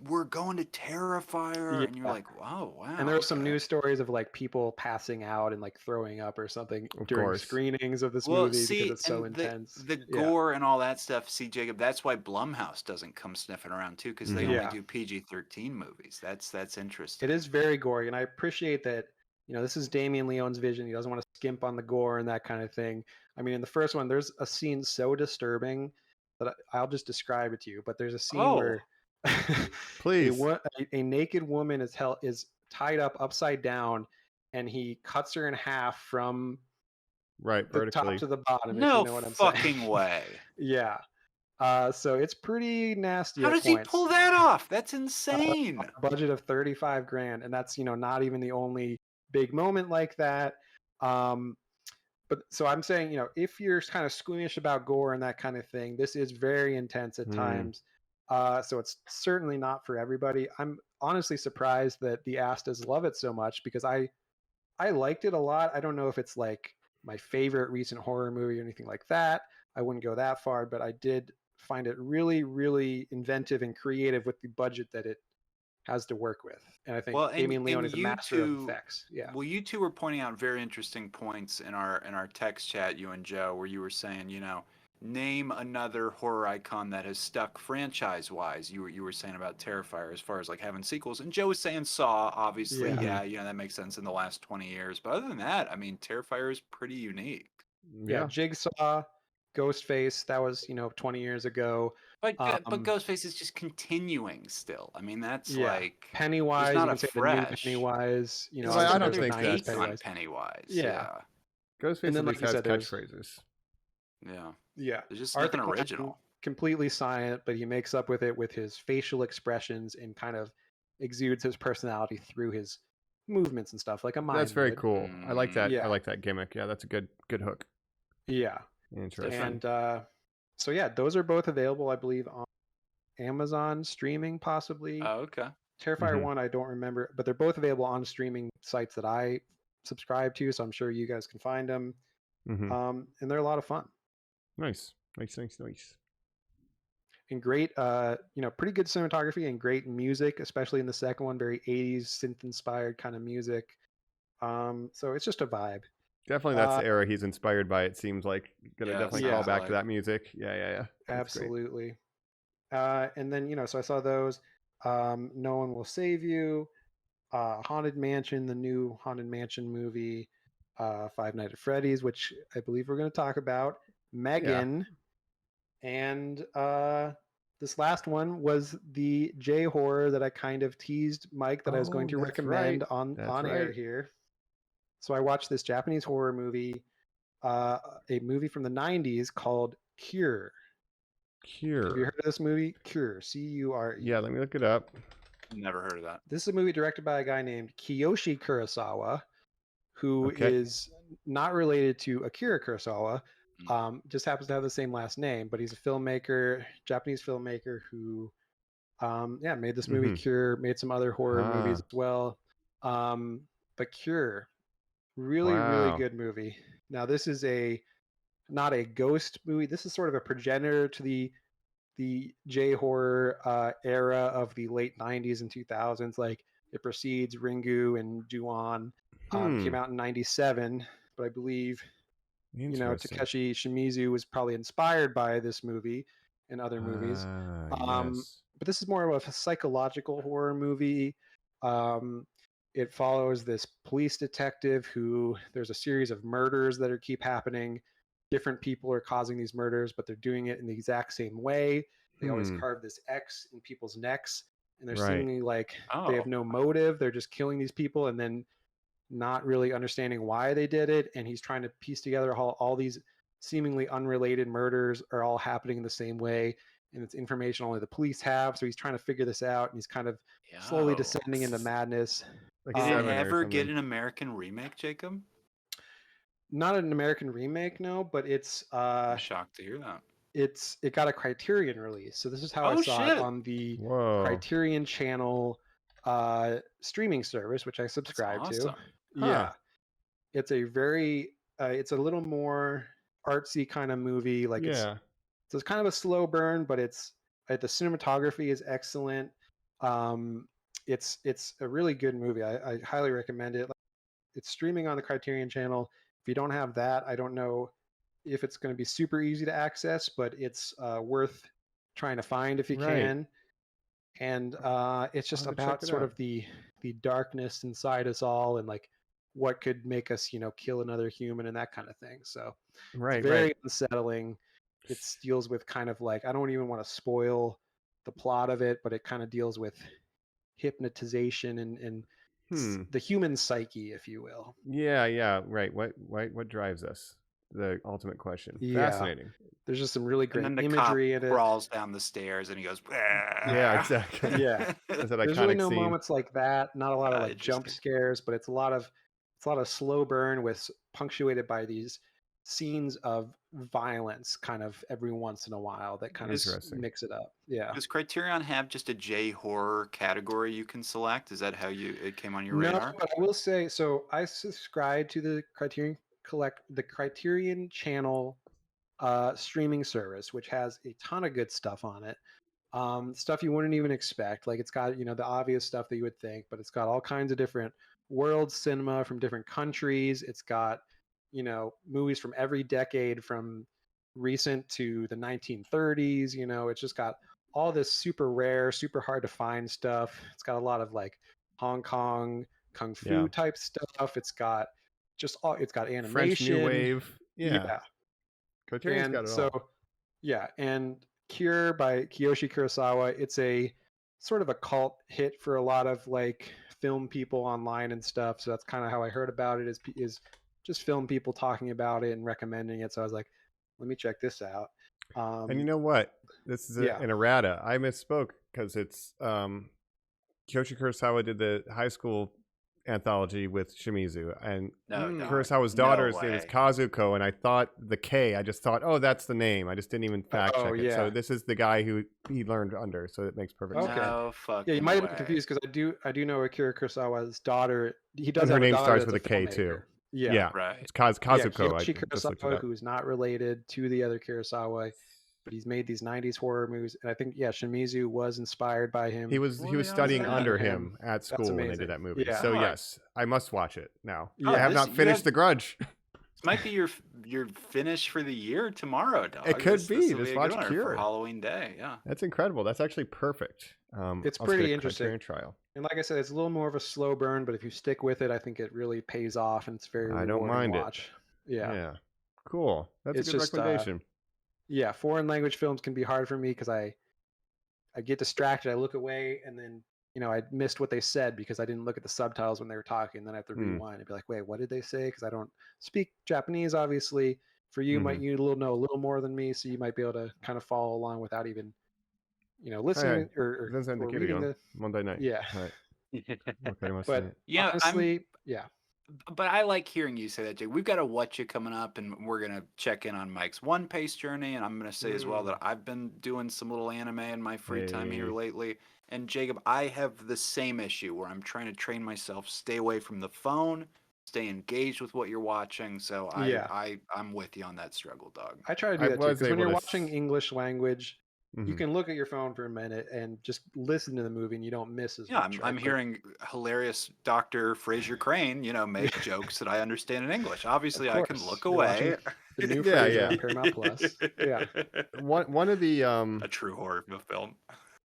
we're going to Terrifier, and you're like, wow. And there were some news stories of like people passing out and like throwing up or something during screenings of this movie because it's so intense. The gore and all that stuff. See, Jacob, that's why Blumhouse doesn't come sniffing around too, because they only do PG-13 movies. That's interesting. It is very gory, and I appreciate that. This is Damien Leone's vision. He doesn't want to skimp on the gore and that kind of thing. I mean, in the first one, there's a scene so disturbing that I'll just describe it to you. But there's a scene where please, a naked woman is tied up upside down, and he cuts her in half from the top to the bottom. No if you know what I'm fucking saying. way. Yeah. So it's pretty nasty. How does he pull that off? That's insane. A budget of 35 grand, and that's not even the only big moment like that. But so I'm saying, if you're kind of squeamish about gore and that kind of thing, this is very intense at times. So it's certainly not for everybody. I'm honestly surprised that the Astas love it so much, because I liked it a lot. I don't know if it's like my favorite recent horror movie or anything like that. I wouldn't go that far, but I did find it really, really inventive and creative with the budget that it has to work with. And I think Damien Leone is a master of effects. Yeah. Well, you two were pointing out very interesting points in our text chat, you and Joe, where you were saying, name another horror icon that has stuck franchise-wise. You were saying about Terrifier as far as like having sequels, and Joe was saying Saw, obviously. Yeah, that makes sense in the last 20 years. But other than that, I mean, Terrifier is pretty unique. Yeah, Jigsaw, Ghostface, that was 20 years ago. But Ghostface is just continuing still. I mean, that's like Pennywise. not you a can say fresh. the new Pennywise. I don't think that's on Pennywise. Yeah. Ghostface at least has catchphrases. Yeah. There's just Arthur nothing Clank, original. Completely silent, but he makes up with it with his facial expressions and kind of exudes his personality through his movements and stuff like a mind That's very would. cool. I like that. Yeah. I like that gimmick. Yeah, that's a good hook. Yeah. Interesting. And so yeah, those are both available, I believe, on Amazon streaming, possibly. Oh, okay. Terrifier Mhm. 1, I don't remember, but they're both available on streaming sites that I subscribe to, so I'm sure you guys can find them. Mhm. And they're a lot of fun Nice. and great, pretty good cinematography and great music, especially in the second one, very 80s synth inspired kind of music. So it's just a vibe. Definitely, that's the era he's inspired by. It seems like gonna Yeah, definitely Yeah. call sounds back like. to that music. Yeah. That's great. Absolutely. And then, so I saw those. No One Will Save You, Haunted Mansion, the new Haunted Mansion movie, Five Nights at Freddy's, which I believe we're going to talk about, Megan, and this last one was the J horror that I kind of teased Mike that I was going Oh, to that's recommend right. on That's air right. here. So I watched this Japanese horror movie, a movie from the 90s called Cure. Have you Cure. heard of this movie? Cure, Cure. Yeah, let me look it up. Never heard of that. This is a movie directed by a guy named Kiyoshi Kurosawa, who Okay. is not related to Akira Kurosawa. Mm. Just happens to have the same last name, but he's a filmmaker, Japanese filmmaker who, made this movie Mhm. Cure, made some other horror movies Ah. as well. But Cure, really, really Wow. good movie. Now, this is not a ghost movie. This is sort of a progenitor to the J horror era of the late 90s and 2000s. Like it precedes Ringu and Ju-on. Came out in 97, but I believe Interesting. Takeshi Shimizu was probably inspired by this movie and other movies. Yes. But this is more of a psychological horror movie. It follows this police detective who there's a series of murders that keep happening. Different people are causing these murders, but they're doing it in the exact same way. They always carve this X in people's necks, and they're Right. seemingly like Oh. they have no motive. They're just killing these people and then not really understanding why they did it. And he's trying to piece together how all these seemingly unrelated murders are all happening in the same way. And it's information only the police have. So he's trying to figure this out, and he's kind of slowly Yo. descending into madness. Like Did it 7 or ever get something. an American remake, Jacob? Not an American remake, no, but it's I'm shocked to hear that. it got a Criterion release. So this is how I Oh, saw it shit. on the Whoa. Criterion Channel streaming service, which I That's subscribe to. awesome. Yeah, it's a very it's a little more artsy kind of movie. Like Yeah. it's kind of a slow burn, but it's the cinematography is excellent. It's a really good movie. I highly recommend it. It's streaming on the Criterion Channel. If you don't have that, I don't know if it's going to be super easy to access, but it's worth trying to find if you Right. can. And it's just I'll have to about check it sort out. of the darkness inside us all, and like what could make us, kill another human and that kind of thing. So Right. it's very Right. unsettling. It deals with kind of like, I don't even want to spoil the plot of it, but it kind of deals with hypnotization and the human psyche, if you will. Yeah. Right. What drives us? The ultimate question. Yeah. Fascinating. There's just some really And great then the imagery cop in it. crawls down the stairs and he goes, Yeah, exactly. Yeah. That's that There's really iconic no scene. moments like that. Not a lot of like jump Interesting. scares, but it's a lot of slow burn with punctuated by these scenes of violence kind of every once in a while that kind of Interesting. mix it up. Yeah. Does Criterion have just a J horror category you can select? Is that how it came on your No, radar? but I will say, so I subscribe to the Criterion Channel streaming service, which has a ton of good stuff on it. Stuff you wouldn't even expect. Like it's got, the obvious stuff that you would think, but it's got all kinds of different world cinema from different countries. It's got, movies from every decade from recent to the 1930s. It's just got all this super rare, super hard to find stuff. It's got a lot of like Hong Kong kung fu type stuff. It's got it's got animation. French New Wave. Yeah. Criterion's And got it so, all. yeah, and Cure by Kiyoshi Kurosawa, it's a sort of a cult hit for a lot of like film people online and stuff. So that's kind of how I heard about it, is just film people talking about it and recommending it. So I was like, let me check this out. And you know what? This is an errata. I misspoke because it's Kyoshi Kurosawa did the high school anthology with Shimizu, and No, dog. Kurosawa's No daughter's name is way. Kazuko, and I thought the K, I just thought, oh, that's the name. I just didn't even fact Oh, check it. So yeah. this is the guy who he learned under, so it makes perfect sense. Okay. No Yeah, you fucking might have been way. confused because I do know Akira Kurosawa's daughter. He does And her have a name daughter starts that's with a a K filmmaker. too. Yeah. Right. It's Yeah, Kazuko. I Kiyoshi just looked it Kurosawa, up. who's not related to the other Kurosawa, but he's made these '90s horror movies, and I think Shimizu was inspired by him. He was Well, he was yeah, studying yeah. under Under him him. at That's school when they amazing. did that movie. Yeah. So Oh, yes, I must watch it now. Oh, I have this- not you finished have- The Grudge. This might be your finish for the year tomorrow, dog. It could This be. will Just a watch good one Cure. for Halloween Day. Yeah. That's incredible. That's actually perfect. It's I'll pretty skip interesting. Criterion Trial. And like I said, it's a little more of a slow burn, but if you stick with it, I think it really pays off, and it's very I rewarding don't mind to it. watch. Yeah. Cool. That's It's a good just, recommendation. Yeah, foreign language films can be hard for me because I get distracted. I look away, and then I missed what they said because I didn't look at the subtitles when they were talking. Then I have to rewind and be like, wait, what did they say? Because I don't speak Japanese, obviously. For you, might you know a little more than me, so you might be able to kind of follow along without even listening or reading the. Monday night. Yeah. But Yeah, honestly, yeah. But I like hearing you say that, Jake. We've got a What You coming up, and we're going to check in on Mike's One Pace journey. And I'm going to say as well that I've been doing some little anime in my free time here lately. And Jacob, I have the same issue where I'm trying to train myself, stay away from the phone, stay engaged with what you're watching. So I'm with you on that struggle, dog. I try to do that too. was Because when able you're to watching English language, you can look at your phone for a minute and just listen to the movie, and you don't miss as Yeah, much. I'm right? hearing hilarious Dr. Fraser Crane, make jokes that I understand in English. Obviously, I can course. look You're away. watching the new Yeah, Frasier yeah. on Paramount Plus. Yeah. One of the A true horror film.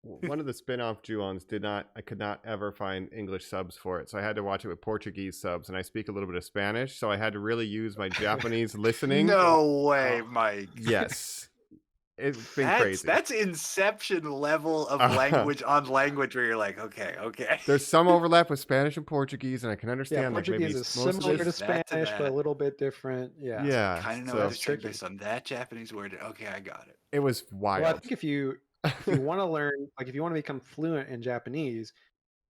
one of the spin-off Ju-ons I could not ever find English subs for it, so I had to watch it with Portuguese subs, and I speak a little bit of Spanish, so I had to really use my Japanese listening. No way, Mike. Yes. It's been That's crazy. that's Inception level of language on language where you're like, okay. There's some overlap with Spanish and Portuguese, and I can Yeah, understand like maybe Portuguese is most of similar this. to that to Spanish, but a that. little bit different. Yeah. Yeah, Kind of know so what That's to say tricky. based on that Japanese word. Okay, I got it. it was wild. Well, I think if you want to learn, like if you want to become fluent in Japanese,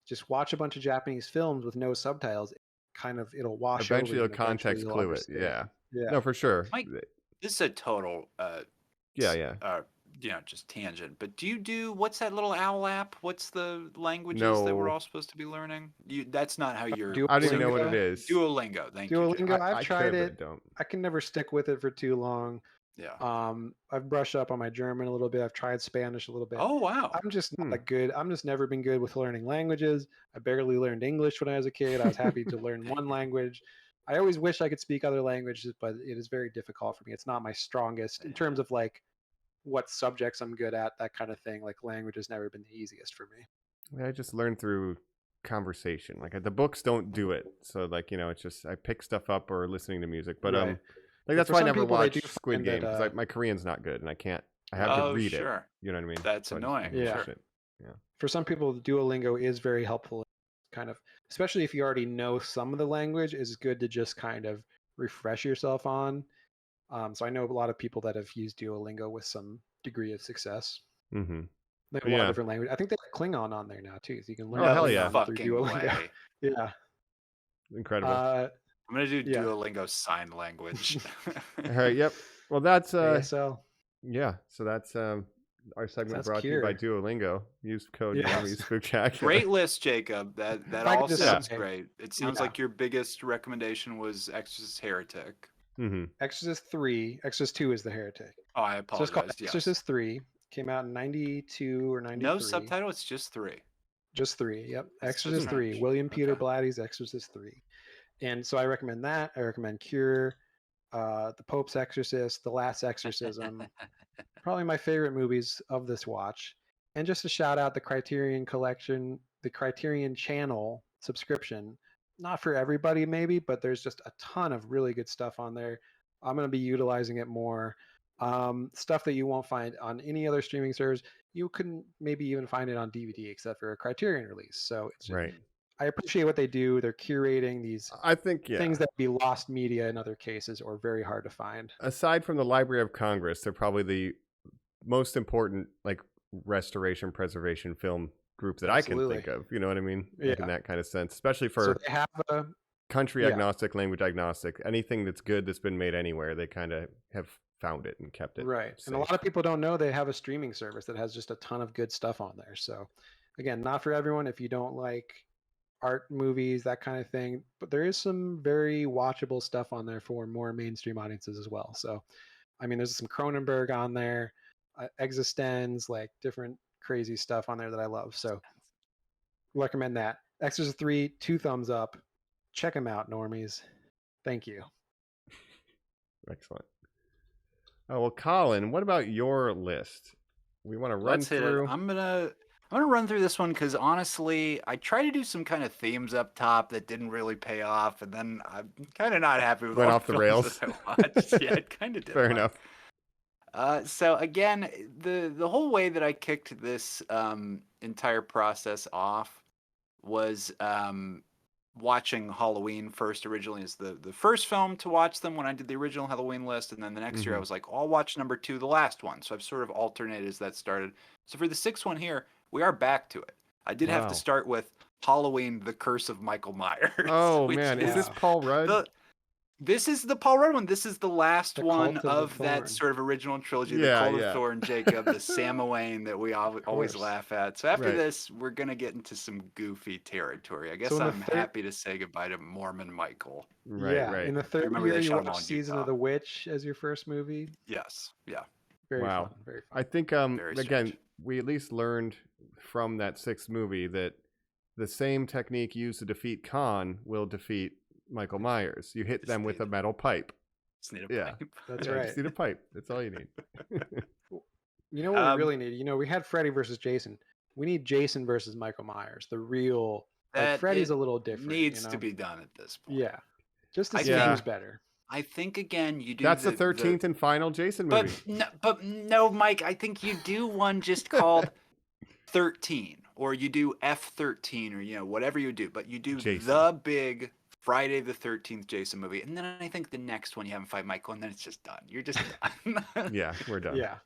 just watch a bunch of Japanese films with no subtitles. It'll wash Eventually, over you'll you, and context you'll clue it. understand. Yeah. Yeah. No, for sure. Mike, This is a total Yeah. just tangent. But do you do what's that little owl app? What's the languages that we're No. all supposed to be learning? That's not how you're. Duolingo? I don't even know what it is. Duolingo. Thank you. Jake. Duolingo, I I've tried could, it. but don't. I can never stick with it for too long. Yeah. I've brushed up on my German a little bit. I've tried Spanish a little bit. Oh wow. I'm just not that good. I'm just never been good with learning languages. I barely learned English when I was a kid. I was happy to learn one language. I always wish I could speak other languages, but it is very difficult for me. It's not my strongest in terms of like what subjects I'm good at, that kind of thing. Like language has never been the easiest for me. I just learned through conversation. Like the books don't do it. So like, it's just I pick stuff up or listening to music. But Right. like that's for why I some never people, they watched do Squid find Game that, because my Korean's not good and I have to read it. Sure. You know what I mean? That's So I just annoying. never Yeah. watched it. For some people, Duolingo is very helpful. Kind of, especially if you already know some of the language, it's good to just kind of refresh yourself on. So I know a lot of people that have used Duolingo with some degree of success. Mm-hmm. They have a lot of different languages. I think they have Klingon on there now too, so you can learn. Oh, hell Klingon yeah. through Fucking Duolingo. way. Yeah. Incredible. I'm gonna do yeah. Duolingo sign language. All right. Yep. Well, that's ASL. yeah. So that's our segment That's brought to you by Cure. Duolingo. Use code Yes. Normies Spooktacular. Great list, Jacob. That If I all could just sounds say- great. It sounds Yeah. like your biggest recommendation was Exorcist Heretic. Mm-hmm. Exorcist 3. Exorcist 2 is the heretic. Oh, I So it's apologize. called Yes. Exorcist 3. Came out in 92 or 93. No subtitle. It's just 3. Just 3. Yep. That's so Exorcist 3. strange. William Peter Okay. Blatty's Exorcist 3. And so I recommend that. I recommend Cure, The Pope's Exorcist, The Last Exorcism. Probably my favorite movies of this watch. And just to shout out the Criterion Collection, the Criterion Channel subscription. Not for everybody, maybe, but there's just a ton of really good stuff on there. I'm going to be utilizing it more. Stuff that you won't find on any other streaming service. You couldn't maybe even find it on DVD except for a Criterion release. So it's Right. I appreciate what they do. They're curating these I think things that would be lost media in other cases or very hard to find. aside from the Library of Congress, they're probably the most important like restoration preservation film group that I can Absolutely. think of. You know what I mean? Yeah. Like in that kind of sense, especially for So they have a country yeah. agnostic, language agnostic, anything that's good that's been made anywhere, they kind of have found it and kept it. Right. And a safe. lot of people don't know they have a streaming service that has just a ton of good stuff on there. So again, not for everyone if you don't like art movies, that kind of thing, but there is some very watchable stuff on there for more mainstream audiences as well. So I mean, there's some Cronenberg on there, Existenz, like different crazy stuff on there that I love. So recommend that. Exorcist 3, 2 thumbs up. Check them out, normies. Thank you. Excellent. Oh well, Colin, what about your list? We want to run Let's hit through. it. I'm gonna run through this one because honestly, I tried to do some kind of themes up top that didn't really pay off, and then I'm kind of not happy with Went all off the films rails. that I watched. Yeah, it kind of did. Fair enough. So again, the whole way that I kicked this entire process off was watching Halloween first originally as the first film to watch them when I did the original Halloween list, and then the next year I was like, oh, I'll watch number 2, the last one. So I've sort of alternated as that started. So for the 6th one here, we are back to it. I did have Wow. to start with Halloween: The Curse of Michael Myers. Oh which man, is this Paul Rudd? This is the Paul Rudd one. This is the last The one Cult of the of that Thorn. sort of original trilogy, Yeah, the Cult yeah. of Thorn, Jacob, the Sam Owain that we always course. laugh at. So after Right. this, we're going to get into some goofy territory. I guess So in the I'm third- happy to say goodbye to Mormon Michael. Right, yeah. right. In the third remember year, they you shot 'em watched all in Season Utah. of the Witch as your first movie. Yes. Yeah. Very Wow. fun. Very fun. I think Very again, strange. we at least learned from that 6th movie that the same technique used to defeat Khan will defeat Michael Myers. You hit Just them with a need- metal pipe. Just need a Yeah. pipe. That's Yeah, right. Just need a pipe. That's all you need. You know what Um, we really need? You know, we had Freddy versus Jason. We need Jason versus Michael Myers. The real like That Freddy's it a little different. Needs you know? to be done at this point. Yeah. Just to I see think- who's better. I think again you do. That's the 13th and final Jason movie. But no, Mike. I think you do one just called 13, or you do F13, or whatever you do. But you do Jason. the big Friday the 13th Jason movie, and then I think the next one you have him fight Michael, and then it's just done. You're just done. Yeah, we're done. Yeah.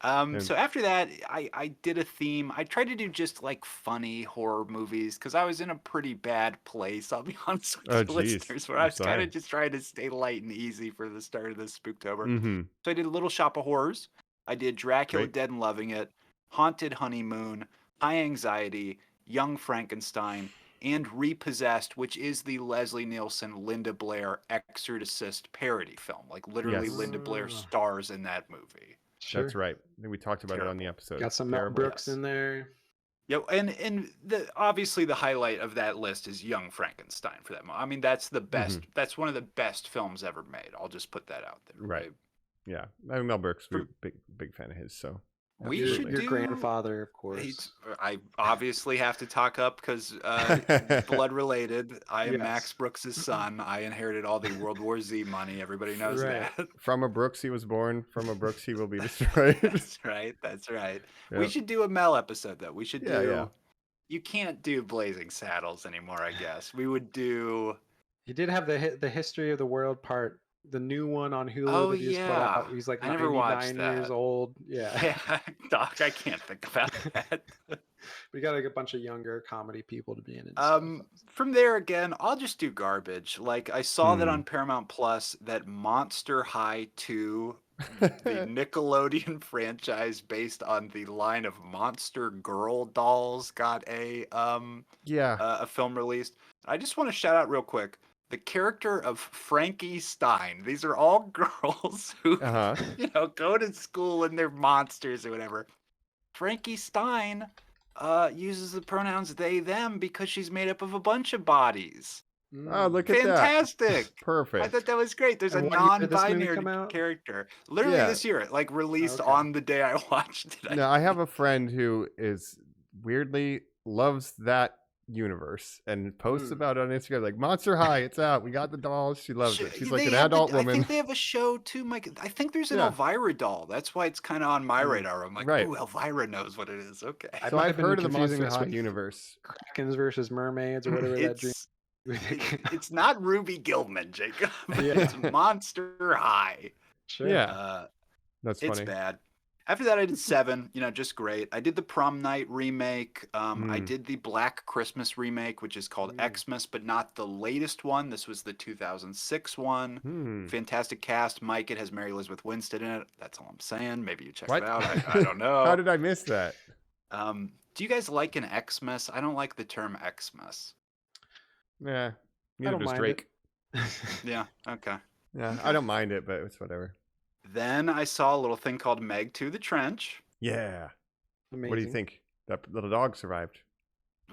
So after that, I did a theme. I tried to do just like funny horror movies because I was in a pretty bad place. I'll be honest with Oh, you geez. listeners, where I'm I was kind sorry. of just trying to stay light and easy for the start of this Spooktober. Mm-hmm. So I did Little Shop of Horrors. I did Dracula Great. Dead and Loving It, Haunted Honeymoon, High Anxiety, Young Frankenstein, and Repossessed, which is the Leslie Nielsen, Linda Blair Exorcist parody film. Like literally Yes. Linda Blair Ah. stars in that movie. Sure. That's right. We talked about it on the Terrible. episode. Got some Mel Terrible. Brooks in there. Yeah, and obviously the highlight of that list is Young Frankenstein for that. I mean, that's the best. That's one of the best films ever made. I'll just put that out there. Right. Yeah, I mean, Mel Brooks, we're big fan of his. So We Your- should your do grandfather, of course. I obviously have to talk up because blood related. I am Yes. Max Brooks' son. I inherited all the World War Z money. Everybody knows Right. that. from a Brooks he was born. From a Brooks he will be destroyed. That's right. That's right. We Yep. should do a Mel episode though. We should Yeah, do. yeah. You can't do Blazing Saddles anymore, I guess. We would do. He did have the history of the world part, the new one on Hulu Oh, that he just put out. yeah. He's like I never watched 99 years that. old. Yeah. Yeah, Doc, I can't think about that. We got like a bunch of younger comedy people to be in it. and stuff. From there again, I'll just do garbage. Like I saw that Hmm. on Paramount Plus that Monster High 2, the Nickelodeon franchise based on the line of Monster Girl dolls, got a film released. I just want to shout out real quick the character of Frankie Stein. These are all girls who Uh-huh. go to school and they're monsters or whatever. Frankie Stein uses the pronouns they, them because she's made up of a bunch of bodies. Oh, look at that. Fantastic. Perfect. I thought that was great. There's And a what year did this movie come non-binary out? character. Literally Yeah. this year, like released Okay. on the day I watched it. No, I have a friend who is weirdly loves that universe and posts Hmm. about it on Instagram like Monster High, it's out. We got the dolls. She loves it. She's like They an have adult I woman. think they have a show too, Mike. I think there's an Yeah. Elvira doll. That's why it's kind of on my Hmm. radar. I'm like, Right. ooh, Elvira knows what it is. Okay. I So might I've have been heard of the confusing Monster this High with universe. Krakens versus mermaids or whatever that dream. It's not Ruby Gilman, Jacob. Yeah. It's Monster High. Sure. Yeah. That's It's funny. bad. After that, I did 7. Just great. I did the Prom Night remake. I did the Black Christmas remake, which is called Xmas, but not the latest one. This was the 2006 one. Fantastic cast. Mike, it has Mary Elizabeth Winstead in it. That's all I'm saying. Maybe you check What? it out. I don't know. How did I miss that? Do you guys like an Xmas? I don't like the term Xmas. Yeah, neither don't does mind Drake. Yeah. Okay. Yeah, I don't mind it, but it's whatever. Then I saw a little thing called Meg to the Trench. Yeah. Amazing. What do you think? That little dog survived.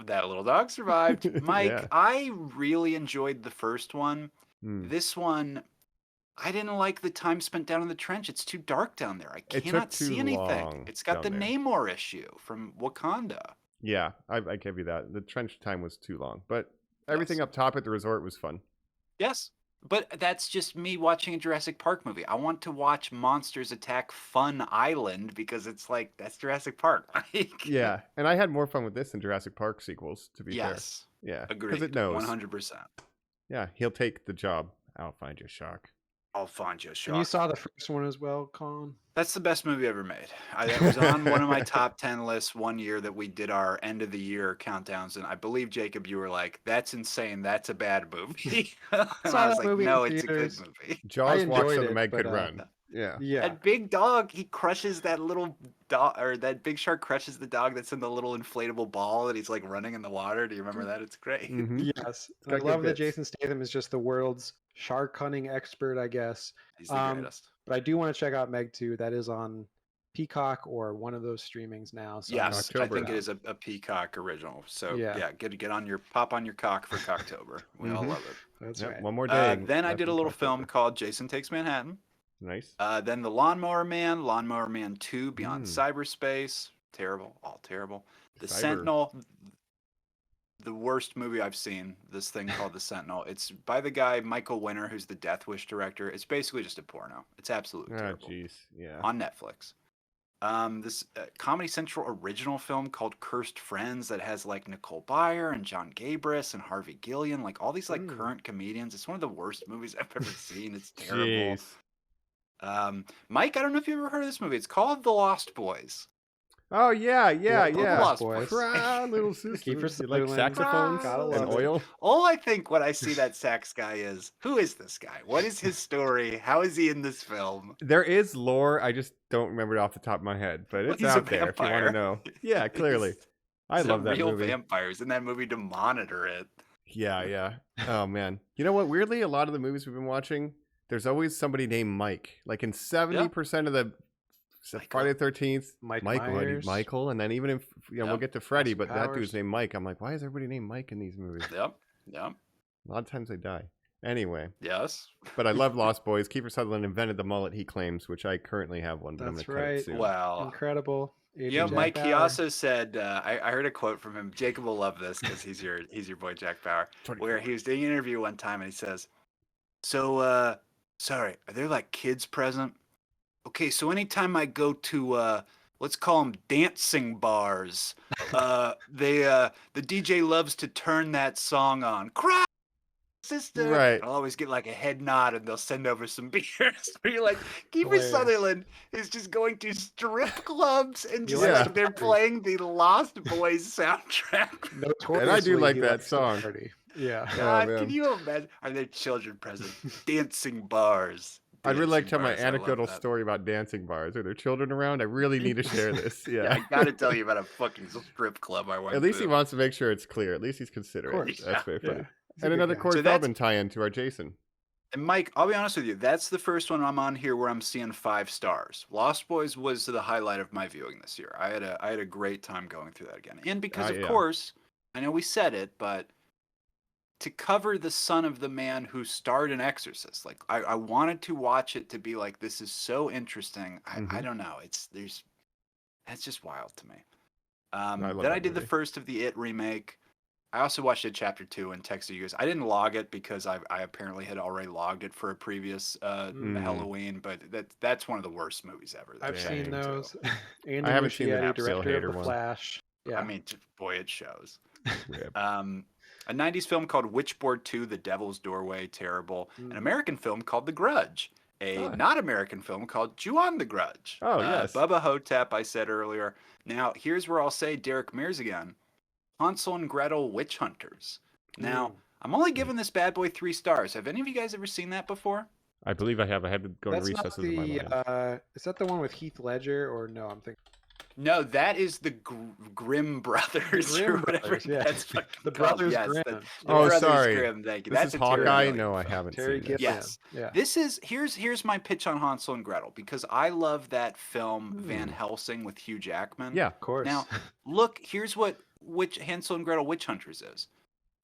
That little dog survived. Mike, Yeah. I really enjoyed the first one. Hmm. This one, I didn't like the time spent down in the trench. It's too dark down there. I It took cannot too see anything. long It's got the down there. Namor issue from Wakanda. Yeah, I give you that. The trench time was too long, but everything Yes. up top at the resort was fun. Yes, but that's just me watching a Jurassic Park movie. I want to watch monsters attack Fun Island because it's like, that's Jurassic Park. Like, Yeah, and I had more fun with this than Jurassic Park sequels, to be fair. yes. Yeah, Agreed. because it knows. 100%. Yeah, he'll take the job. I'll find you, Shock. I'll find you a shot. And you saw the first one as well, Colin? That's the best movie ever made. That was on one of my top 10 lists one year that we did our end of the year countdowns, and I believe, Jacob, you were like, "That's insane. That's a bad movie." And Saw I was that like, movie in "No, it's a good theaters. movie." Jaws walks enjoyed so the it, Meg could but, run. Yeah. Yeah. That big dog, he crushes that little dog, or that big shark crushes the dog that's in the little inflatable ball that he's like running in the water. Do you remember that? It's great. Mhm. Yes. got I good love that bits. Jason Statham is just the world's shark hunting expert, I guess. He's the greatest. But I do want to check out Meg 2. That is on Peacock or one of those streamings now. So I'm gonna Yes, check I think out. it is a Peacock original. So Yeah. yeah, get on your cock for Cocktober. We all Mhm. love it. That's Yep, right. one more day. Then I left did a in little October. film called Jason Takes Manhattan. Nice. Then The Lawnmower Man, Lawnmower Man 2, Beyond Mm. Cyberspace. Terrible, all terrible. The Cyber. Sentinel, the worst movie I've seen, this thing called The Sentinel. It's by the guy Michael Winner, who's the Death Wish director. It's basically just a porno. It's absolutely Ah, terrible. jeez. Yeah. On Netflix. This Comedy Central original film called Cursed Friends that has like Nicole Byer and John Gabris and Harvey Gillian, like all these like current comedians. It's one of the worst movies I've ever seen. It's terrible. Jeez. Mike, I don't know if you ever heard of this movie. It's called The Lost Boys. Oh yeah, yeah, Love yeah. Lost Boys. Cry, little sister. Kiefer You like Sutherland. saxophones Gotta and love it. oil? All I think when I see that sax guy is, who is this guy? What is his story? How is he in this film? There is lore. I just don't remember it off the top of my head, but it's he's a out there if you want vampire. to know. Yeah, clearly. I He's love a that real movie. vampires in that movie to monitor it. Yeah, yeah. Oh man. You know what? Weirdly, a lot of the movies we've been watching, there's always somebody named Mike. Like in 70% of the Friday the 13th, Mike Michael, Myers. Michael, and then even if we'll Yep. get to Freddy, Austin but that Powers. dude's named Mike. I'm like, why is everybody named Mike in these movies? Yep. A lot of times they die. Anyway, Yes. but I love Lost Boys. Kiefer Sutherland invented the mullet he claims, which I currently have one, but I'm That's going to cut right. it soon. Wow. Incredible. Yeah, Agent Jack Mike. He Bauer. also said, I heard a quote from him. Jacob will love this because he's your boy Jack Bauer. Where he was doing an interview one time and he says, "So, sorry, are there like kids present? Okay, so anytime I go to let's call them dancing bars, the DJ loves to turn that song on. Cry, sister. Right. I'll always get like a head nod and they'll send over some beers. Where you're like, Kiefer Hilarious. Sutherland is just going to strip clubs and just Yeah. like they're playing the Lost Boys soundtrack. And I do Notoriously, like he that likes to song. party. Yeah. God, man. can you imagine? Are there children present? Dancing bars. I'd really like to tell my Dancing bars, I love anecdotal that. story about dancing bars. Are there children around? I really need to share this. Yeah, Yeah. I gotta tell you about a fucking strip club I went At least he to. wants to make sure it's clear. At least he's considerate. course. That's very Yeah. funny. He's a And good another guy. Corey So that's- Feldman tie-in to our Jason. And Mike, I'll be honest with you, that's the first one I'm on here where I'm seeing 5 stars. Lost Boys was the highlight of my viewing this year. I had a great time going through that again. And because of yeah. course, I know we said it, but to cover the son of the man who starred in Exorcist, like I wanted to watch it to be like, this is so interesting. I Mhm. don't know. That's just wild to me. I love Then I that did the movie. first of the It remake. I also watched it chapter 2 and texted you guys. I didn't log it because I apparently had already logged it for a previous Halloween, but that's one of the worst movies ever. I've Chapter seen 2. those. Andy I haven't seen the Muschietti, Hapsil director Hater of The one. Flash. Yeah. I mean, boy, it shows. Rip. A 90s film called Witchboard 2, The Devil's Doorway, terrible. Mm. An American film called The Grudge. a not American film called Ju-on the Grudge. Oh, yes. Bubba Hotep, I said earlier. Now, here's where I'll say Derek Mears again. Hansel and Gretel Witch Hunters. Now, I'm only giving this bad boy 3 stars. Have any of you guys ever seen that before? I believe I have. I had to go to That's not recesses of my mind. is that the one with Heath Ledger or no? I'm thinking No, that is the Grimm Brothers or Grimm whatever Brothers, yeah. that's fucking the called. Brothers Yes, Grimm. the Oh, Brothers sorry. Grimm, thank you. This That's is a Terry Hawkeye? Gilliam No, I film. haven't Terry seen it. Gilliam. Yes. Yeah. This is here's my pitch on Hansel and Gretel because I love that film Van Helsing with Hugh Jackman. Yeah. Of course. Now, look, here's what Hansel and Gretel Witch Hunters is.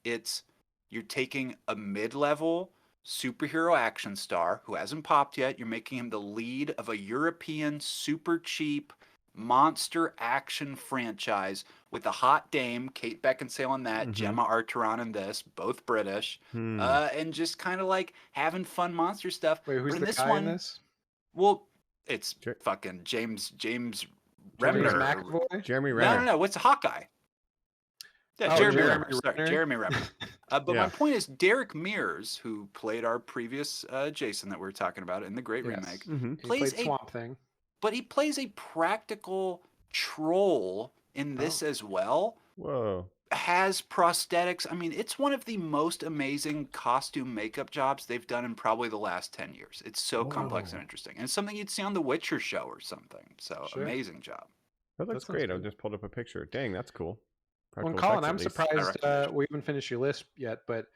It's you're taking a mid-level superhero action star who hasn't popped yet. You're making him the lead of a European super cheap monster action franchise with a hot dame, Kate Beckinsale on that, Mhm. Gemma Arterton in this, both British, and just kind of like having fun monster stuff. Wait, who's But in the this guy one, in this? well, it's Jer- fucking James James Remner. McAvoy? Jeremy Renner. No. What's Hawkeye? Yeah, Oh, Jeremy Jeremy Renner. Sorry, Renner? Jeremy Renner. But Yeah. my point is, Derek Mears, who played our previous Jason that we were talking about in the Great Yes. Remake, Mm-hmm. He plays played a Swamp Thing. but he plays a practical troll in this as well. Whoa. Has prosthetics. I mean, it's one of the most amazing costume makeup jobs they've done in probably the last 10 years. It's so complex and interesting. And it's something you'd see on The Witcher show or something. So Sure. amazing job. That looks sounds great. I good. just pulled up a picture. Dang, that's cool. Well, Practical Colin, effects, I'm at least. surprised recommend we haven't finished your list yet, but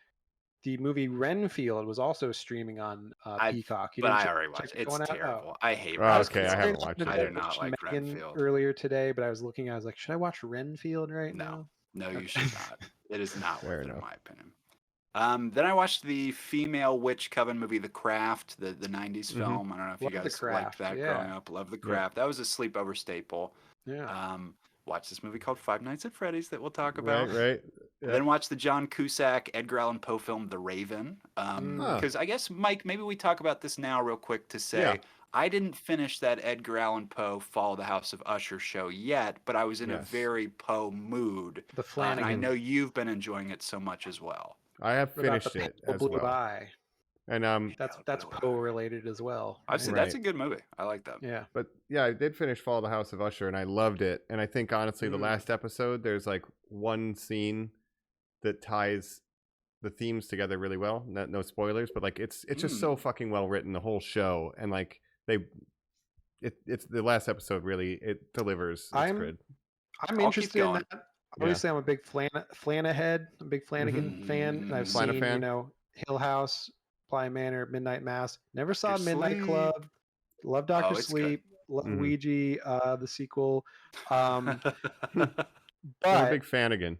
the movie Renfield was also streaming on Peacock. You But didn't I check- already check watched it. that It's one out? terrible. I hate Oh, I was okay, I Renfield. haven't considering watched to it. I do not watch like Megan Renfield. earlier today, but I was looking. I was like, should I watch Renfield right now? No, you should not. It is not Fair worth it, in enough. my opinion. Then I watched the female witch coven movie, The Craft, the 90s Mhm. film. I don't know if Love you The guys liked Craft, that yeah. growing up. Love The Craft. That was a sleepover staple. Yeah. Watched this movie called Five Nights at Freddy's that we'll talk about. Right. Yeah. Then watched the John Cusack, Edgar Allan Poe film, The Raven. Because I guess, Mike, maybe we talk about this now real quick to say, Yeah. I didn't finish that Edgar Allan Poe Fall of the House of Usher show yet, but I was in a Yes. very Poe mood. The And Flanagan. I know you've been enjoying it so much as well. I have What about finished the it Pale as Blue well. Eye. And That's Poe related as well. I've seen Right. that's a good movie. I like that. Yeah. But yeah, I did finish Fall of the House of Usher, and I loved it. And I think honestly, the last episode, there's like one scene that ties the themes together really well. No spoilers, but like it's just so fucking well written, the whole show, and like it's the last episode really it delivers. It's I'm good. I'm I'll keep interested in going. that. Obviously, I'm a big Flanahead, a big Flanagan fan, and I've seen, Flanafan. Hill House, Bly Manor, Midnight Mass. Never saw Dr. Midnight Sleep. Club. Love Doctor it's good. Sleep. Love Mhm. Ouija, the sequel. I'm a But big fan again.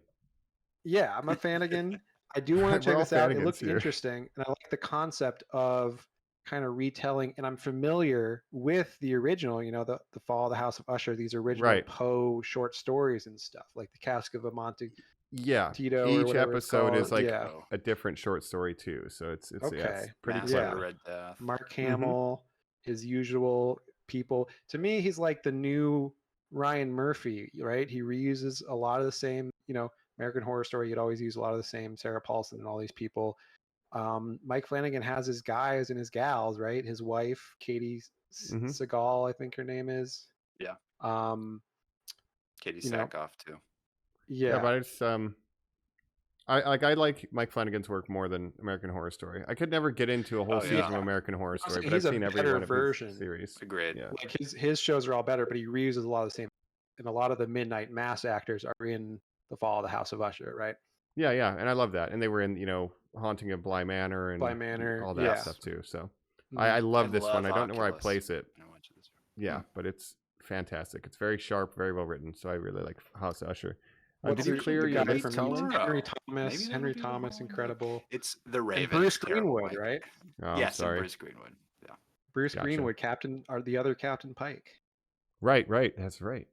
yeah, I'm a fan again. I do want We're to check all this out. It Fannigans looks here. interesting, and I like the concept of kind of retelling. And I'm familiar with the original. The Fall of the House of Usher. These original Right. Poe short stories and stuff, like the Cask of Amonte. Yeah, Tito or each whatever it's episode is called. like Yeah. a different short story too. So it's Okay. pretty Mass Yeah. of the clever. Red Death. Mark Hamill, his usual people. To me, he's like the new Ryan Murphy, right? He reuses a lot of the same, American Horror Story. You'd always use a lot of the same Sarah Paulson and all these people. Mike Flanagan has his guys and his gals, right? His wife, Katie Seagal, I think her name is. Yeah. Katie you know, Sackhoff too. Yeah, but it's I like Mike Flanagan's work more than American Horror Story. I could never get into a whole season of American Horror Story, but I've he's a seen every better one of version. his series. Agreed. Yeah. like his shows are all better, but he reuses a lot of the same. And a lot of the Midnight Mass actors are in the Fall of the House of Usher, right? Yeah, and I love that. And they were in, Haunting of Bly Manor and Bly Manor, all that yeah. stuff too. So Mhm. I love I this one. love I don't know where I Oculus. place it. I watched this. Yeah, but it's fantastic. It's very sharp, very well written. So I really like House of Usher. What's Did you the clear guy your from list, Colin? Henry Maybe Thomas, that Henry would be the Thomas, one. incredible. It's the And Raven. Bruce It's terrible, Greenwood, Mike. right? Oh, I'm Yes, and sorry. Bruce Greenwood. Yeah. Bruce Gotcha. Greenwood, the other Captain Pike. Right. That's right.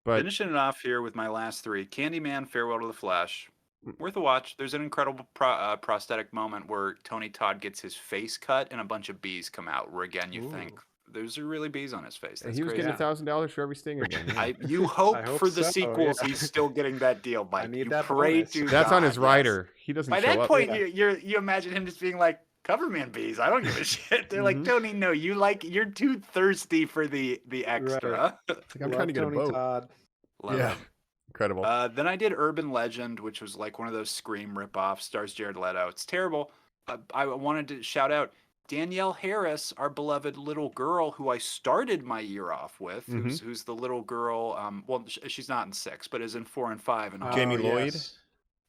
But Finishing it off here with my last three: Candyman, Farewell to the Flesh. Worth a watch. There's an incredible prosthetic moment where Tony Todd gets his face cut and a bunch of bees come out. Where again, you think those are really bees on his face. That's he was crazy. getting $1,000 for every sting again. Yeah. You hope, I hope for the so, sequels yeah. he's still getting that deal, Mike. need You that pray bonus. to That's on God, his yes. rider. He doesn't By show that up. point, you imagine him just being like, Coverman bees. I don't give a shit. They're like, Mhm. Tony, no, you're too thirsty for the extra. It's like, I'm Love trying to get a Tony boat. Todd. Love Yeah. it. Incredible. Then I did Urban Legend, which was like one of those Scream ripoffs. Stars Jared Leto. It's terrible. I wanted to shout out Danielle Harris, our beloved little girl, who I started my year off with. Who's the little girl? Well, she's not in 6, but is in 4 and 5 and all. Jamie Lloyd? Yes.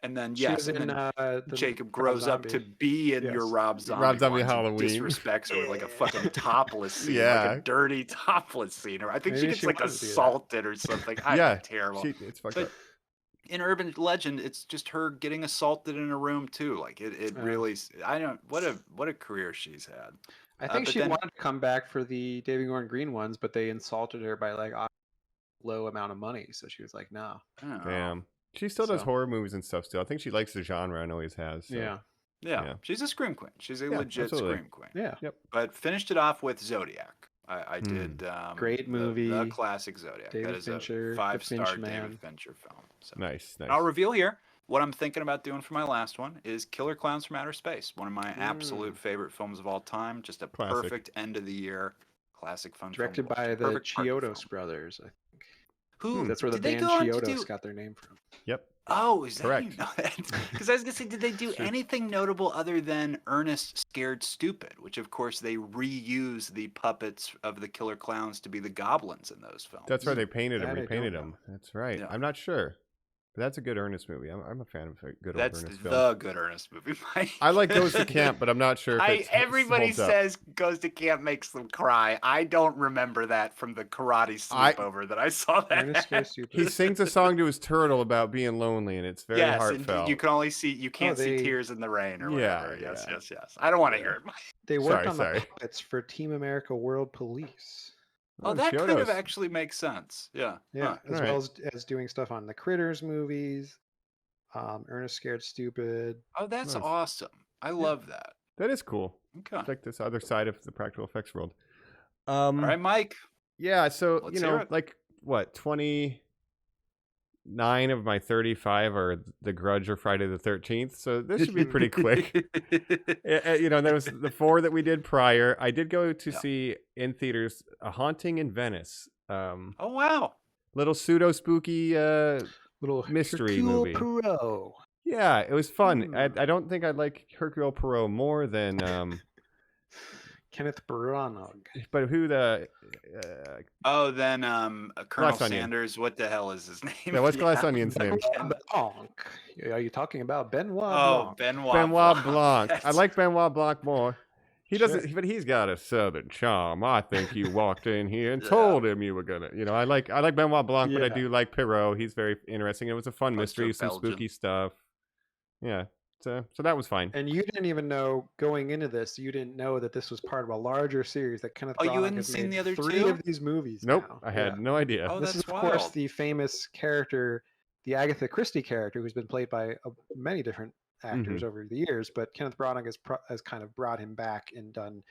And then She was in the Jacob Rob grows up to Zombie. be in your Yes. Rob Zombie, Rob Zombie ones and Halloween. disrespects her with like a fucking topless scene, Yeah. like a dirty topless scene. Or I think she Maybe gets she like wanted to do that. assaulted or something. Yeah. Terrible. It's fucked But up. in Urban Legend, it's just her getting assaulted in a room too. Like it really. I don't. What a career she's had. I think but she then- wanted to come back for the David Gordon Green ones, but they insulted her by like a low amount of money, so she was like, "No." Oh. Damn. She still does So- horror movies and stuff still. I think she likes the genre and always has. So. Yeah. Yeah, she's a scream queen. She's a Yeah, legit absolutely. scream queen. Yeah. But finished it off with Zodiac. I did Great movie. the classic Zodiac. David that is Fincher, a the 5-star Finch Man. David Fincher film. So. Nice. I'll reveal here what I'm thinking about doing for my last one is Killer Clowns from Outer Space. One of my absolute favorite films of all time. Just a Classic. perfect end of the year classic fun Directed film. by the Perfect party Chiodos film. brothers, I think. Who? That's where the did they band go on to Chiodos do- got their name from. Yep. Oh, is that Correct. you know that? Because I was gonna say, did they do anything notable other than Ernest Scared Stupid, which of course they reuse the puppets of the killer clowns to be the goblins in those films. That's right. They painted That him, I don't repainted know. him. That's right. Yeah. I'm not sure. But that's a good Ernest movie. I'm a fan of a good That's old Ernest the film. good Ernest movie. Mike. I like Goes to Camp, but I'm not sure if it's Everybody holds up. says Goes to Camp makes them cry. I don't remember that from the karate sleepover that I saw that. Ernest Scared at. Stupid. He sings a song to his turtle about being lonely, and it's very Yes, and heartfelt. you can only see you can't see they- tears in the rain or Yeah, whatever. Yes, yeah. yes. I don't want to hear it. They worked on Sorry. the puppets for Team America World Police. Oh, that kind of Chiodos. actually makes sense. Yeah. Yeah, Huh. as Alright. well as doing stuff on the Critters movies, Ernest Scared Stupid. Oh, that's Nice. awesome. I love that. That is cool. Okay. It's like this other side of the practical effects world. All right, Mike. Yeah, so Let's hear it. like what, 29 of my 35 are The Grudge or Friday the 13th. So this should be pretty quick. There was the 4 that we did prior. I did go to see in theaters A Haunting in Venice. Oh wow. Little pseudo spooky. Little Mystery Hercule movie. Poirot. Yeah, it was fun. I don't think I'd like Hercule Poirot more than Kenneth Branagh. but who the Oh, then Colonel Glass Onion. Sanders. What the hell is his name? yeah, what's Glass Onion's name? Benoit Blanc. Are you talking about Benoit Oh, Blanc? Benoit Blanc. I That's- like Benoit Blanc more. He Sure. doesn't, but he's got a southern charm. I think you walked in here and Yeah. told him you were gonna. I like Benoit Blanc, but I Yeah. do like Perrault. He's very interesting. It was a fun Poster mystery, some Belgian. spooky stuff. Yeah, so that was fine. And you didn't even know going into this. You didn't know that this was part of a larger series that Kenneth Oh, you Branagh hadn't has seen made the other 3 two? of these movies. Nope, now. I had Yeah. no idea. Oh, This that's is of course wild. the famous character, the Agatha Christie character, who's been played by many different actors over the years. But Kenneth Branagh has kind of brought him back and done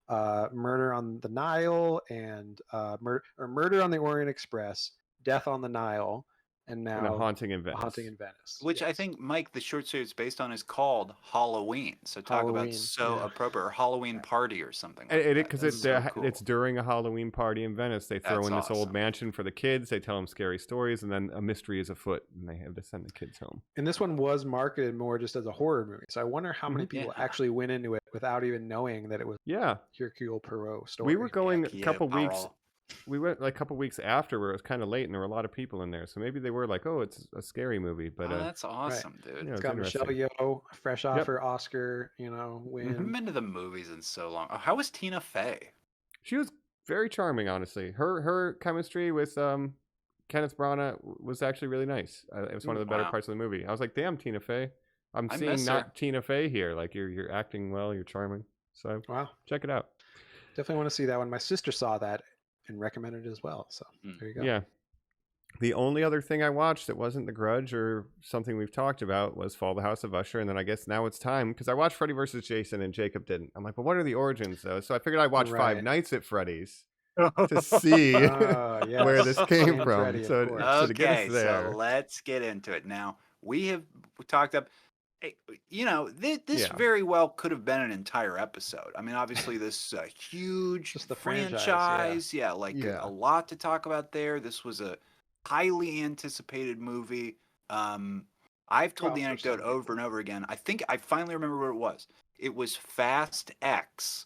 Murder on the Nile and Murder on the Orient Express, Death on the Nile, and now And A Haunting in Venice. Haunting in Venice. Which I Yes. think, Mike, the short story it's based on is called Halloween. So talk Halloween, about so yeah. appropriate, or Halloween party or something. Like It that. because That's it's so cool. it's during a Halloween party in Venice. They throw That's in this old awesome. mansion for the kids. They tell them scary stories, and then a mystery is afoot, and they have to send the kids home. And this one was marketed more just as a horror movie. So I wonder how many people Yeah. actually went into it without even knowing that it was Yeah, Hercule Poirot story. we were going Heck a yeah, couple weeks. Paul. We went like a couple weeks after where it was kind of late, and there were a lot of people in there. So maybe they were like, "Oh, it's a scary movie." But Oh, that's awesome, dude. yeah, It's it's got Michelle interesting. Yeoh, fresh off Yep. her Oscar, win. I haven't been to the movies in so long. Oh, how was Tina Fey? She was very charming, honestly. Her chemistry with Kenneth Branagh was actually really nice. It was one of the better Wow. parts of the movie. I was like, "Damn, Tina Fey! I'm I seeing miss not her. Tina Fey here. Like you're acting well. You're charming. So Wow. check it out." Definitely want to see that one. My sister saw that and recommended it as well. So there you go. Yeah. The only other thing I watched that wasn't The Grudge or something we've talked about was Fall the House of Usher. And then I guess now it's time because I watched Freddy vs. Jason and Jacob didn't. I'm like, but what are the origins though? So I figured I'd watch Five Right. Nights at Freddy's to see Yes. where this came And from. Freddy, of So, course. so to get Okay, us there. so let's get into it now. We talked up. You know, this Yeah. very well could have been an entire episode. I mean, obviously, this huge Just the franchise, franchise. Yeah, like Yeah. a lot to talk about there. This was a highly anticipated movie. I've told Well, the for some anecdote over people. and over again. I think I finally remember what it was. It was Fast X,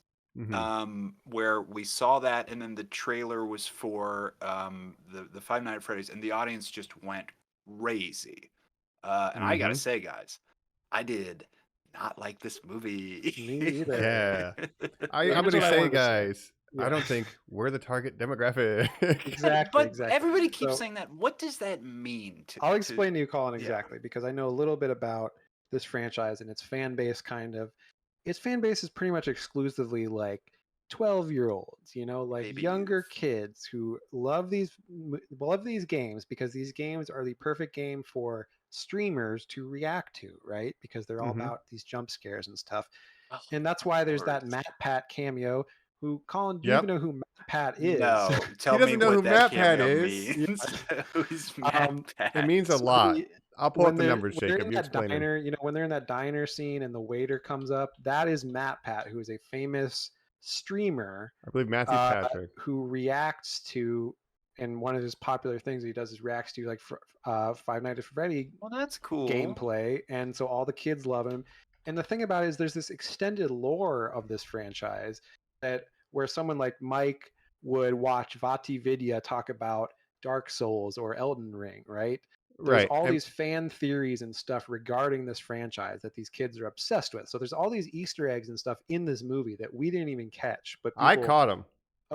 where we saw that, and then the trailer was for the Five Nights at Freddy's, and the audience just went crazy. And I gotta say, guys, I did not like this movie. Me either. Yeah. I'm Here's going to what I say, wanted to say. guys, I Yeah. don't think we're the target demographic. Exactly, But exactly. everybody keeps So- saying that. What does that mean? I'll explain to you, Colin, yeah. exactly, because I know a little bit about this franchise and its fan base. Its fan base is pretty much exclusively like 12-year-olds, like Baby younger youth. kids who love these games because these games are the perfect game for streamers to react to, right? Because they're all Mhm. about these jump scares and stuff. Oh, And that's why there's that words. Matt Pat cameo. Who, Colin, do you Yep. even know who Matt Pat is? No, tell He me doesn't know what who that MatPat cameo is. means. Who's Matt Pat? It means a So lot. the- I'll pull up the they're- numbers, when they're Jacob. in You that explain them. diner, when they're in that diner scene and the waiter comes up, that is Matt Pat, who is a famous streamer I believe Matthew Patrick. who reacts to, and one of his popular things he does is reacts to like Five Nights at Freddy Well, that's cool. gameplay, and so all the kids love him. And the thing about it is there's this extended lore of this franchise that where someone like Mike would watch Vati Vidya talk about Dark Souls or Elden Ring, right? There's Right. all and- these fan theories and stuff regarding this franchise that these kids are obsessed with. So there's all these Easter eggs and stuff in this movie that we didn't even catch. But I people- caught him.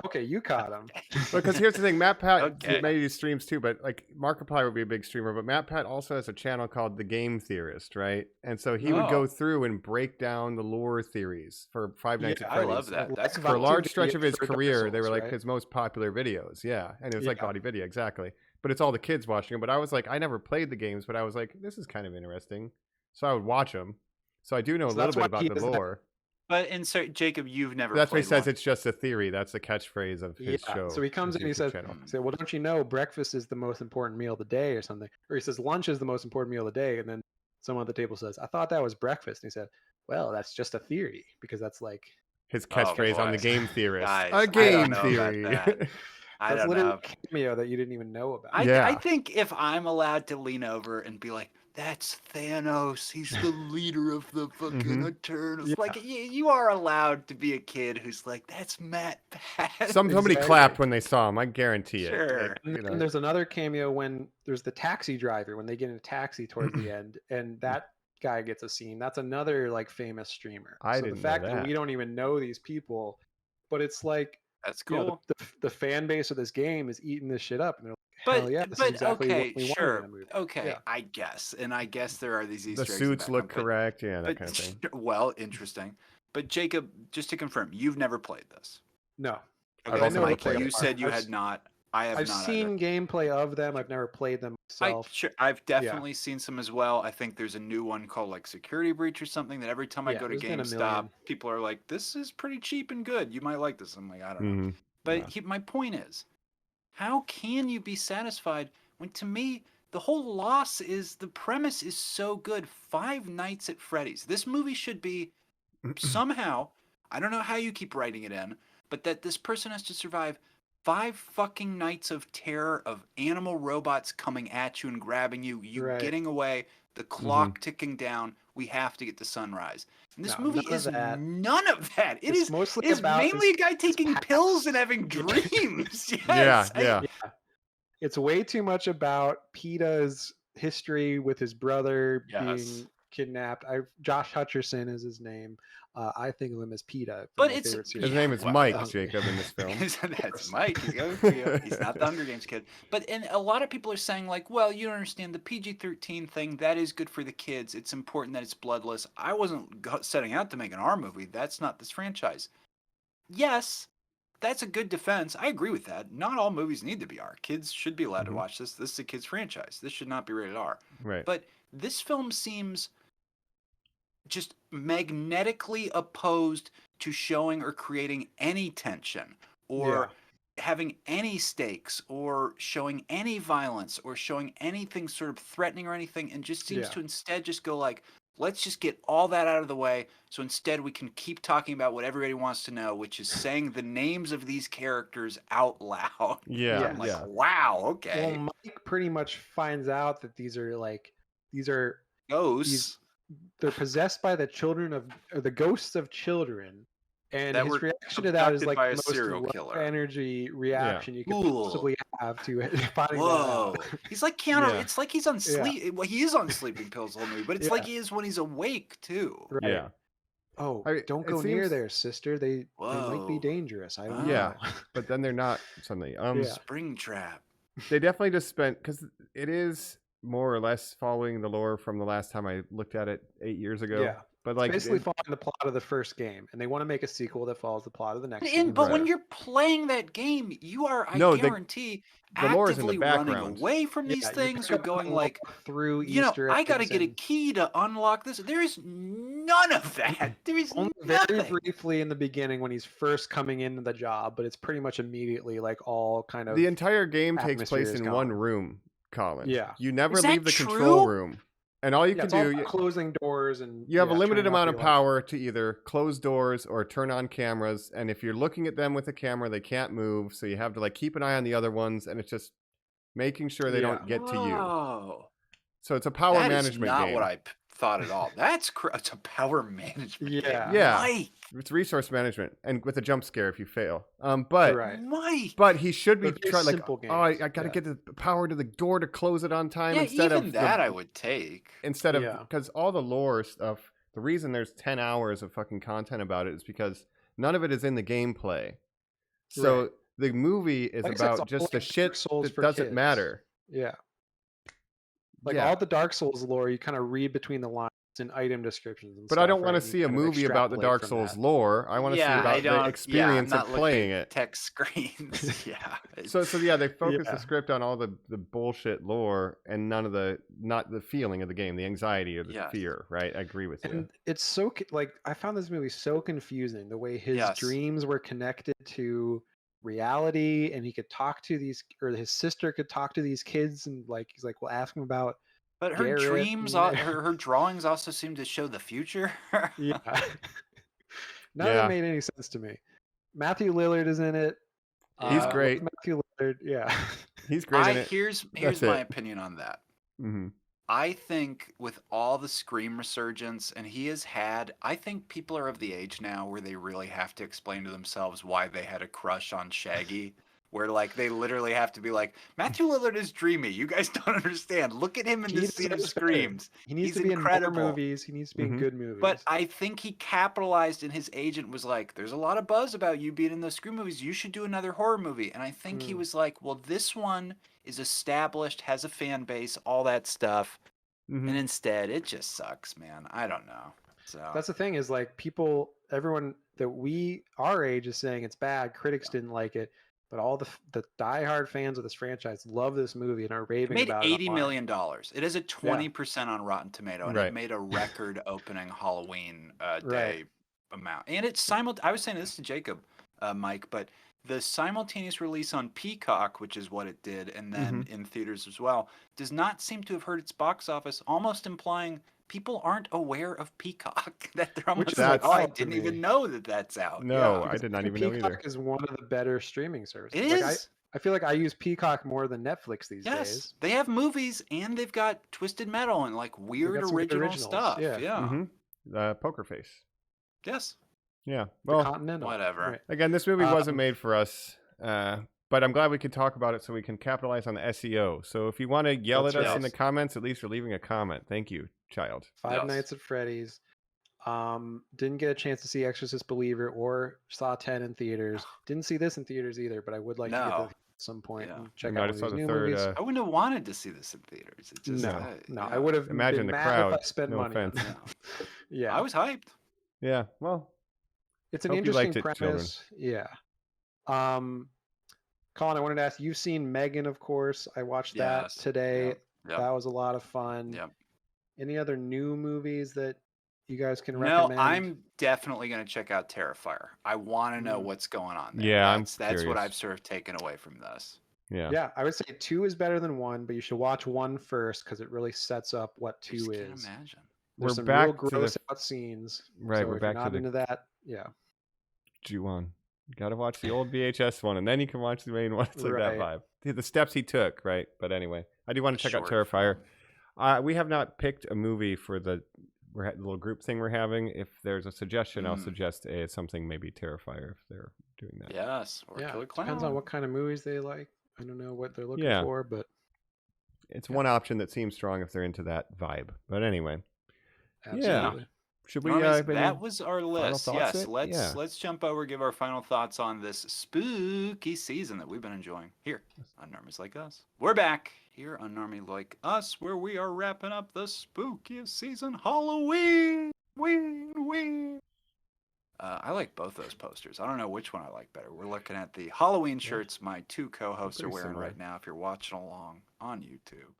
Okay, you caught him. Because here's the thing, Matt Pat Okay. maybe streams too, but like Markiplier would be a big streamer, but Matt Pat also has a channel called The Game Theorist, right? And so he would go Oh. through and break down the lore theories for Five Nights Yeah, at I Freddy's. love that. Like That's For a Vati cool. large Vidya stretch of his for Dark career, they were Souls, like right? his most popular videos. Yeah. And it was like Yeah. Body Video, exactly. But it's all the kids watching them. But I was like, I never played the games, but I was like, this is kind of interesting. So I would watch them. So I do know a So little that's bit why about he the has that- lore. But Jacob, you've never. That's what he played says. one. It's just a theory. That's the catchphrase of his Yeah, show. so he comes his in and he YouTube says, channel. well, don't you know breakfast is the most important meal of the day or something? Or he says lunch is the most important meal of the day. And then someone at the table says, I thought that was breakfast. And he said, well, that's just a theory because that's like, His Oh, catchphrase on the boy. Game Theorist. Guys, I a don't game know about theory. that. I that's don't literally know. a cameo that you didn't even know about. I Yeah. think if I'm allowed to lean over and be like, that's Thanos. He's the leader of the fucking Mhm. Eternals. Yeah. Like, you are allowed to be a kid who's like, that's Matt Pat. Somebody Exactly. clapped when they saw him. I guarantee it. Sure. Like, And you then know. there's another cameo when there's the taxi driver when they get in a taxi towards the end, and that guy gets a scene. That's another like famous streamer. I so didn't the know fact that. we don't even know these people, but it's like That's you know, cool. the fan base of this game is eating this shit up, and they're like, But hell yeah, this but is exactly okay, what we sure. wanted in a movie. Okay, Yeah. I guess, and I guess there are these Easter The eggs in suits look background, correct. Yeah, that But, kind of thing. well, interesting. But Jacob, just to confirm, you've never played this. No, I've Okay, also never Mike, played you it. said you I've had s- not. I have I've not seen either. gameplay of them. I've never played them myself. I've definitely seen some as well. I think there's a new one called like Security Breach or something that every time I Yeah, go to there's been a GameStop, million. people are like, "This is pretty cheap and good. You might like this." I'm like, I don't know. Mhm. But Yeah. my point is, how can you be satisfied when, to me, the whole loss is the premise is so good. Five Nights at Freddy's. This movie should be somehow, I don't know how you keep writing it in, but that this person has to survive 5 fucking nights of terror of animal robots coming at you and grabbing you, you Right. getting away, the clock ticking down. We have to get to sunrise. And this No, movie none of is that. none of that. It It's is mostly it is about mainly a his- guy taking past. pills and having Yeah. dreams. Yes. Yeah. It's way too much about PETA's history with his brother Yes. being kidnapped. Josh Hutcherson is his name. I think of him as PETA. from But my it's- favorite His series. name is Well, Mike, that's- Jacob, in this film. That's Mike. He's going for you. He's not the Hunger Games kid. But and a lot of people are saying like, well, you don't understand the PG-13 thing. That is good for the kids. It's important that it's bloodless. I wasn't setting out to make an R movie. That's not this franchise. Yes, that's a good defense. I agree with that. Not all movies need to be R. Kids should be allowed to Mhm. watch this. This is a kids franchise. This should not be rated R. Right. But this film seems just magnetically opposed to showing or creating any tension or having any stakes or showing any violence or showing anything sort of threatening or anything, and just seems Yeah. to instead just go like, Let's just get all that out of the way. So instead, we can keep talking about what everybody wants to know, which is saying the names of these characters out loud. Yeah, I'm like, yeah. wow, okay. Well, Mike pretty much finds out that these are Ghosts they're possessed by the children of or the ghosts of children, and that his were reaction to that is abducted like by the a most serial low killer. energy reaction you could Cool. possibly have to finding Whoa. that out. He's like Keanu. Yeah. It's like he's on sleep. Well, he is on sleeping pills the whole movie, but it's like Yeah. he is when he's awake too. Right. Yeah. Oh, I- don't it go near seems- there, sister. They might be Whoa. dangerous. I don't Yeah. know. But then they're not suddenly. Yeah. Spring trap. They definitely just spent because it is more or less following the lore from the last time I looked at it 8 years ago. Yeah. But like, Basically it- following the plot of the first game, and they want to make a sequel that follows the plot of the next But, game. but when Right. you're playing that game, you are, I No, the guarantee, lore's in the actively running background. away from Yeah, these you things pick or up going the like, lore through you know, Easter I got to eggs get a and key to unlock this. There is none of that. There is only very nothing. briefly in the beginning when he's first coming into the job, but it's pretty much immediately like all kind of the entire game takes atmosphere place is in gone. one room, Colin. Yeah. You never Is that leave the control true? room. And all you yeah, can it's all do, about closing doors and you have a limited turning off amount of your lights. power to either close doors or turn on cameras. And if you're looking at them with a camera, they can't move. So you have to like keep an eye on the other ones. And it's just making sure they don't get to you. Oh, So it's a power that is management not game. what I thought at all. That's it's a power management. Yeah. game. Yeah. Mike, It's resource management and with a jump scare if you fail. But Right. Mike. but he should be They're very trying like, simple oh, I games, got to yeah. get the power to the door to close it on time Yeah, instead even of that the, I would take. instead of Yeah. because all the lore stuff. The reason there's 10 hours of fucking content about it is because none of it is in the gameplay. So Right. the movie is Like I said, it's about all just the like Dark shit Souls that for doesn't kids. matter. Yeah. Like Yeah. all the Dark Souls lore, you kind of read between the lines in item descriptions. And But I stuff, don't want right? to And see you a kind of movie about the extrapolate Dark from Souls that. lore. I want to see about the experience I'm of not playing looking at it. tech screens. yeah. So yeah, they focus Yeah. the script on all the bullshit lore and none of the not the feeling of the game, the anxiety or the Yes. fear. Right? I agree with you. And it's so like I found this movie so confusing. The way his Yes. dreams were connected to reality, and he could talk to these, or his sister could talk to these kids, and like he's like, "Well, ask him about." But her Garrett dreams, and- her drawings also seem to show the future. Yeah. None of Yeah. it made any sense to me. Matthew Lillard is in it. He's Uh, great. Matthew Lillard, yeah. He's great in it. Here's That's my it. opinion on that. hmm I think with all the Scream resurgence, and he has had, I think people are of the age now where they really have to explain to themselves why they had a crush on Shaggy. Where like they literally have to be like, Matthew Lillard is dreamy. You guys don't understand. Look at him in He this scene of deserves better. Screams. He needs He's to be incredible. in more movies. He needs to be in Mhm. good movies. But I think he capitalized, and his agent was like, "There's a lot of buzz about you being in those Scream movies. You should do another horror movie." And I think he Mm. was like, "Well, this one is established, has a fan base, all that stuff." hmm And instead, it just sucks, man. I don't know. So that's the thing is like everyone that our age is saying it's bad. Critics didn't like it, but all the diehard fans of this franchise love this movie and are it raving made about $80 it. million. It is a 20% on Rotten Tomato, and Right. it made a record opening Halloween day Right. amount. And it's I was saying this to Jacob, Mike, but the simultaneous release on Peacock, which is what it did, and then in theaters as well, does not seem to have hurt its box office, almost implying people aren't aware of Peacock. That they're almost is like, oh, I wild to didn't me. even know that that's out. No, Yeah. I did not even Peacock know either. is one of the better streaming services. It Like, is. I feel like I use Peacock more than Netflix these Yes, days. they have movies and they've got Twisted Metal and like weird got some good original originals, stuff. yeah. Yeah. Poker Face. Yes. Yeah. The Well, Continental. whatever. Right. again, this movie wasn't Um, made for us, but I'm glad we could talk about it so we can capitalize on the SEO. So if you want to yell That's at us right. in the comments, at least you're leaving a comment. Thank you, child. Five Yes. Nights at Freddy's. Didn't get a chance to see Exorcist Believer or Saw 10 in theaters. Didn't see this in theaters either, but I would like to get No. to at some point Yeah. and check I might out have one saw of the these new third. movies. I wouldn't have wanted to see this in theaters. It just No, yeah. I would have Imagine been the mad crowd. if I spent No money on offense. that. Yeah, I was hyped. Yeah. Well, it's an hope you liked interesting it, children. premise. Yeah. Colin, I wanted to ask. You've seen Megan, of course. I watched that Yes. today. Yep. Yep. That was a lot of fun. Yep. Any other new movies that you guys can No, recommend? I'm definitely going to check out Terrifier. I want to know Mm. what's going on there. Yeah, I'm that's what curious. I've sort of taken away from this. yeah. Yeah, I would say 2 is better than 1, but you should watch 1 first because it really sets up what I just 2 can't is. imagine. There's some back real to the gross out scenes. right. So We're if you're back to not the into that, yeah, Ju-on. You gotta watch the old VHS one, and then you can watch the main one. It's like that Right. vibe. The steps he took, right? But anyway, I do want to check out Short Terrifier. film. We have not picked a movie for the little group thing we're having. If there's a suggestion, I'll suggest something maybe Terrifier if they're doing that. Yes, or Yeah. Killer Clown. Depends on what kind of movies they like. I don't know what they're looking Yeah. for, but It's one option that seems strong if they're into that vibe. But anyway, absolutely. should we? Normies, have any that was our list. thoughts Yes, yet? Yeah. let's jump over, give our final thoughts on this spooky season that we've been enjoying here on Normies Like Us. We're back here on Normie Like Us, where we are wrapping up the spookiest season, Halloween. I like both those posters. I don't know which one I like better. We're looking at the Halloween shirts my two co-hosts are Pretty wearing similar. right now. If you're watching along on YouTube,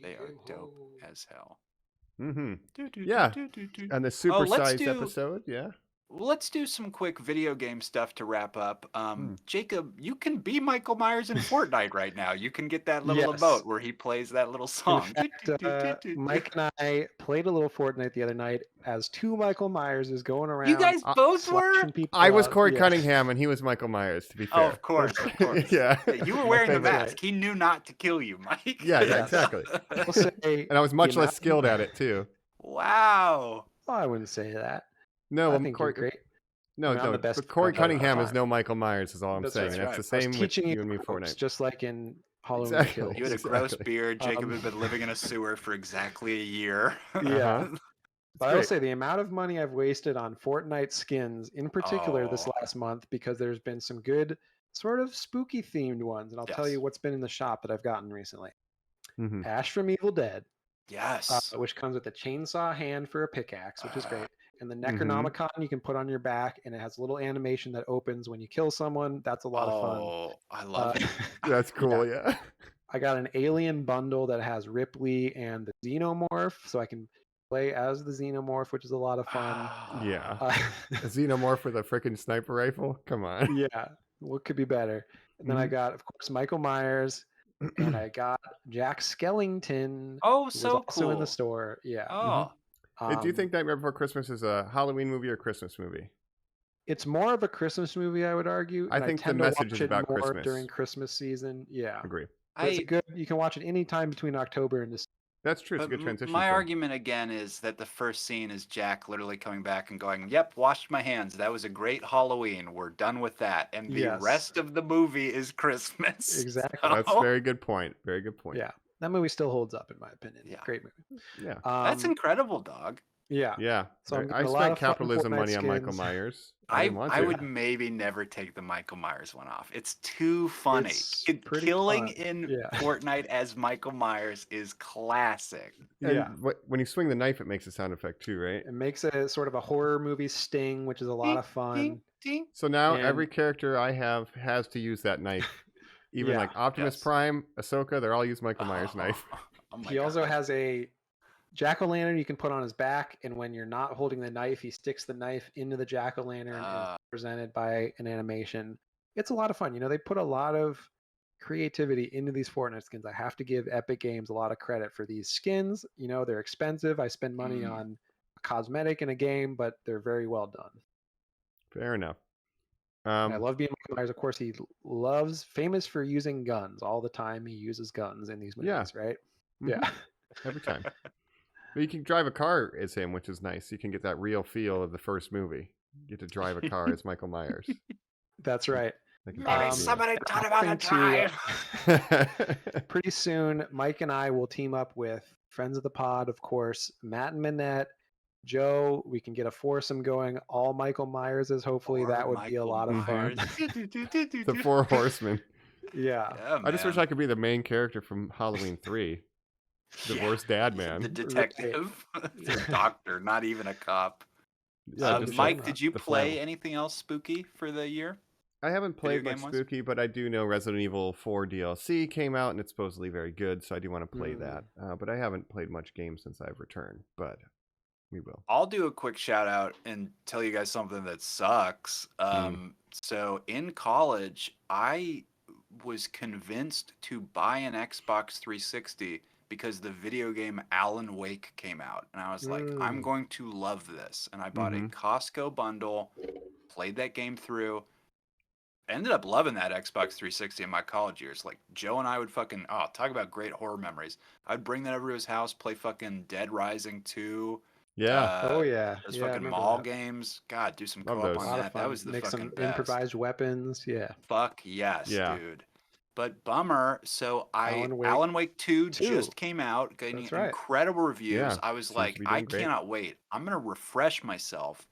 they are dope as hell. Mm-hmm. Yeah. And the supersized episode, yeah. Let's do some quick video game stuff to wrap up. Jacob, you can be Michael Myers in Fortnite right now. You can get that little Yes. emote where he plays that little song. In fact, Mike and I played a little Fortnite the other night as two Michael Myers is going around. You guys both were? slashing people I was up. Corey Yeah. Cunningham and he was Michael Myers, to be fair. Oh, of course, of course. Yeah. You were wearing the That's mask. right. He knew not to kill you, Mike. Yeah, Yes. exactly. I'll say, And I was much the less amount- skilled at it too. Wow. Oh, I wouldn't say that. No, I I'm think Corey. you're great. No, I mean, I'm no. the best But Corey friend of all Cunningham is time. no Michael Myers, is all I'm That's saying. right. And that's the I was same with teaching you and me ropes, Fortnite. just like in Halloween Exactly. Kills. You had a gross Exactly. beard. Jacob had been living in a sewer for exactly a year. Yeah. Uh-huh. But I will great. say the amount of money I've wasted on Fortnite skins, in particular this Oh. last month, because there's been some good sort of spooky themed ones, and I'll tell Yes. you what's been in the shop that I've gotten recently. Mhm. Ash from Evil Dead, Yes. which comes with a chainsaw hand for a pickaxe, which is great. And the Mhm. Necronomicon you can put on your back, and it has a little animation that opens when you kill someone. That's a lot of fun. Oh, I love it. That's cool, yeah. I got an alien bundle that has Ripley and the Xenomorph, so I can play as the Xenomorph, which is a lot of fun. Yeah. Uh, A xenomorph with a freaking sniper rifle? Come on. yeah, what could be better? And then I Mhm. got, of course, Michael Myers, and I got Jack Skellington, Oh, who was so also in the cool. store. Yeah. Oh, Do you think Nightmare Before Christmas is a Halloween movie or a Christmas movie? It's more of a Christmas movie, I would argue. I and think the tend to message watch is it about more Christmas. during Christmas season. Yeah. Agree. But it's a good. You can watch it any time between October and December. That's true. It's a but good transition. my film. argument again is that the first scene is Jack literally coming back and going, "Yep, washed my hands. That was a great Halloween. We're done with that." And the Yes. rest of the movie is Christmas. Exactly. That's So, a very good point. Very good point. Yeah, that movie still holds up in my opinion. Yeah. Great movie. Yeah. that's Um, incredible, dog. yeah. Yeah. So I'm I getting a lot spent of fun capitalism Fortnite money on Michael skins. Myers. I didn't want I to. would maybe never take the Michael Myers one off. It's too funny. It's pretty Killing fun. in Yeah. Fortnite as Michael Myers is classic. And Yeah. when you swing the knife, it makes a sound effect too, right? It makes a sort of a horror movie sting, which is a lot of fun. Ding, ding. So now And- every character I have has to use that knife. Even Yeah. like Optimus Yes. Prime, Ahsoka, they're all use Michael Myers knife. Oh my He also God. has a jack-o'-lantern you can put on his back, and when you're not holding the knife, he sticks the knife into the jack-o'-lantern and Ah. it's presented by an animation. It's a lot of fun. You know, they put a lot of creativity into these Fortnite skins. I have to give Epic Games a lot of credit for these skins. You know, they're expensive. I spend money Mm. on a cosmetic in a game, but they're very well done. Fair enough. And I love being Michael Myers. Of course, he loves, famous for using guns all the time. He uses guns in these movies, Yeah. right? Mhm. Yeah. Every time. But you can drive a car as him, which is nice. You can get that real feel of the first movie. You get to drive a car as Michael Myers. That's right. Like Maybe Um, somebody taught him how to hoping to, drive. Pretty soon, Mike and I will team up with friends of the pod, of course, Matt and Manette, Joe. We can get a foursome going. All Michael Myerses. Hopefully, Or that would be a Michael lot of fun. Myers. the Four Horsemen. Yeah. Yeah, I just wish man. I could be the main character from Halloween 3. Divorced dad man. The detective, the doctor, not even a cop. Yeah, just Mike, like did you the play flannel. anything else spooky for the year? I haven't played Video much game-wise? spooky, but I do know Resident Evil 4 DLC came out and it's supposedly very good, so I do want to play Mm. that. But I haven't played much game since I've returned, but we will. I'll do a quick shout out and tell you guys something that sucks. Mm. So in college, I was convinced to buy an Xbox 360 because the video game Alan Wake came out, and I was like, I'm going to love this, and I bought a Costco bundle, played that game through. Ended up loving that Xbox 360 in my college years. Like Joe and I would fucking talk about great horror memories. I'd bring that over to his house, play fucking Dead Rising 2. Yeah. Oh yeah, Those yeah. I fucking remember mall that. games. God, do some Love co-op those. A on lot that. of fun. That was the Make fucking some best. improvised weapons. Yeah. Fuck yes, Yeah. dude. But bummer. So Alan Wake Alan Wake 2 2. just came out, getting That's right. incredible reviews. Yeah, I was seems like, to be I doing great. cannot wait. I'm gonna refresh myself.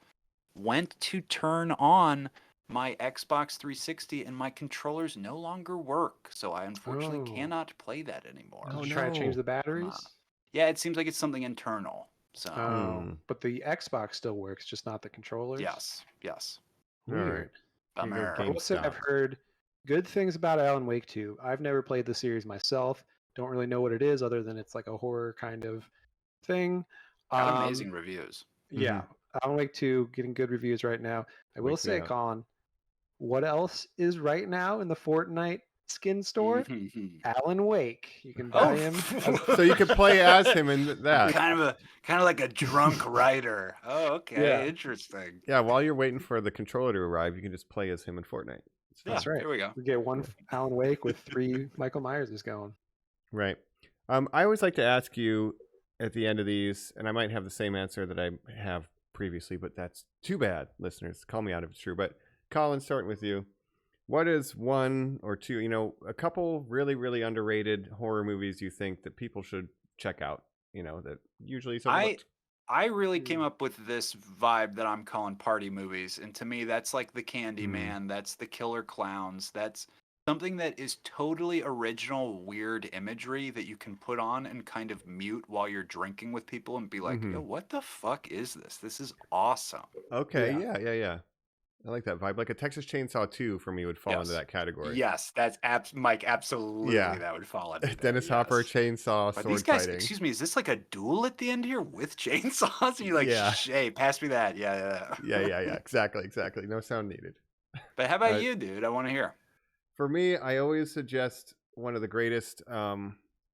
Went to turn on my Xbox 360 and my controllers no longer work. So I unfortunately Oh. cannot play that anymore. Did Oh, you try to change no. the batteries? Yeah, it seems like it's something internal. So Oh, but the Xbox still works, just not the controllers. yes. All right. Weird. You can go Bummer. I will say I've GameStop. heard good things about Alan Wake 2. I've never played the series myself. Don't really know what it is other than it's like a horror kind of thing. Got amazing reviews. Yeah, Alan Wake 2 getting good reviews right now. I will Wakes me say, up. Colin, what else is right now in the Fortnite skin store? Alan Wake. You can buy him. So you could play as him in that. kind of like a drunk writer. Oh, okay, Yeah. interesting. Yeah, while you're waiting for the controller to arrive, you can just play as him in Fortnite. It's fun. That's right. There we go. We get one Alan Wake with 3 Michael Myers is going. Right. I always like to ask you at the end of these, and I might have the same answer that I have previously, but that's too bad, listeners. Call me out if it's true. But Colin, starting with you, what is one or two, a couple really, really underrated horror movies you think that people should check out? That usually is overlooked. I really came up with this vibe that I'm calling party movies, and to me, that's like the Candyman, that's the Killer Clowns, that's something that is totally original, weird imagery that you can put on and kind of mute while you're drinking with people and be like, yo, what the fuck is this? This is awesome. Okay, yeah. I like that vibe. Like a Texas Chainsaw 2 for me would fall into that category. Yes, that's Mike. Absolutely, that would fall into. Dennis Hopper chainsaw But sword these guys, fighting. excuse me, is this like a duel at the end here with chainsaws? And you're like, hey, pass me that. Yeah. Yeah. Exactly. No sound needed. But how about you, dude? I want to hear. For me, I always suggest one of the greatest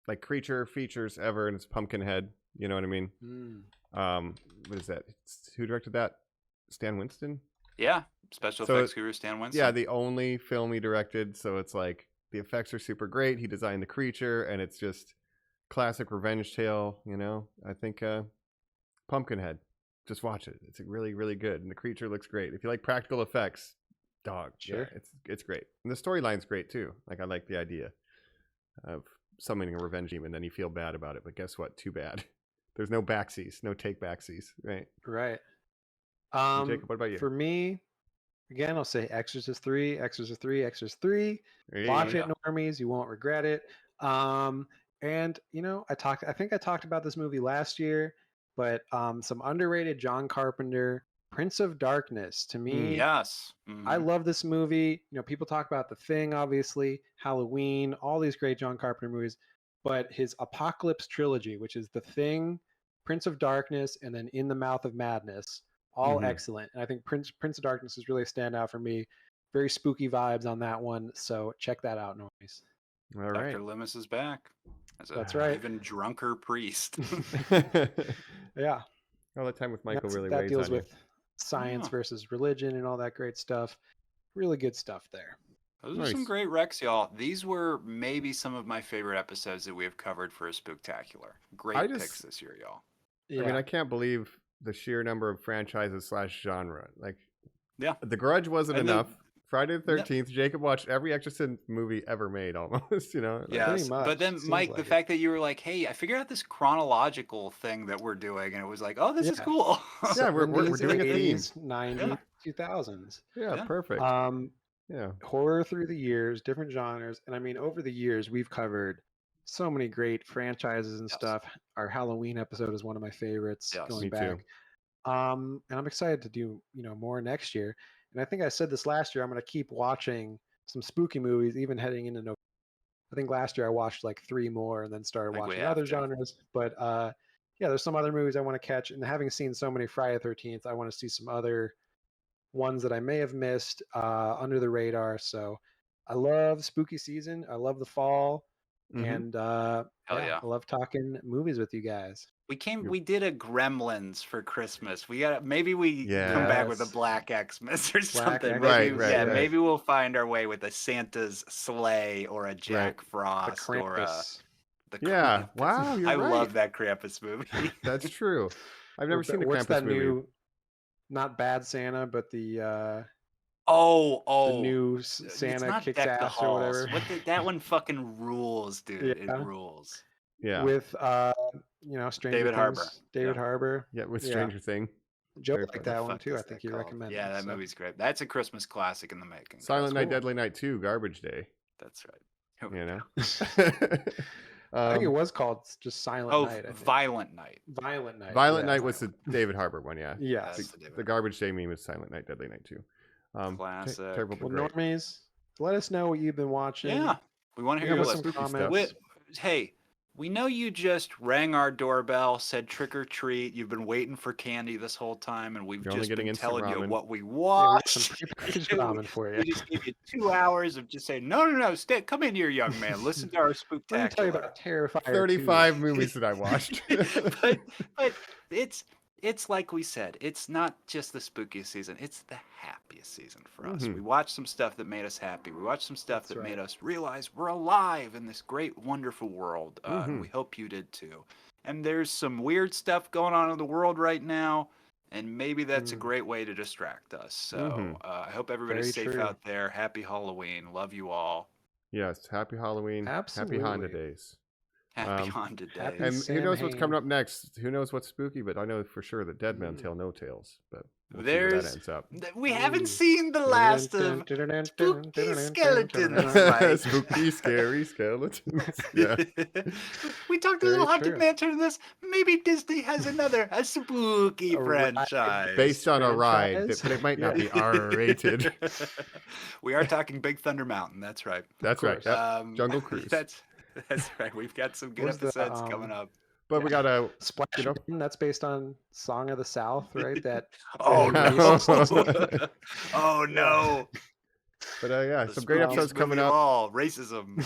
like creature features ever, and it's Pumpkinhead. You know what I mean? What is that? Who directed that? Stan Winston? Yeah, special effects guru Stan Winston. Yeah, the only film he directed, so it's like the effects are super great. He designed the creature, and it's just classic revenge tale. I think Pumpkinhead. Just watch it. It's really, really good, and the creature looks great. If you like practical effects, dog, Sure. yeah, it's great, and the storyline's great too. Like I like the idea of summoning a revenge demon, then you feel bad about it, but guess what? Too bad. There's no backsies, no take backsies, right? Right. Jacob, what about you? For me, again, I'll say Exorcist 3. Watch it, normies. You won't regret it. And I think I talked about this movie last year, but some underrated John Carpenter, Prince of Darkness. To me, yes, I love this movie. People talk about The Thing, obviously, Halloween, all these great John Carpenter movies, but his Apocalypse trilogy, which is The Thing, Prince of Darkness, and then In the Mouth of Madness, all excellent. And I think Prince of Darkness is really a standout for me. Very spooky vibes on that one, so check that out, Normies. All right. Dr. Loomis is back. That's right. Even drunker priest. Yeah. All the time with Michael really that weighs deals on with science versus religion and all that great stuff. Really good stuff there. Those are some great recs, y'all. These were maybe some of my favorite episodes that we have covered for a Spooktacular. Great picks this year, y'all. Yeah. I mean, I can't believe the sheer number of franchises / genre. Like, yeah, The Grudge wasn't enough. Friday the 13th, Jacob watched every Exorcist movie ever made, almost, Yes, but then, Mike, the fact that you were like, hey, I figured out this chronological thing that we're doing, and it was like, oh, this is cool. Yeah, we're doing a theme. 90s, 2000s. Yeah, perfect. Horror through the years, different genres. And I mean, over the years, we've covered so many great franchises and stuff. Our Halloween episode is one of my favorites going back. Too. And I'm excited to do, more next year. And I think I said this last year, I'm going to keep watching some spooky movies, even heading into November. I think last year I watched like 3 more and then started watching other genres. But there's some other movies I want to catch. And having seen so many Friday the 13th, I want to see some other ones that I may have missed under the radar. So I love spooky season. I love the fall. Mhm. And Hell yeah. I love talking movies with you guys. We did a Gremlins for Christmas. Maybe we come back with a Yes. Black Xmas or Black something. Xmas. Maybe, Right, yeah, right. maybe we'll find our way with a Santa's sleigh or a Jack The Frost or Krampus. the Yeah. Krampus. Wow, you're I right. love that Krampus movie. That's true. I've never seen the What's Krampus that movie. new? Not Bad Santa, but the Oh, new it's Santa not kicks Deck the ass or Halls. whatever. That one fucking rules, dude. It Yeah. rules. Yeah. With Stranger David Things. Harbour. David Yeah. Harbour. Yeah, with Yeah. Stranger Thing. Joe Very liked funny. that one Fuck too. I is think that he called? recommended. Yeah, that so. movie's great. That's a Christmas classic in the making. Silent Night, cool. Deadly Night 2, Garbage Day. That's right. Here we You know. go. I think it was called just Silent Night. I think. Violent Night. Violent Night. Violent yeah. Night was the David Harbour one, yeah. Yes. That's the David The Harbour. Garbage Day meme is Silent Night, Deadly Night 2. Classic. Terrible but Well, great. normies, let us know what you've been watching. Yeah, we want to hear Give your us some list. spooky stuff. comments. Hey, we know you just rang our doorbell, said trick or treat. You've been waiting for candy this whole time, and we've You're only just getting been instant telling you ramen. what we Yeah, we got watched. some prepackaged ramen for you. We just gave you 2 hours of just saying, no, stay, come in here, young man. Listen to our Let me tell you spooktacular. about Terrifier 35 movies that I watched. but it's like we said, it's not just the spookiest season, it's the happiest season for us. Mhm. We watched some stuff that made us happy. We watched some stuff That's that right. made us realize we're alive in this great, wonderful world. And Mhm. we hope you did too. And there's some weird stuff going on in the world right now, and maybe that's a great way to distract us. So Mhm. I hope everybody's Very safe true. out there. Happy Halloween. Love you all. Yes, happy Halloween. Absolutely. Happy Honda Days. Happy Honda Days. happy And who knows what's Samhain. coming up next? Who knows what's spooky? But I know for sure that Dead Men Tell No Tales. But we'll see where that There's ends up. We Ooh. haven't seen the last of Spooky Skeletons, Mike. Spooky, scary skeletons. Yeah. We talked a Very little Haunted true. Mansion in this. Maybe Disney has a spooky A ride franchise. Based on a ride, franchise? but it might not Yeah. be R-rated. We are talking Big Thunder Mountain. That's right. That's right. course. Yep. Jungle Cruise. That's right. We've got some good Was the, episodes coming up. But we got to, Splash you know. Mountain, that's based on Song of the South, right? That Oh Yeah. no! Oh no! but yeah, The some great spookiest episodes coming movie of up. all, racism.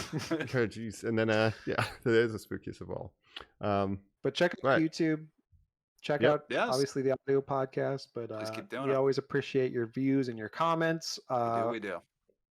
Oh, jeez. And then, yeah, that is the spookiest of all. But check out Right. YouTube. Check Yep. out Yes. obviously the audio podcast. But Please keep doing we it. always appreciate your views and your comments. We do.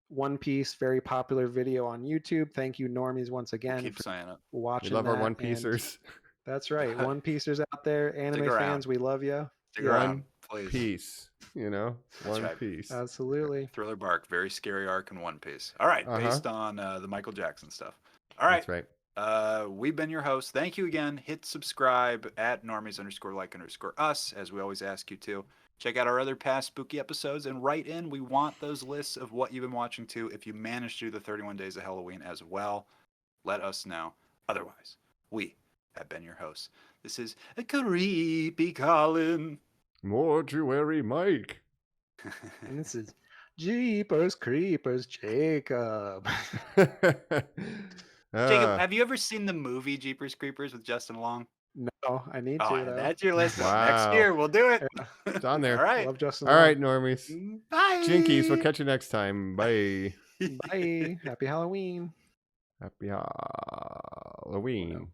One Piece, very popular video on YouTube. Thank you, Normies, once again Keep for saying it. We watching. love our that, One and Piecers. That's right, One Piecers out there, anime around. fans, we love you. Stick Yeah. around, please. Piece. You know, One right. Piece. Absolutely. Thriller Bark, very scary arc in One Piece. All right, Uh-huh. based on the Michael Jackson stuff. All right, That's right. we've been your hosts. Thank you again. Hit subscribe at normies_like_us, as we always ask you to. Check out our other past spooky episodes and write in. We want those lists of what you've been watching too. If you managed to do the 31 Days of Halloween as well, let us know. Otherwise, we have been your hosts. This is a creepy Colin. Mortuary Mike. And this is Jeepers Creepers Jacob. Jacob, Ah, have you ever seen the movie Jeepers Creepers with Justin Long? No, I need Oh, to. Though. that's your list. Wow. Next year, we'll do it. it's on there. All right. Love Justin. All Long. right, normies. Bye. Jinkies, we'll catch you next time. Bye. Bye. Happy Halloween. Happy Halloween.